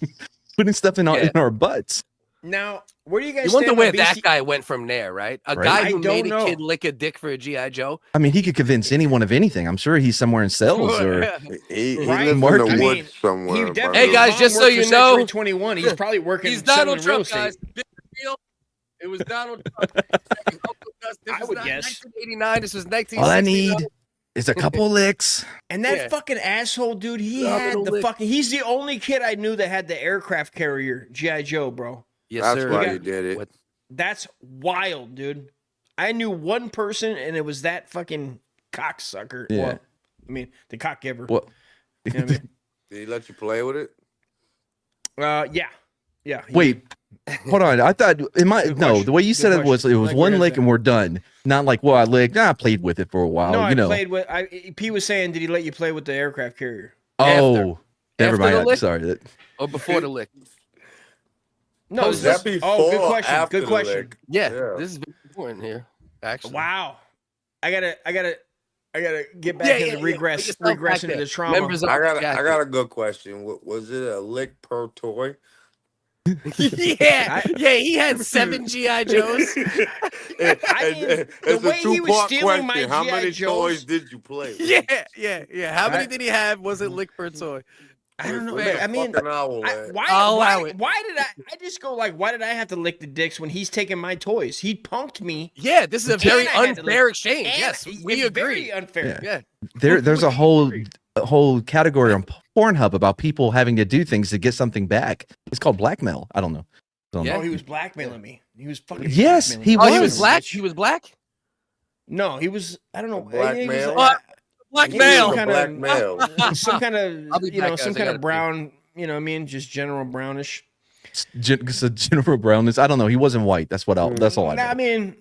putting stuff in our butts. Now, where do you guys? You wonder where that guy went from there, right? A guy who made a kid lick a dick for a G.I. Joe. I mean, he could convince anyone of anything. I'm sure he's somewhere in cells or he lives in the woods somewhere. Hey guys, just so you know, 21. He's probably working. He's Donald Trump, guys. Big deal. It was Donald Trump. I would guess. 1989. This was 1960. All I need is a couple licks. And that fucking asshole, dude, he's the only kid I knew that had the aircraft carrier G.I. Joe, bro. Yes, sir. That's why he did it. That's wild, dude. I knew one person, and it was that fucking cocksucker. Yeah. Well, I mean, the cock giver. What? You know what I mean? Did he let you play with it? Yeah. Wait. Hold on. I thought the way you said it was one lick and we're done. Not like, well, I licked. I played with it for a while. No, I played with. P was saying, did he let you play with the aircraft carrier? Oh, never mind. Sorry. Or before the lick? No, good question. Good question. Yeah, this is very important here. Actually, wow. I gotta get back into regress into the trauma. I got a good question. Was it a lick per toy? Yeah, he had 7 G.I. Joes. The way he was stealing my G.I. How many Joes, toys did you play with? Yeah. How many did he have? Was it lick per toy? I don't know. I mean, why did I just go like, why did I have to lick the dicks when he's taking my toys? He punked me. Yeah, this is a very unfair exchange. Yes, we agree. Very unfair. Yeah. There's a whole whole category on Pornhub about people having to do things to get something back. It's called blackmail. I don't know. Oh, he was blackmailing me. He was fucking. Yes, he was. Oh, he was black. He was black. No, he was. I don't know. Blackmail. Blackmail. Some kind of be back, some guys. I kind gotta of brown. You know what I mean? Just general brownish. So general brownness. I don't know. He wasn't white. That's what. That's all I know. I mean,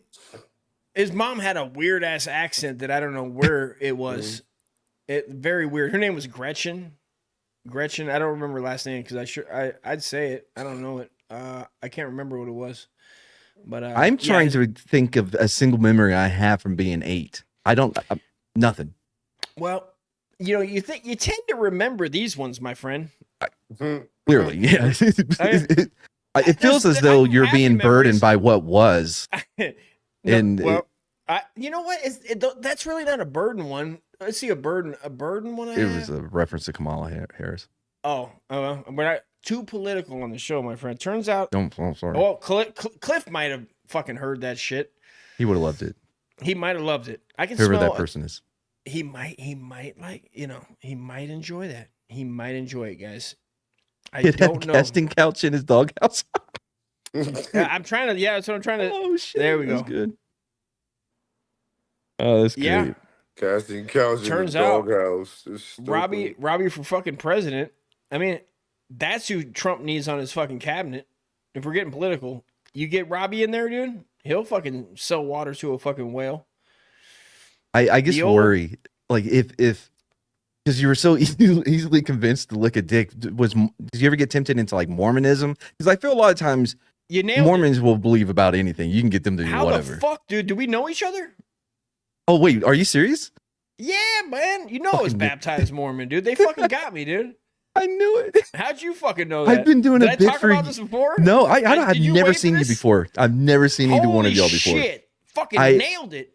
his mom had a weird ass accent that I don't know where it was. It very weird. Her name was Gretchen. Gretchen. I don't remember her last name because I'd say it. I don't know it. I can't remember what it was. But I'm trying to think of a single memory I have from being 8. I don't. Nothing. Well, you know, you tend to remember these ones, my friend. Clearly, yeah. It feels as though you're being burdened by what was. You know what? That's really not a burden one. Let's see a burden one. It was a reference to Kamala Harris. But too political on the show, my friend. Turns out. Sorry. Well, Cliff might have fucking heard that shit. He would have loved it. He might have loved it. I can Whoever smell that person is. He might like, you know, he might enjoy that. He might enjoy it, guys. I don't know. Casting couch in his doghouse. I'm trying to. Yeah, that's what I'm trying to. Oh shit! There we go. That's good. Oh, that's great. Yeah. Casting couch Turns in the out, doghouse. Robbie for fucking president. I mean, that's who Trump needs on his fucking cabinet. If we're getting political, you get Robbie in there, dude. He'll fucking sell water to a fucking whale. I just worry, like if because you were so easily convinced to lick a dick. Did you ever get tempted into like Mormonism? Because I feel a lot of times Mormons will believe about anything. You can get them to do whatever. How the fuck, dude? Do we know each other? Oh wait, are you serious? Yeah, man. You know I was baptized Mormon, dude. They fucking got me, dude. I knew it. How'd you fucking know that? I've been doing Did a I bit talk for about this before? No, I've never wait seen for you this? before. I've never seen either one of y'all before. Shit. Fucking nailed it.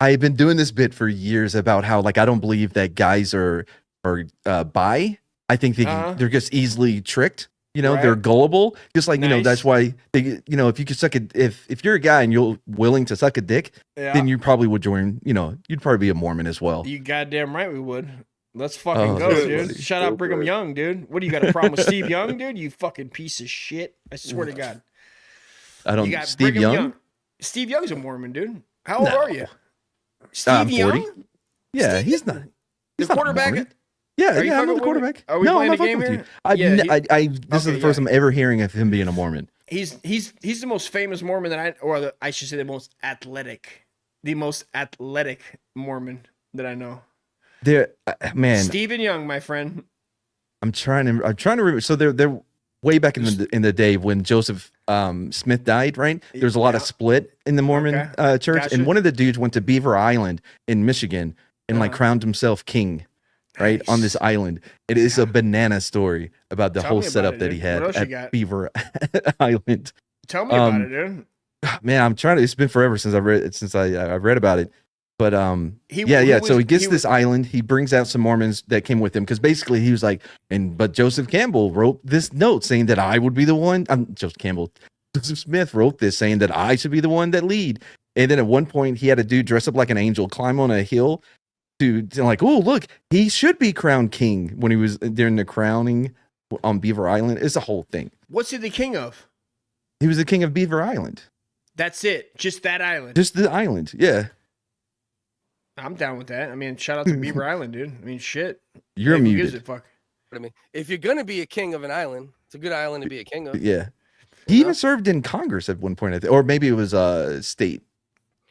I've been doing this bit for years about how like I don't believe that guys are bi. I think they're just easily tricked. You know, they're gullible. Just like, you know, that's why they, you know, if you could suck if you're a guy and you're willing to suck a dick, then you probably would join, you know, you'd probably be a Mormon as well. You goddamn right we would. Let's fucking go, dude. Shout out Brigham Young, dude. What do you got a problem with Steve Young, dude? You fucking piece of shit. I swear to God. I don't. Steve Young? Steve Young's a Mormon, dude. How old are you? I'm Steve 40. Young? Yeah, Steve he's not. The quarterback. Yeah, I'm not the quarterback. Are we playing the game here? This is the first I'm ever hearing of him being a Mormon. He's the most famous Mormon that I should say the most athletic Mormon that I know. There, man. Stephen Young, my friend. I'm trying to remember. So they're way back in the day when Joseph Smith died, right? There's a lot of split in the Mormon church, Gotcha. and one of the dudes went to Beaver Island in Michigan and like crowned himself king, right, on this island. It is a banana story about the whole setup that he had at Beaver Island. Tell me about it, dude. Man, I'm trying to. It's been forever since I read about it. But so he gets this island. He brings out some Mormons that came with him because basically he was like, but Joseph Campbell wrote this note saying that I would be the one. Joseph Smith wrote this saying that I should be the one that lead. And then at one point he had a dude dress up like an angel climb on a hill to like, oh look, he should be crowned king when he was during the crowning on Beaver Island. It's a whole thing. What's he the king of? He was the king of Beaver Island. That's it. Just that island. Just the island. Yeah. I'm down with that. I mean, shout out to Beaver Island, dude. I mean, shit. You're muted. Who gives a fuck? I mean, if you're gonna be a king of an island, it's a good island to be a king of. Yeah. He even served in Congress at one point, or maybe it was state.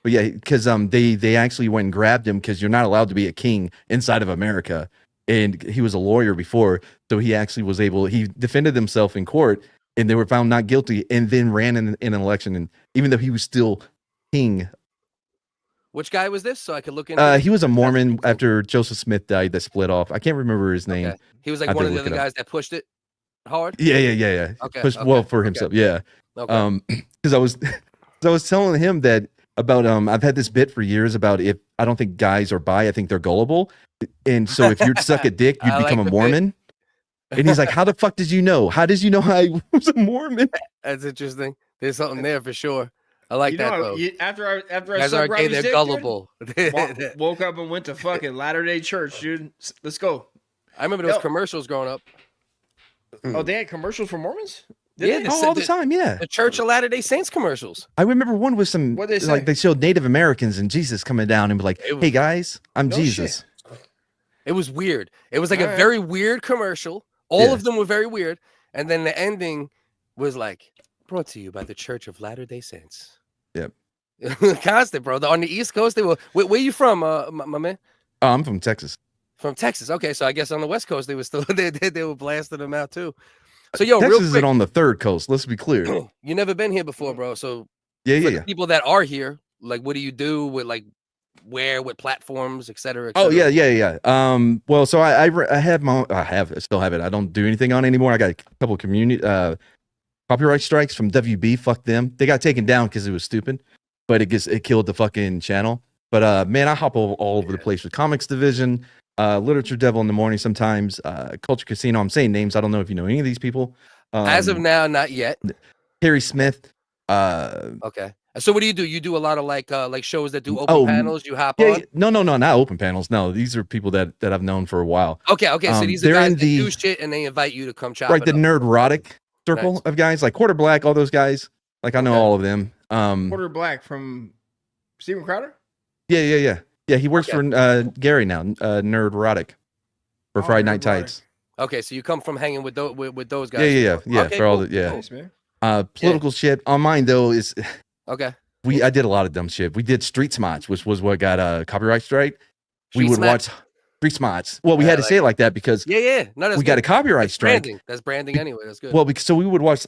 But yeah, because they actually went and grabbed him because you're not allowed to be a king inside of America, and he was a lawyer before, so he actually was able. He defended himself in court, and they were found not guilty, and then ran in an election, and even though he was still king. Which guy was this? So I could look into. He was a Mormon after Joseph Smith died. That split off. I can't remember his name. Okay. He was like one of the other guys that pushed it hard. Yeah. Okay. Pushed well for himself. Yeah. Okay. Because I was telling him that about I've had this bit for years about if I don't think guys are bi, I think they're gullible, and so if you suck a dick, you'd become a Mormon. And he's like, "How the fuck did you know? How did you know I was a Mormon?" That's interesting. There's something there for sure. I like that though. After I guys aren't gay, they're gullible. Woke up and went to fucking Latter-day Church, dude. Let's go. I remember those commercials growing up. Oh, they had commercials for Mormons? All the time. Yeah, the Church of Latter-day Saints commercials. I remember one with some What'd they say? like they showed Native Americans and Jesus coming down and be like, "Hey guys, I'm Jesus." Shit. It was weird. It was like a very weird commercial. All of them were very weird, and then the ending was like brought to you by the Church of Latter-day Saints. Yep. Constant, bro. On the East Coast, they were. Where you from, my man? Oh, I'm from Texas. From Texas. Okay, so I guess on the West Coast they were still they were blasting them out too. So yo, Texas real quick, isn't on the third coast. Let's be clear. You never been here before, bro. So Yeah. people that are here, like, what do you do with like where, what platforms, et cetera, et Oh cetera? yeah. Well, so I still have it. I don't do anything on it anymore. I got a couple of community copyright strikes from WB. Fuck them. They got taken down because it was stupid, but it killed the fucking channel. But man, I hop all over the place with Comics Division, Literature Devil in the morning sometimes, Culture Casino. I'm saying names. I don't know if you know any of these people. As of now, not yet. Harry Smith. Okay. So what do? You do a lot of like shows that do open panels. You hop on. No, not open panels. No, these are people that I've known for a while. Okay. So these are they're guys in that do shit and they invite you to come chop. Right, the it up. nerd-rotic circle of guys like Quarter Black, all those guys. Like I know all of them. Quarter Black from Steven Crowder? Yeah. He works for Gary now, Nerd-rotic for Friday Night Tights. Okay, so you come from hanging with those guys. Yeah. Okay, for all cool. the Nice, man. political shit. On mine though is okay. I did a lot of dumb shit. We did Street Smarts, which was what got a copyright strike. We would watch Street Smarts. Well, we had to say it like that because no, we got a copyright strike. Branding. That's branding anyway. That's good. Well, so we would watch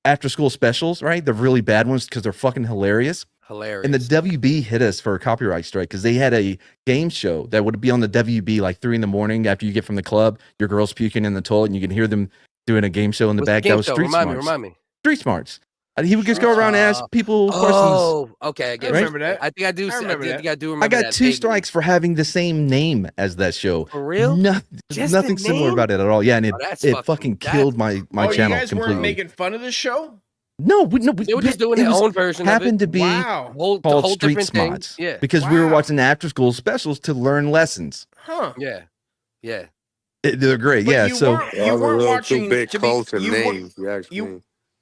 after school specials, right? The really bad ones because they're fucking hilarious. And the WB hit us for a copyright strike because they had a game show that would be on the WB like 3 a.m. after you get from the club. Your girl's puking in the toilet, and you can hear them doing a game show in the back. That was Street Smarts. Remind me. Street Smarts. He would just go around and ask people questions. Oh, okay. I get remember that. I think I do. I think I do remember. I got that 2 strikes for having the same name as that show. For real? Nothing similar about it at all. Yeah, and it fucking killed my channel you guys completely. weren't making fun of the show? No, we they were just doing their own version. Happened to be called Street Smarts. Yeah, because we were watching after school specials to learn lessons. Huh? Yeah. They're great. But yeah, you weren't watching.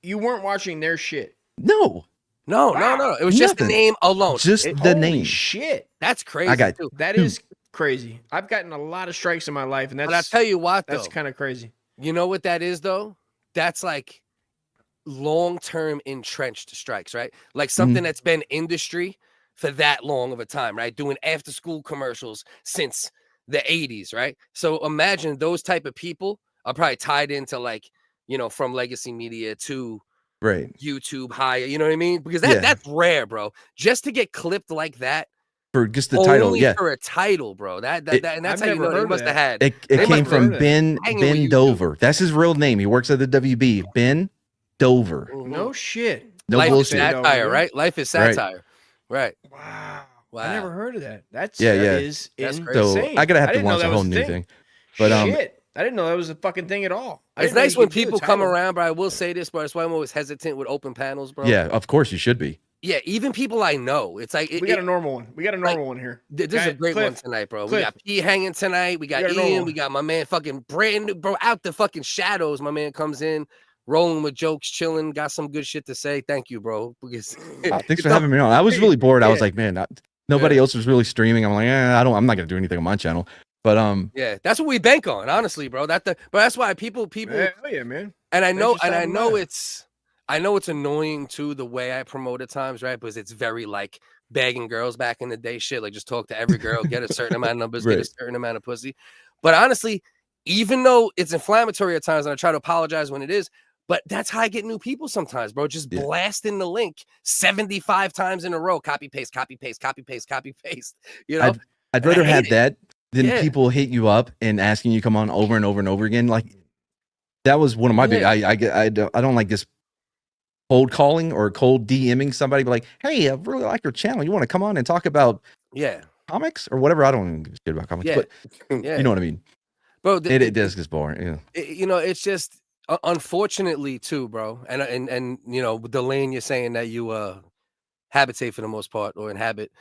You weren't watching their shit. No. It was just the name alone. Just the name. Shit, that's crazy. I got that is crazy. I've gotten a lot of strikes in my life, and that's. But I tell you what, that's kind of crazy. You know what that is, though? That's like long-term entrenched strikes, right? Like something that's been industry for that long of a time, right? Doing after-school commercials since the 80s, right? So imagine those type of people are probably tied into like, from legacy media to YouTube higher, you know what I mean? Because that's rare, bro. Just to get clipped like that for just the title, for a title, bro. And that's how you know they must have had. It came from Ben Dover. That's his real name. He works at the WB. Ben Dover. No shit. No Life bullshit. is satire, right? Life is satire, right? Wow. I never heard of that. That's That's insane. So I gotta have to watch a whole new thing. But shit, I didn't know that was a fucking thing at all. It's nice when people come around, but I will say this, bro. That's why I'm always hesitant with open panels, bro. Yeah, of course you should be. Yeah, even people I know. It's like we got a normal one. We got a normal one here. This is a great one tonight, bro. We got P hanging tonight. We got Ian. We got my man fucking Brandon, bro. Out the fucking shadows, my man comes in, rolling with jokes, chilling. Got some good shit to say. Thank you, bro. Because thanks for having me on. I was really bored. I was like, man, nobody else was really streaming. I'm like, I'm not gonna do anything on my channel. But yeah, that's what we bank on, honestly, bro. But that's why people. Yeah, man. And I know it's annoying too the way I promote at times, right? Because it's very like bagging girls back in the day, shit. Like just talk to every girl, get a certain amount of numbers, get a certain amount of pussy. But honestly, even though it's inflammatory at times, and I try to apologize when it is, but that's how I get new people sometimes, bro. Just blasting the link 75 times in a row, copy paste, copy paste, copy paste, copy paste. You know, I'd rather have that than people hit you up and asking you to come on over and over and over again. Like that was one of my big. I don't like this cold calling or cold DMing somebody, but like, hey, I really like your channel. You want to come on and talk about comics or whatever? I don't even give a shit about comics, but you know what I mean, bro. It does get boring. Yeah, you know, it's just unfortunately too, bro. And you know, the lane you're saying that you habitate for the most part or inhabit.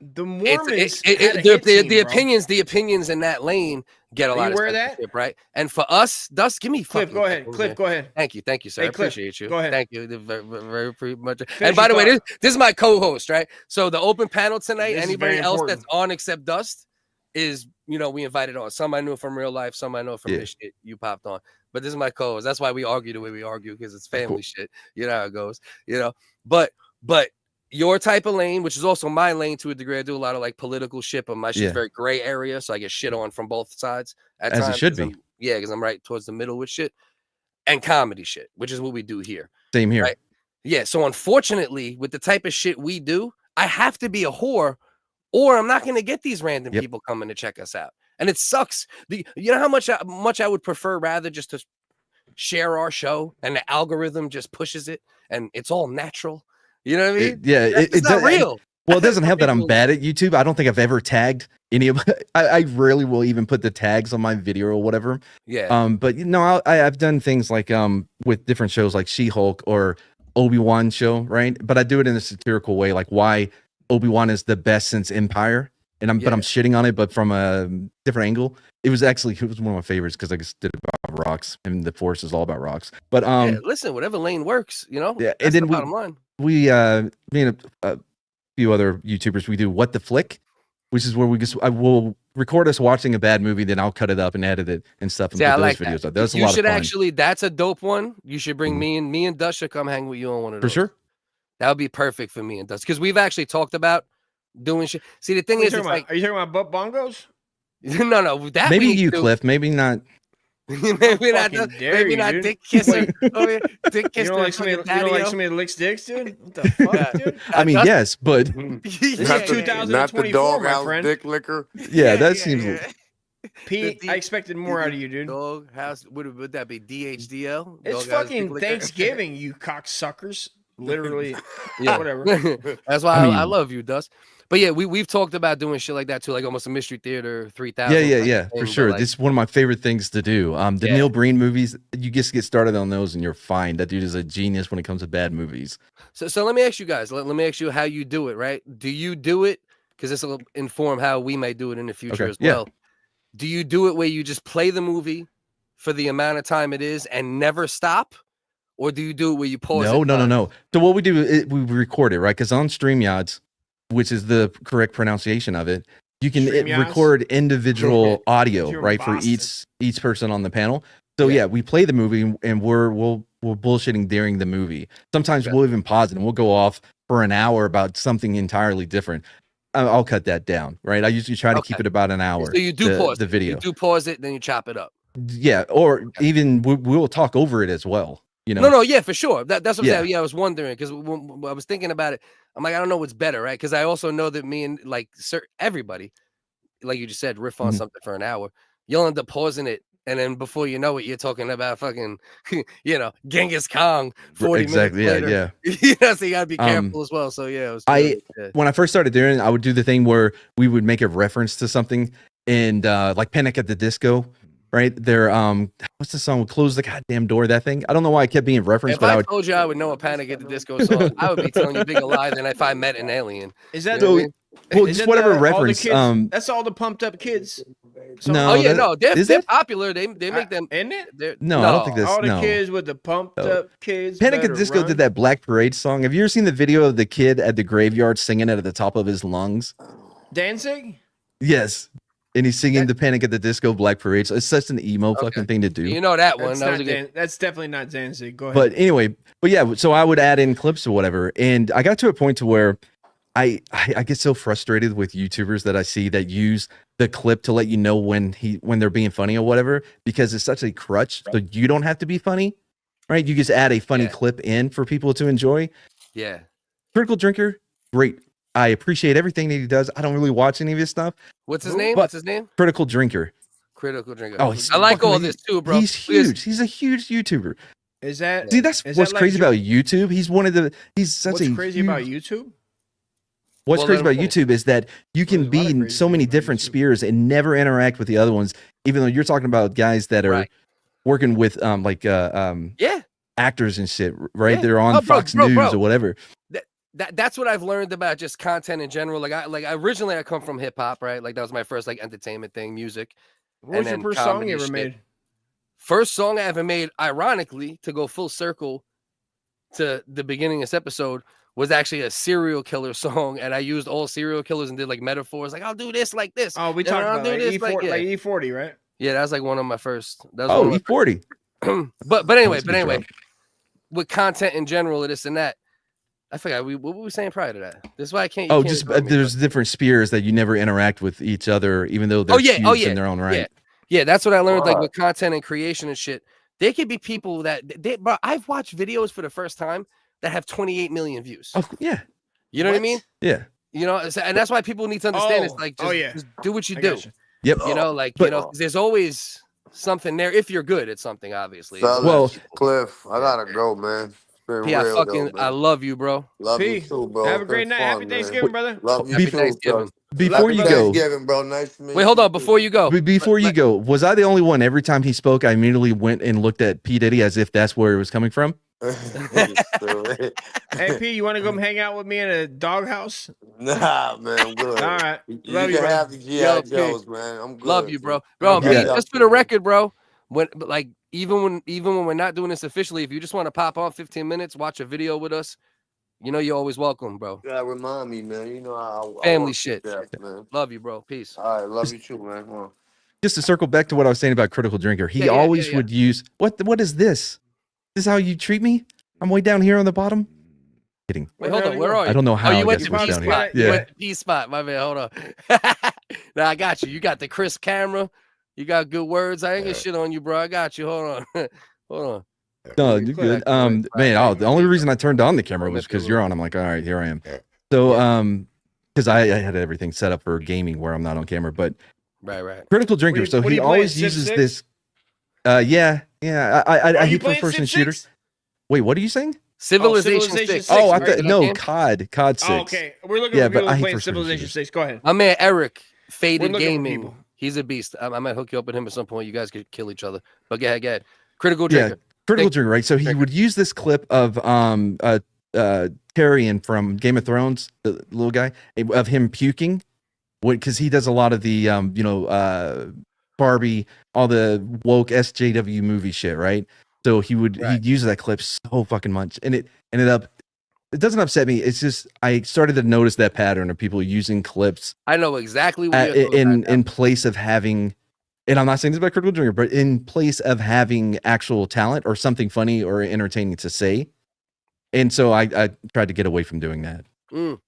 The Mormons the opinions in that lane get a lot of censorship, right? And for us, Dust, give me Cliff. Go ahead, Cliff. Go ahead. Thank you, sir. I appreciate you. Go ahead. Thank you very much. And by the way, this is my co-host, right? So the open panel tonight, anybody else that's on except Dust is, we invited on. Some I knew from real life, some I know from this shit you popped on. But this is my co-host. That's why we argue the way we argue, because it's family shit. You know how it goes. But your type of lane, which is also my lane to a degree. I do a lot of like political shit, but my shit's very gray area, so I get shit on from both sides at As times. It should be. Because I'm right towards the middle with shit. And comedy shit, which is what we do here. Same here. Right? Yeah. So unfortunately, with the type of shit we do, I have to be a whore, or I'm not going to get these random people coming to check us out. And it sucks. You know how much I would prefer rather just to share our show and the algorithm just pushes it and it's all natural. You know what I mean? It's not real. Well, it doesn't help that I'm bad at YouTube. I don't think I've ever tagged any of. I rarely will even put the tags on my video or whatever. Yeah. But I've done things like with different shows like She-Hulk or Obi-Wan show, right? But I do it in a satirical way, like why Obi-Wan is the best since Empire, and but I'm shitting on it, but from a different angle. It was one of my favorites because I just did it about rocks, and the Force is all about rocks. But listen, whatever lane works, Yeah, that's and then the bottom line. Me and a few other YouTubers, we do What the Flick, which is where I will record us watching a bad movie, then I'll cut it up and edit it and stuff and put those videos up. That's a lot of fun. Actually, that's a dope one. You should bring me and Dust should come hang with you on one of those. For sure. That would be perfect for me and Dust, because we've actually talked about doing shit. See, the thing is, are you talking about butt bongos? No, that maybe you, Cliff. Maybe not. maybe not dick kisser. Dick kisser. You don't like somebody that licks dicks, dude? What the fuck, dude? I mean, yes, but this is 2024, my friend. Dick licker. Yeah, that seems. Pete, I expected more out of you, dude. Dog house would that be DHDL? It's fucking Thanksgiving, you cocksuckers. Literally, whatever. That's why I love you, Dust. But yeah, we've talked about doing shit like that too, like almost a Mystery Theater 3000. Yeah, for sure. This is one of my favorite things to do. The Neil Breen movies, you just get started on those and you're fine. That dude is a genius when it comes to bad movies. So let me ask you guys. Let me ask you how you do it. Right? Do you do it? Because this will inform how we might do it in the future as well. Do you do it where you just play the movie for the amount of time it is and never stop? Or do you do it where you pause? No. So what we do is we record it, right? Because on StreamYards, which is the correct pronunciation of it, you can record individual audio, right, for each person on the panel. So we play the movie and we're bullshitting during the movie. Sometimes we'll even pause it and we'll go off for an hour about something entirely different. I'll cut that down, right? I usually try to keep it about an hour. So you do pause the video. You do pause it, then you chop it up. Yeah, or even we'll talk over it as well. No, yeah, for sure. That's what I'm saying. Yeah, I was wondering because when I was thinking about it, I'm like, I don't know what's better, right? Because I also know that me and everybody, like you just said, riff on something for an hour. You'll end up pausing it, and then before you know it, you're talking about fucking, Genghis Khan. 40 minutes later. Yeah. So you gotta be careful as well. So when I first started doing it, I would do the thing where we would make a reference to something, and like Panic at the Disco. Right there, what's the song? Close the goddamn door. That thing. I don't know why I kept being referenced. If I told you I would know a Panic at the Disco song, I would be telling you bigger lie than if I met an alien. Is that well, just whatever reference. That's all the pumped up kids. They're popular. They make them. Isn't it? No, I don't think that's all the kids with the pumped up kids. Panic at the Disco did that Black Parade song. Have you ever seen the video of the kid at the graveyard singing it at the top of his lungs? Danzig? Yes. And he's singing the Panic at the Disco Black Parade. So it's such an emo fucking thing to do. You know that one. That's definitely not Danzig. Go ahead. But anyway, so I would add in clips or whatever. And I got to a point to where I get so frustrated with YouTubers that I see that use the clip to let you know when they're being funny or whatever, because it's such a crutch. So you don't have to be funny, right? You just add a funny clip in for people to enjoy. Yeah. Critical Drinker, great. I appreciate everything that he does. I don't really watch any of his stuff. What's his name? Critical Drinker. Critical Drinker. Oh, I like all this too, bro. He's huge. He's a huge YouTuber. Is that? See, that's what's crazy about YouTube. He's one of the. He's such what's crazy about YouTube? What's crazy about YouTube is that you can be in so many different spheres and never interact with the other ones. Even though you're talking about guys that are working with actors and shit, right? They're on Fox News or whatever. that's what I've learned about just content in general. Like originally I come from hip hop, right? Like that was my first like entertainment thing, music. What was your first song you ever made? First song I ever made, ironically, to go full circle to the beginning of this episode, was actually a serial killer song, and I used all serial killers and did like metaphors, like I'll do this like this. Oh, we talked about like E40, like E40, right? Yeah, that was like one of my first. That was E40. but anyway, with content in general, this and that. I forgot what were we saying prior to that? This is why I can't. There's different spheres that you never interact with each other, even though they're huge in their own right. Yeah, that's what I learned. Like with content and creation and shit, there could be people that bro, I've watched videos for the first time that have 28 million views. Yeah, you know what I mean? Yeah, you know, and that's why people need to understand. It's like just do what you do. Yep. You know, like there's always something there if you're good at something. Obviously. Well, Cliff, I gotta go, man. I love you, bro. Love you too, bro. Have a great night. Happy Thanksgiving, brother. Love you Happy too, Thanksgiving. Before you go, bro. Nice to meet you. Wait, hold on. Before you go, was I the only one? Every time he spoke, I immediately went and looked at P. Diddy as if that's where it was coming from. Hey P, you want to come hang out with me in a doghouse? Nah, man, I'm good. All right, you love you, can bro. have the G.I. Joes, man. I'm good. Love you, bro. Bro, just for the record, bro. Even when we're not doing this officially, if you just want to pop on 15 minutes, watch a video with us, you know you're always welcome, bro. You gotta remind me, man. You know I family shit. Man. Love you, bro. Peace. All right, love you too, man. Come on. Just to circle back to what I was saying about Critical Drinker, he always would use what is this? This is how you treat me? I'm way down here on the bottom. Kidding. Wait, hold on. Where are you? I don't know how. You went to P spot. Yeah. You went to P spot. My man. Hold on. Now I got you. You got the crisp camera. You got good words. I ain't gonna shit on you, bro. I got you. Hold on. Hold on. No, you're good. Man, the only reason I turned on the camera was because you're on. I'm like, all right, here I am. So, because I had everything set up for gaming where I'm not on camera, but right. Critical Drinker. So he always uses this. Yeah. I hate first-person shooters. Wait, what are you saying? Civilization 6. Oh, I thought no COD 6. Oh, okay, we're looking for people playing Civilization 6. Go ahead. My man Eric, Faded Gaming. He's a beast. I might hook you up with him at some point. You guys could kill each other. But go ahead. Critical Drinker. Yeah, Critical Drinker, right? So he would use this clip of Tyrion from Game of Thrones, the little guy, of him puking, because he does a lot of the Barbie, all the woke SJW movie shit, right? So he'd use that clip so fucking much, and it ended up. It doesn't upset me. It's just I started to notice that pattern of people using clips. I know exactly what you're in place of having, and I'm not saying this about Critical Drinker, but in place of having actual talent or something funny or entertaining to say. And so I tried to get away from doing that. You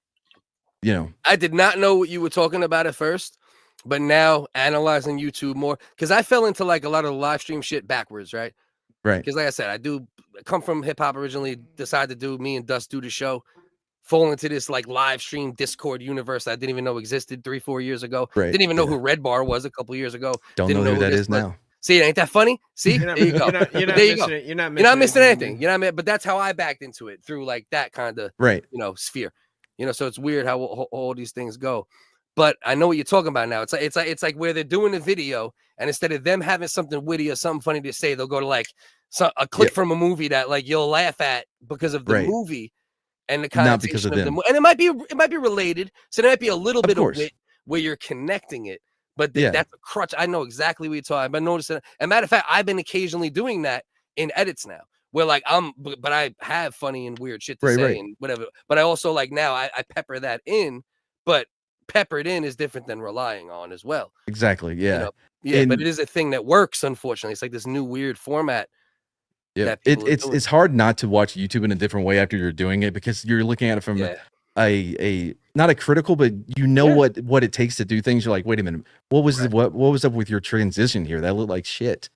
know, I did not know what you were talking about at first, but now analyzing YouTube more, because I fell into like a lot of the live stream shit backwards, right? Right. Because like I said, I come from hip hop originally, decided to me and Dust do the show, fall into this like live stream Discord universe I didn't even know existed 3-4 years ago. Right. Didn't even know who Red Bar was a couple years ago. Don't know who that is now. See, ain't that funny? See, there you go. You're not missing anything. You know what I mean? But that's how I backed into it, through like that kind of sphere. So it's weird how all these things go. But I know what you're talking about now. It's like where they're doing a video, and instead of them having something witty or something funny to say, they'll go to like a clip from a movie that like you'll laugh at because of the movie and the connotation of the movie. And it might be related, so there might be a little bit of wit where you're connecting it. But that's a crutch. I know exactly what you're talking about. I've been noticing it. As a matter of fact, I've been occasionally doing that in edits now, where like but I have funny and weird shit to say and whatever. But I also like now I pepper that in, but peppered in is different than relying on as well. Exactly. Yeah. But it is a thing that works. Unfortunately, it's like this new weird format. Yeah, it's hard not to watch YouTube in a different way after you're doing it, because you're looking at it from a not a critical, but what it takes to do things. You're like, wait a minute, what was what was up with your transition here? That looked like shit.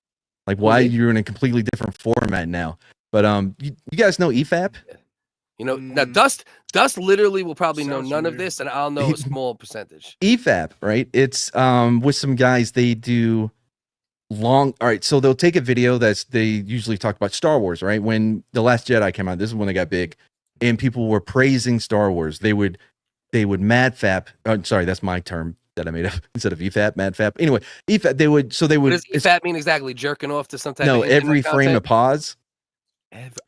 Like, why you're in a completely different format now? But you guys know EFAP? Now Dust literally will probably know none of this, and I'll know a small percentage. EFAP, right? It's with some guys, they do all right, so they'll take a video they usually talk about Star Wars, right? When The Last Jedi came out, this is when they got big, and people were praising Star Wars. They would madfap. Oh, sorry, that's my term that I made up instead of EFAP, madfap. Anyway, EFAP, they would. What does EFAP mean exactly? Jerking off to some type of every frame of pause.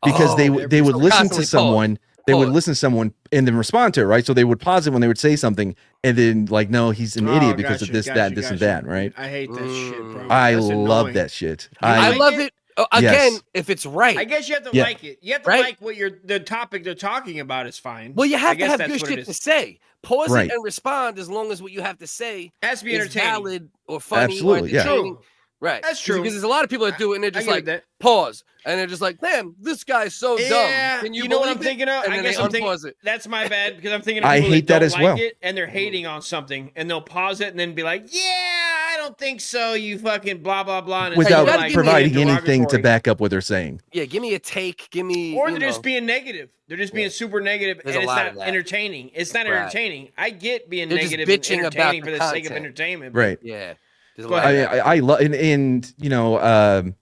Because they would listen to someone They would listen to someone and then respond to it, right? So they would pause it when they would say something, and then like, no, he's an idiot because of this, that, this, and that, right? I hate that shit, bro. I love that shit. I love it. Again, if it's right. I guess you have to like it. You have to like what the topic they're talking about is fine. Well, you have to have good shit to say. Pause Right. it and respond as long as what you have to say has to be is entertaining, valid or funny Absolutely, or entertaining. True. Right. That's true. Because there's a lot of people that do it and they're just I like, get that. pause. And they're just like, damn, this guy's so Yeah, dumb. Can you know what I'm believe it? thinking of? And I then guess they I'm thinking unpause it. that's my bad because I'm thinking of I people hate that that don't as like well. it and they're hating on something and they'll pause it and then be like, yeah, I don't think so. You fucking blah blah blah. And Without it's like providing anything to derogatory. back up what they're saying. Yeah, give me a take. Give me. Or they're just being negative. They're just being super negative, There's and a it's lot of not that. entertaining. It's not Right. entertaining. I get being They're just negative and bitching about entertaining the for the sake of content. entertainment. but- Right. Yeah. There's a Go lot ahead. of that. I love and you know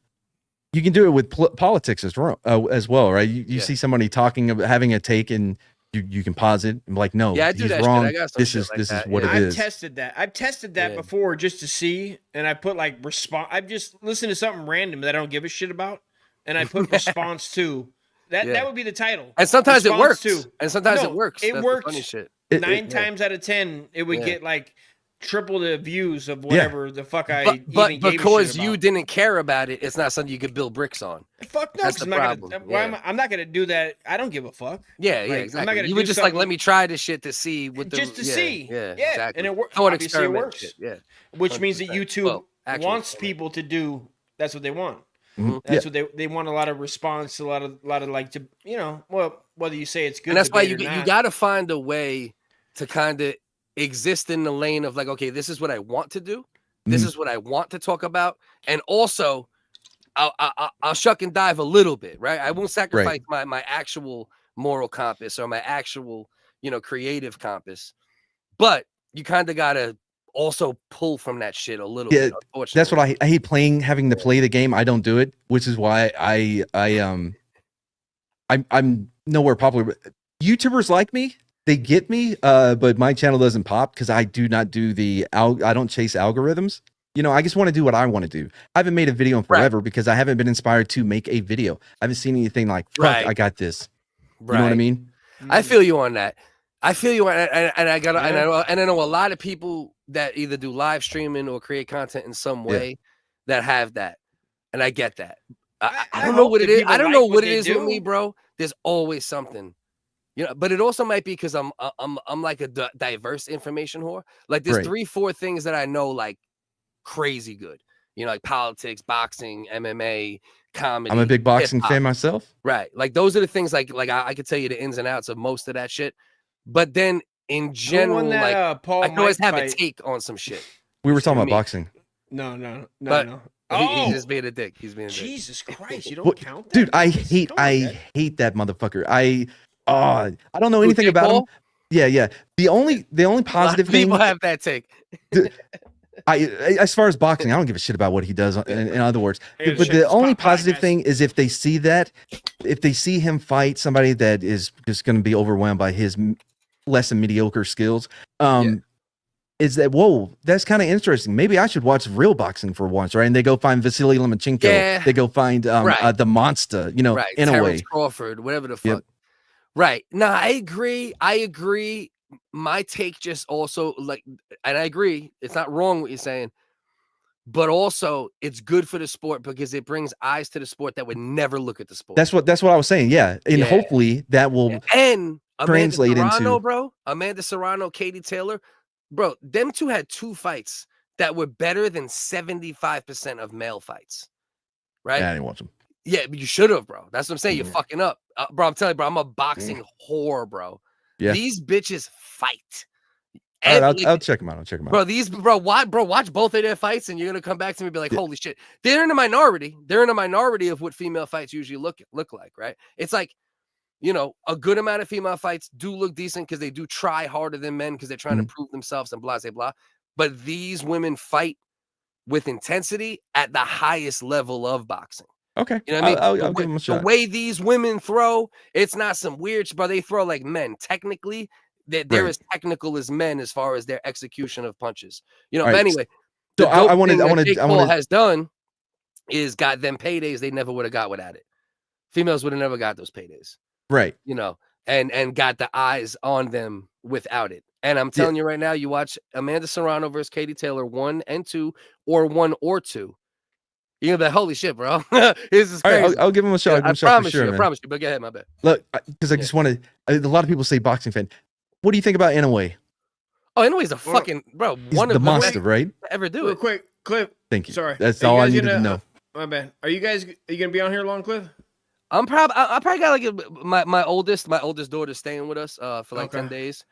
you can do it with politics as well, right? You see somebody talking about having a take and you can pause it and be like, no, Yeah, I do he's that shit. wrong. I got some This shit is like this that, is what yeah. it I've is. tested that. I've tested that before just to see, and I put like response. I've just listened to something random that I don't give a shit about, and I put response to. That would be the title. And sometimes it Response works. to. And sometimes No, it works. It That's the works. funny shit. Nine times out of 10, it would Yeah. get like triple the views of whatever the fuck I But even gave a because shit you about. didn't care about it, it's not something you could build bricks on. Fuck no, That's 'cause the I'm not problem. gonna. Why Yeah. I'm not gonna do that. I don't give a fuck. Yeah, Like, yeah, I'm exactly. not gonna You do would just like, something- let me try this shit to see what the just to see. Yeah, and exactly. it works. Thought Obviously, it experiment works. shit, yeah. Which means that 100%. YouTube Well, actually, wants people to do. That's what they want. Mhm. That's what they want. A lot of response. A lot of like to well, whether you say it's good. And that's why you debate or not. got to find a way to kind of exist in the lane of like, okay, this is what I want to do. This is what I want to talk about, and also I'll shuck and dive a little bit, right? I won't sacrifice my actual moral compass or my actual creative compass, but you kind of gotta also pull from that shit a little bit. Unfortunately, That's what I hate having to play the game. I don't do it, which is why I'm nowhere popular. YouTubers like me, they get me, but my channel doesn't pop because I do not do I don't chase algorithms. I just want to do what I want to do. I haven't made a video in forever because I haven't been inspired to make a video. I haven't seen anything like, fuck, I got this. You know what I mean? I feel you on that. I feel you on, and I got, and I know a lot of people that either do live streaming or create content in some way that have that, and I get that. I don't know what it is. I don't know what it is with me, bro. There's always something, but it also might be because I'm like a diverse information whore. Like there's 3-4 things that I know like crazy good. Like politics, boxing, MMA, comedy. I'm a big boxing hip-hop. fan myself. Right. Like those are the things like I could tell you the ins and outs of most of that shit. But then in general, like I can always have a take on some shit. We were talking about boxing. No. He's just being a dick. He's being a dick. Jesus Christ, you don't count that? Dude, I hate that motherfucker. I don't know anything about him. Yeah. The only positive thing people have that take. As far as boxing, I don't give a shit about what he does. In other words, but the only positive thing is if they see him fight somebody that is just going to be overwhelmed by his less than mediocre skills, is that whoa? That's kind of interesting. Maybe I should watch real boxing for once, right? And they go find Vasily Lomachenko. Yeah. They go find the monster. In Terrence a way, Crawford, whatever the fuck. Right. No, I agree. My take just also and I agree, it's not wrong what you're saying, but also it's good for the sport because it brings eyes to the sport that would never look at the sport. that's what I was saying. Yeah, and hopefully that will and translate into Amanda Serrano, Katie Taylor, bro. Them two had 2 fights that were better than 75% of male fights. Right? I didn't watch them. Yeah, but you should have, bro. That's what I'm saying. You're fucking up, bro. I'm telling you, bro. I'm a boxing whore, bro. Yeah. These bitches fight. All right, I'll check them out. Watch both of their fights, and you're gonna come back to me and be like, "Holy shit!" They're in a minority. They're in a minority of what female fights usually look like, right? It's like, a good amount of female fights do look decent because they do try harder than men because they're trying to prove themselves and blah, blah, blah. But these women fight with intensity at the highest level of boxing. Okay. You know what I mean? I'll give them a shot. The way these women throw, it's not some weird shit, but they throw like men. Technically, they're as technical as men as far as their execution of punches. But anyway, so I wanted has done is got them paydays they never would have got without it. Females would have never got those paydays. Right. and got the eyes on them without it. And I'm telling you right now, you watch Amanda Serrano versus Katie Taylor 1 and 2, or 1 or 2. You're gonna be like, holy shit, bro. This is crazy. All right, I'll give him a shot. I promise you, I promise you. But go ahead, my bad. Look, because I just want to. A lot of people say boxing fan. What do you think about Inouye? Oh, Inouye's a fucking bro. He's One the of the monster, best right? to ever do Real it. quick, Cliff. Thank you. Sorry, that's Are all you I guys needed to gonna- know. My bad. Are you gonna be on here long, Cliff? I probably got like my oldest daughter staying with us for like 10 days.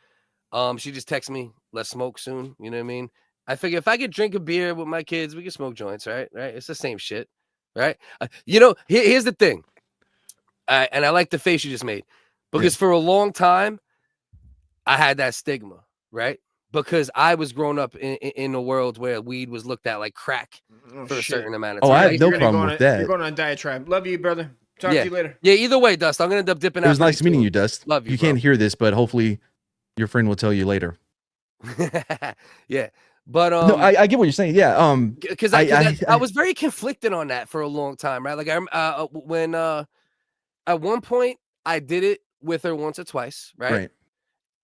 She just texted me, let's smoke soon. You know what I mean? I figure if I could drink a beer with my kids, we can smoke joints, right? It's the same shit, right? Here's the thing. And I like the face you just made, because for a long time, I had that stigma, right? Because I was grown up in a world where weed was looked at like crack for a certain amount of time. I have no problem with that. You're going on a diatribe. Love you, brother. Talk to you later. Yeah, either way, Dust. I'm gonna end up dipping out. It was nice meeting you, Dust. Love you. You can't hear this, but hopefully your friend will tell you later. Yeah. But no, I get what you're saying. Yeah. Because I was very conflicted on that for a long time, right? Like when at one point I did it with her once or twice, right?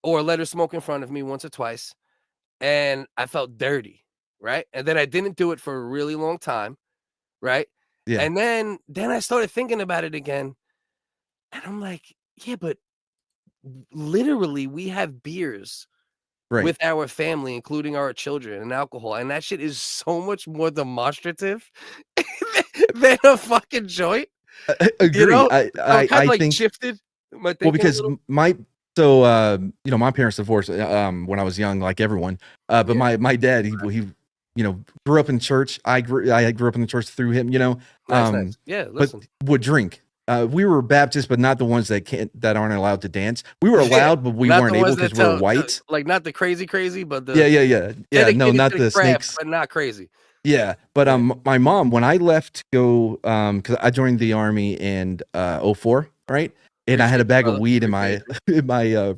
Or let her smoke in front of me once or twice, and I felt dirty, right? And then I didn't do it for a really long time, right? Yeah. And then I started thinking about it again, and I'm like, yeah, but literally we have beers with our family, including our children, and alcohol, and that shit is so much more demonstrative than a fucking joint. Agree. You know? I think shifted. Well, because my parents divorced when I was young, like everyone. But my dad, he grew up in church. I grew up in the church through him. Nice. Yeah, listen. But would drink. We were Baptist, but not the ones that aren't allowed to dance. We were allowed, but we weren't able because we were white. Like not the crazy, but the yeah. No, not the snakes, but not crazy. Yeah, but my mom, when I left to go, because I joined the army in 04, right? And I had a bag of weed in my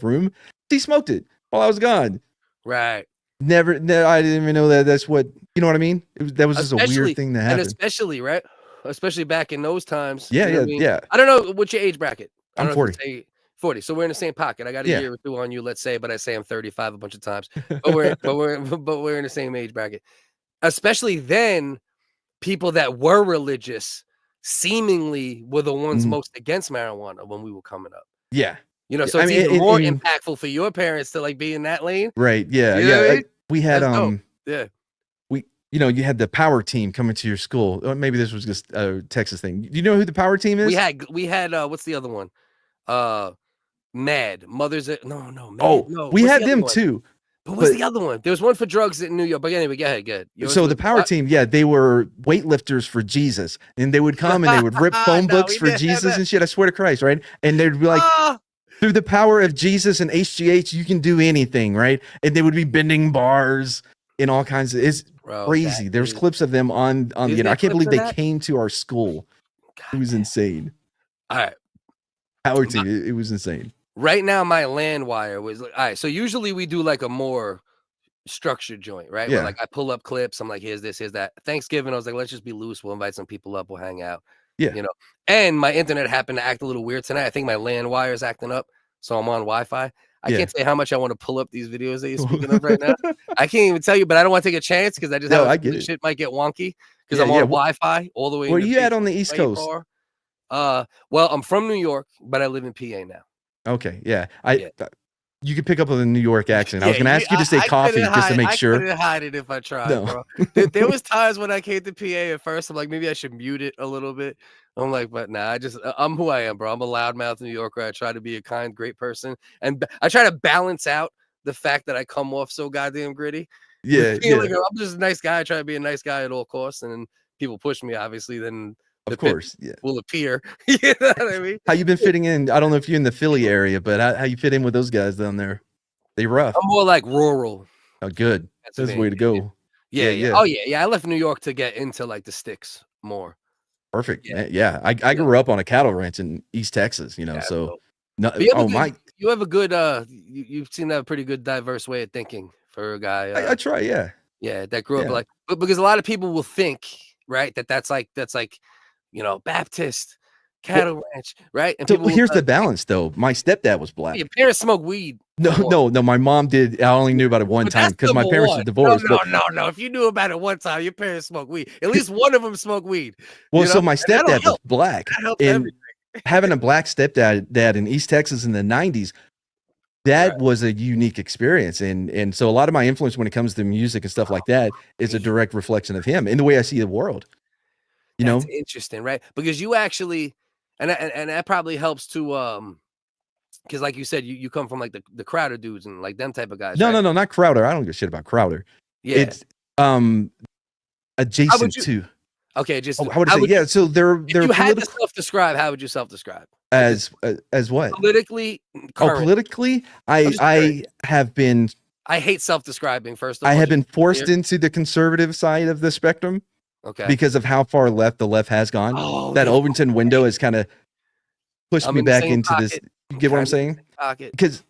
room. She smoked it while I was gone. Right. Never. I didn't even know that. That's what that was just a weird thing that happened. And especially back in those times. Yeah, I don't know what's your age bracket. I'm 40. 40. So we're in the same pocket. I got a year or two on you, let's say, but I say I'm 35 a bunch of times. But we're in the same age bracket. Especially then, people that were religious seemingly were the ones most against marijuana when we were coming up. Yeah. So it's even more impactful for your parents to like be in that lane. Right. Yeah. You know what I mean? We had yeah. You had the power team coming to your school. Or maybe this was just a Texas thing. Do you know who the power team is? We had what's the other one? Mad Mothers. No. Mad, we had them too. But what's the other one? There was one for drugs in New York. But anyway, go ahead. Good. So the power team, they were weightlifters for Jesus, and they would come and they would rip phone books for Jesus and shit. I swear to Christ, right? And they'd be like, through the power of Jesus and HGH, you can do anything, right? And they would be bending bars and all kinds of. It's crazy. There's clips of them on the internet. I can't believe they came to our school. It was insane. All right, power team. It was insane. Right now, my land wire was like, all right. So usually we do like a more structured joint, right? Yeah. Where like I pull up clips. I'm like, here's this, here's that. Thanksgiving, I was like, let's just be loose. We'll invite some people up. We'll hang out. Yeah. And my internet happened to act a little weird tonight. I think my land wire is acting up. So I'm on Wi-Fi. I can't say how much I want to pull up these videos that you're speaking of right now. I can't even tell you, but I don't want to take a chance because I just have shit might get wonky because I'm on Wi-Fi all the way. Where you at on the East Coast? Well, I'm from New York, but I live in PA now. Okay, yeah. You could pick up on the New York accent. I was going to ask you to say coffee just to make sure. I couldn't hide it if I tried, bro. There was times when I came to PA at first. I'm like, maybe I should mute it a little bit. I'm like, but nah, I'm who I am, bro. I'm a loudmouth New Yorker. I try to be a kind, great person. And I try to balance out the fact that I come off so goddamn gritty. Yeah. Like, I'm just a nice guy. I try to be a nice guy at all costs. And then people push me, obviously, then of course, will appear. You know what I mean? How you been fitting in? I don't know if you're in the Philly area, but how you fit in with those guys down there? They rough. I'm more like rural. Oh, good. That's the way to go. Yeah. Oh, yeah. I left New York to get into like the sticks more. Perfect. Yeah. I grew up on a cattle ranch in East Texas, so no. You have a good you seem to have a pretty good diverse way of thinking for a guy. I try, yeah. Yeah, that grew up but because a lot of people will think, right, that's like Baptist, cattle ranch, right? And So people here's the balance, though. My stepdad was black. your parents smoke weed. No. My mom did. I only knew about it one But time that's because my number parents one. are divorced. No. If you knew about it one time, your parents smoke weed. At least one of them smoke weed. Well, you know? so my And that'll stepdad was help. black, That helps and everything. having a black stepdad in East Texas in the '90s, that was a unique experience, and so a lot of my influence when it comes to music and stuff like that is a direct reflection of him and the way I see the world. You That's know, interesting, right? Because you actually, and that probably helps to because like you said, you come from like the Crowder dudes and like them type of guys. no, right? not Crowder. I don't give a shit about Crowder. Yeah. It's adjacent to. Okay, just I would say yeah. So they're if you had to political self-describe, how would you self-describe? as what? Politically, current. Politically, I have been. I hate self-describing. First of all, I have been just forced clear. into the conservative side of the spectrum. Okay. Because of how far left the left has gone. Oh, that Overton window has kind of pushed I'm me in the back same into this. pocket. You get what I'm Kinda in the saying? same pocket. Because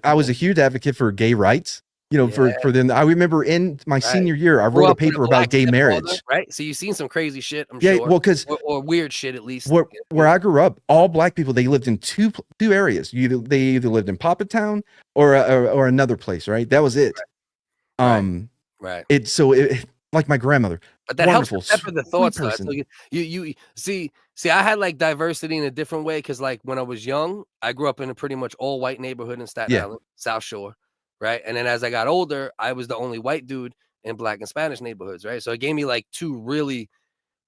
I was a huge advocate for gay rights. You know, for them. I remember in my senior year, I Grew wrote a up with paper about black gay stepfather, marriage. right? So you've seen some crazy shit, I'm Yeah, sure. well, 'cause or weird shit at least. Where I grew up, all black people, they lived in two areas. They either lived in Poppatown or another place, right? That was it. Right. It's so like my grandmother. But that wonderful, helps pepper the sweet thoughts. Though. person. So you see, I had like diversity in a different way because like when I was young, I grew up in a pretty much all white neighborhood in Staten Island, South Shore, right? And then as I got older, I was the only white dude in Black and Spanish neighborhoods, right? So it gave me like two really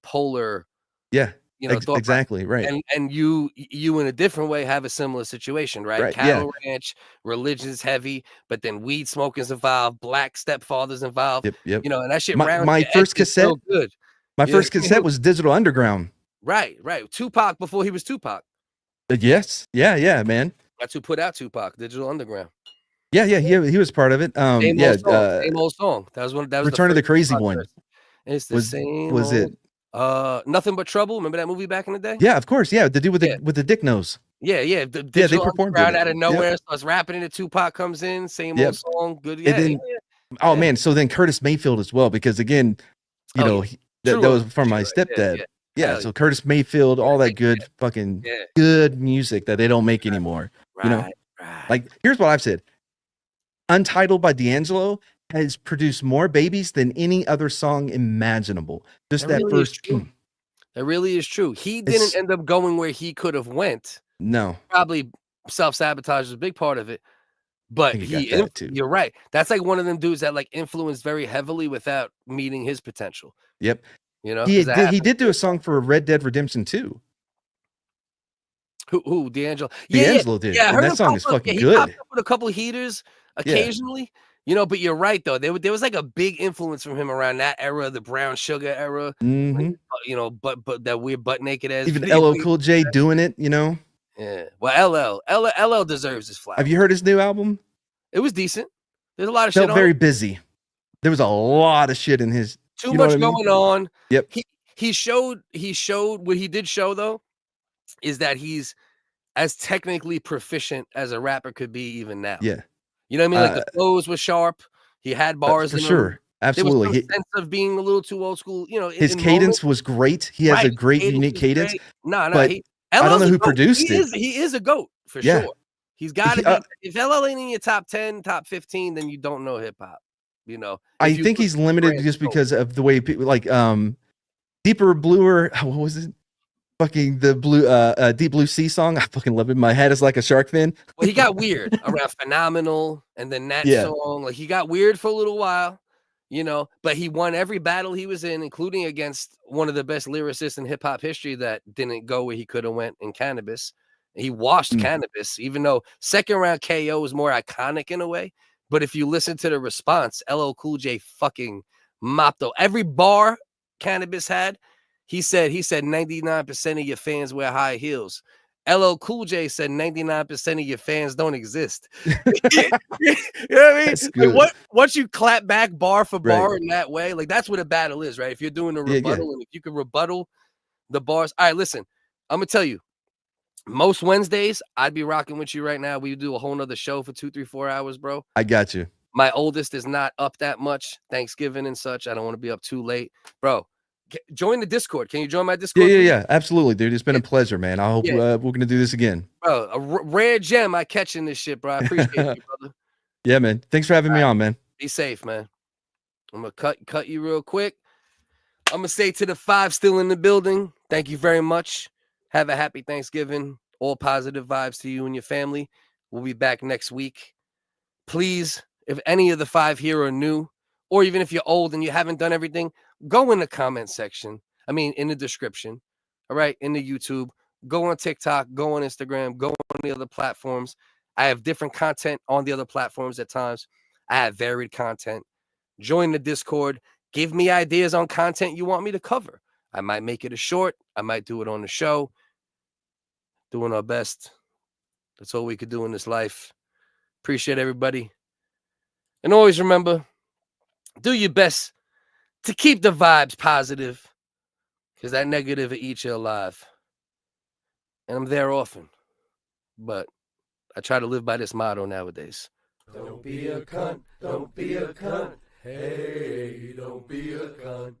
polar, Yeah, thought exactly right. And you in a different way have a similar situation, right? Right, Cattle ranch, religion's heavy, but then weed smoking's involved, black stepfathers involved. Yep. And that shit My your first edges cassette. real good. My Yeah. first cassette was Digital Underground. Right. Tupac before he was Tupac. Yes. Yeah, man. That's who put out Tupac, Digital Underground. Yeah, he was part of it. Same old song. That was Return of the Crazy Tupac One. verse. It's the same. Was it? Nothing But Trouble. Remember that movie back in the day? Yeah, of course. Yeah, the dude with the dick nose. Yeah. They performed Underground it. out of nowhere. Starts rapping into Tupac comes in. Same Yep. old song. Good. And Yeah. then, oh man, so then Curtis Mayfield as well, because again, that was from my stepdad. Yeah, so Curtis Mayfield, all that good fucking good music that they don't make anymore. You know, like here's what I've said: Untitled by D'Angelo has produced more babies than any other song imaginable. Just that really first. That really is true. He didn't end up going where he could have went. No, probably self-sabotage is a big part of it. But you're right. That's like one of them dudes that like influenced very heavily without meeting his potential. Yep. You know, he did do a song for Red Dead Redemption 2. Who D'Angelo? D'Angelo did. Yeah, I and heard that song is fucking he good. popped up with a couple of heaters occasionally. You know, but you're right though. There was like a big influence from him around that era, the Brown Sugar era. Mm-hmm. You know, but that weird butt naked ass. Even LL Cool J doing it. You know. Yeah. Well, LL deserves his flowers. Have you heard his new album? It was decent. There's a lot of Felt shit on very it. busy. There was a lot of shit in his. Too much going on. Yep. He showed what he did show though, is that he's as technically proficient as a rapper could be even now. Yeah. You know what I mean? Like the flows were sharp. He had bars for in sure. him. Absolutely. There was some sense of being a little too old school. You know, His cadence was great. He has a great, unique cadence. No. But I don't know who produced it. He is a GOAT for Yeah. sure. He's got to be. If LL ain't in your top 10, top 15, then you don't know hip hop. You know, I think he's limited just because of the way people like Deeper Bluer. What was it? Fucking the blue Deep Blue Sea song. I fucking love it. My head is like a shark fin. Well, he got weird around Phenomenal and then that song. Like he got weird for a little while, you know, but he won every battle he was in, including against one of the best lyricists in hip hop history that didn't go where he could have went in Cannabis. He washed Cannabis, even though second round KO is more iconic in a way. But if you listen to the response, LL Cool J fucking mopped up every bar Cannabis had. He said 99% of your fans wear high heels. LL Cool J said 99% of your fans don't exist. You know what I mean? Like once you clap back bar for bar in that way, like that's what a battle is, right? If you're doing a rebuttal and if you can rebuttal the bars. All right, listen, I'm gonna tell you. Most Wednesdays, I'd be rocking with you right now. We do a whole nother show for 2, 3, 4 hours, bro. I got you. My oldest is not up that much. Thanksgiving and such. I don't want to be up too late. Bro, join the Discord. Can you join my Yeah, Discord? yeah. Absolutely, dude. It's been a pleasure, man. I hope we're gonna do this again. Bro, a rare gem I catch in this shit, bro. I appreciate you, brother. Yeah, man. Thanks for having me on, man. Be safe, man. I'm gonna cut you real quick. I'm gonna say to the 5 still in the building, thank you very much. Have a happy Thanksgiving. All positive vibes to you and your family. We'll be back next week. Please, if any of the 5 here are new, or even if you're old and you haven't done everything, go in the comment section. I mean, in the description. All right, in the YouTube. Go on TikTok. Go on Instagram. Go on the other platforms. I have different content on the other platforms at times. I have varied content. Join the Discord. Give me ideas on content you want me to cover. I might make it a short. I might do it on the show. Doing our best. That's all we could do in this life. Appreciate everybody. And always remember, do your best to keep the vibes positive, because that negative will eat you alive. And I'm there often. But I try to live by this motto nowadays. Don't be a cunt. Don't be a cunt. Hey, don't be a cunt.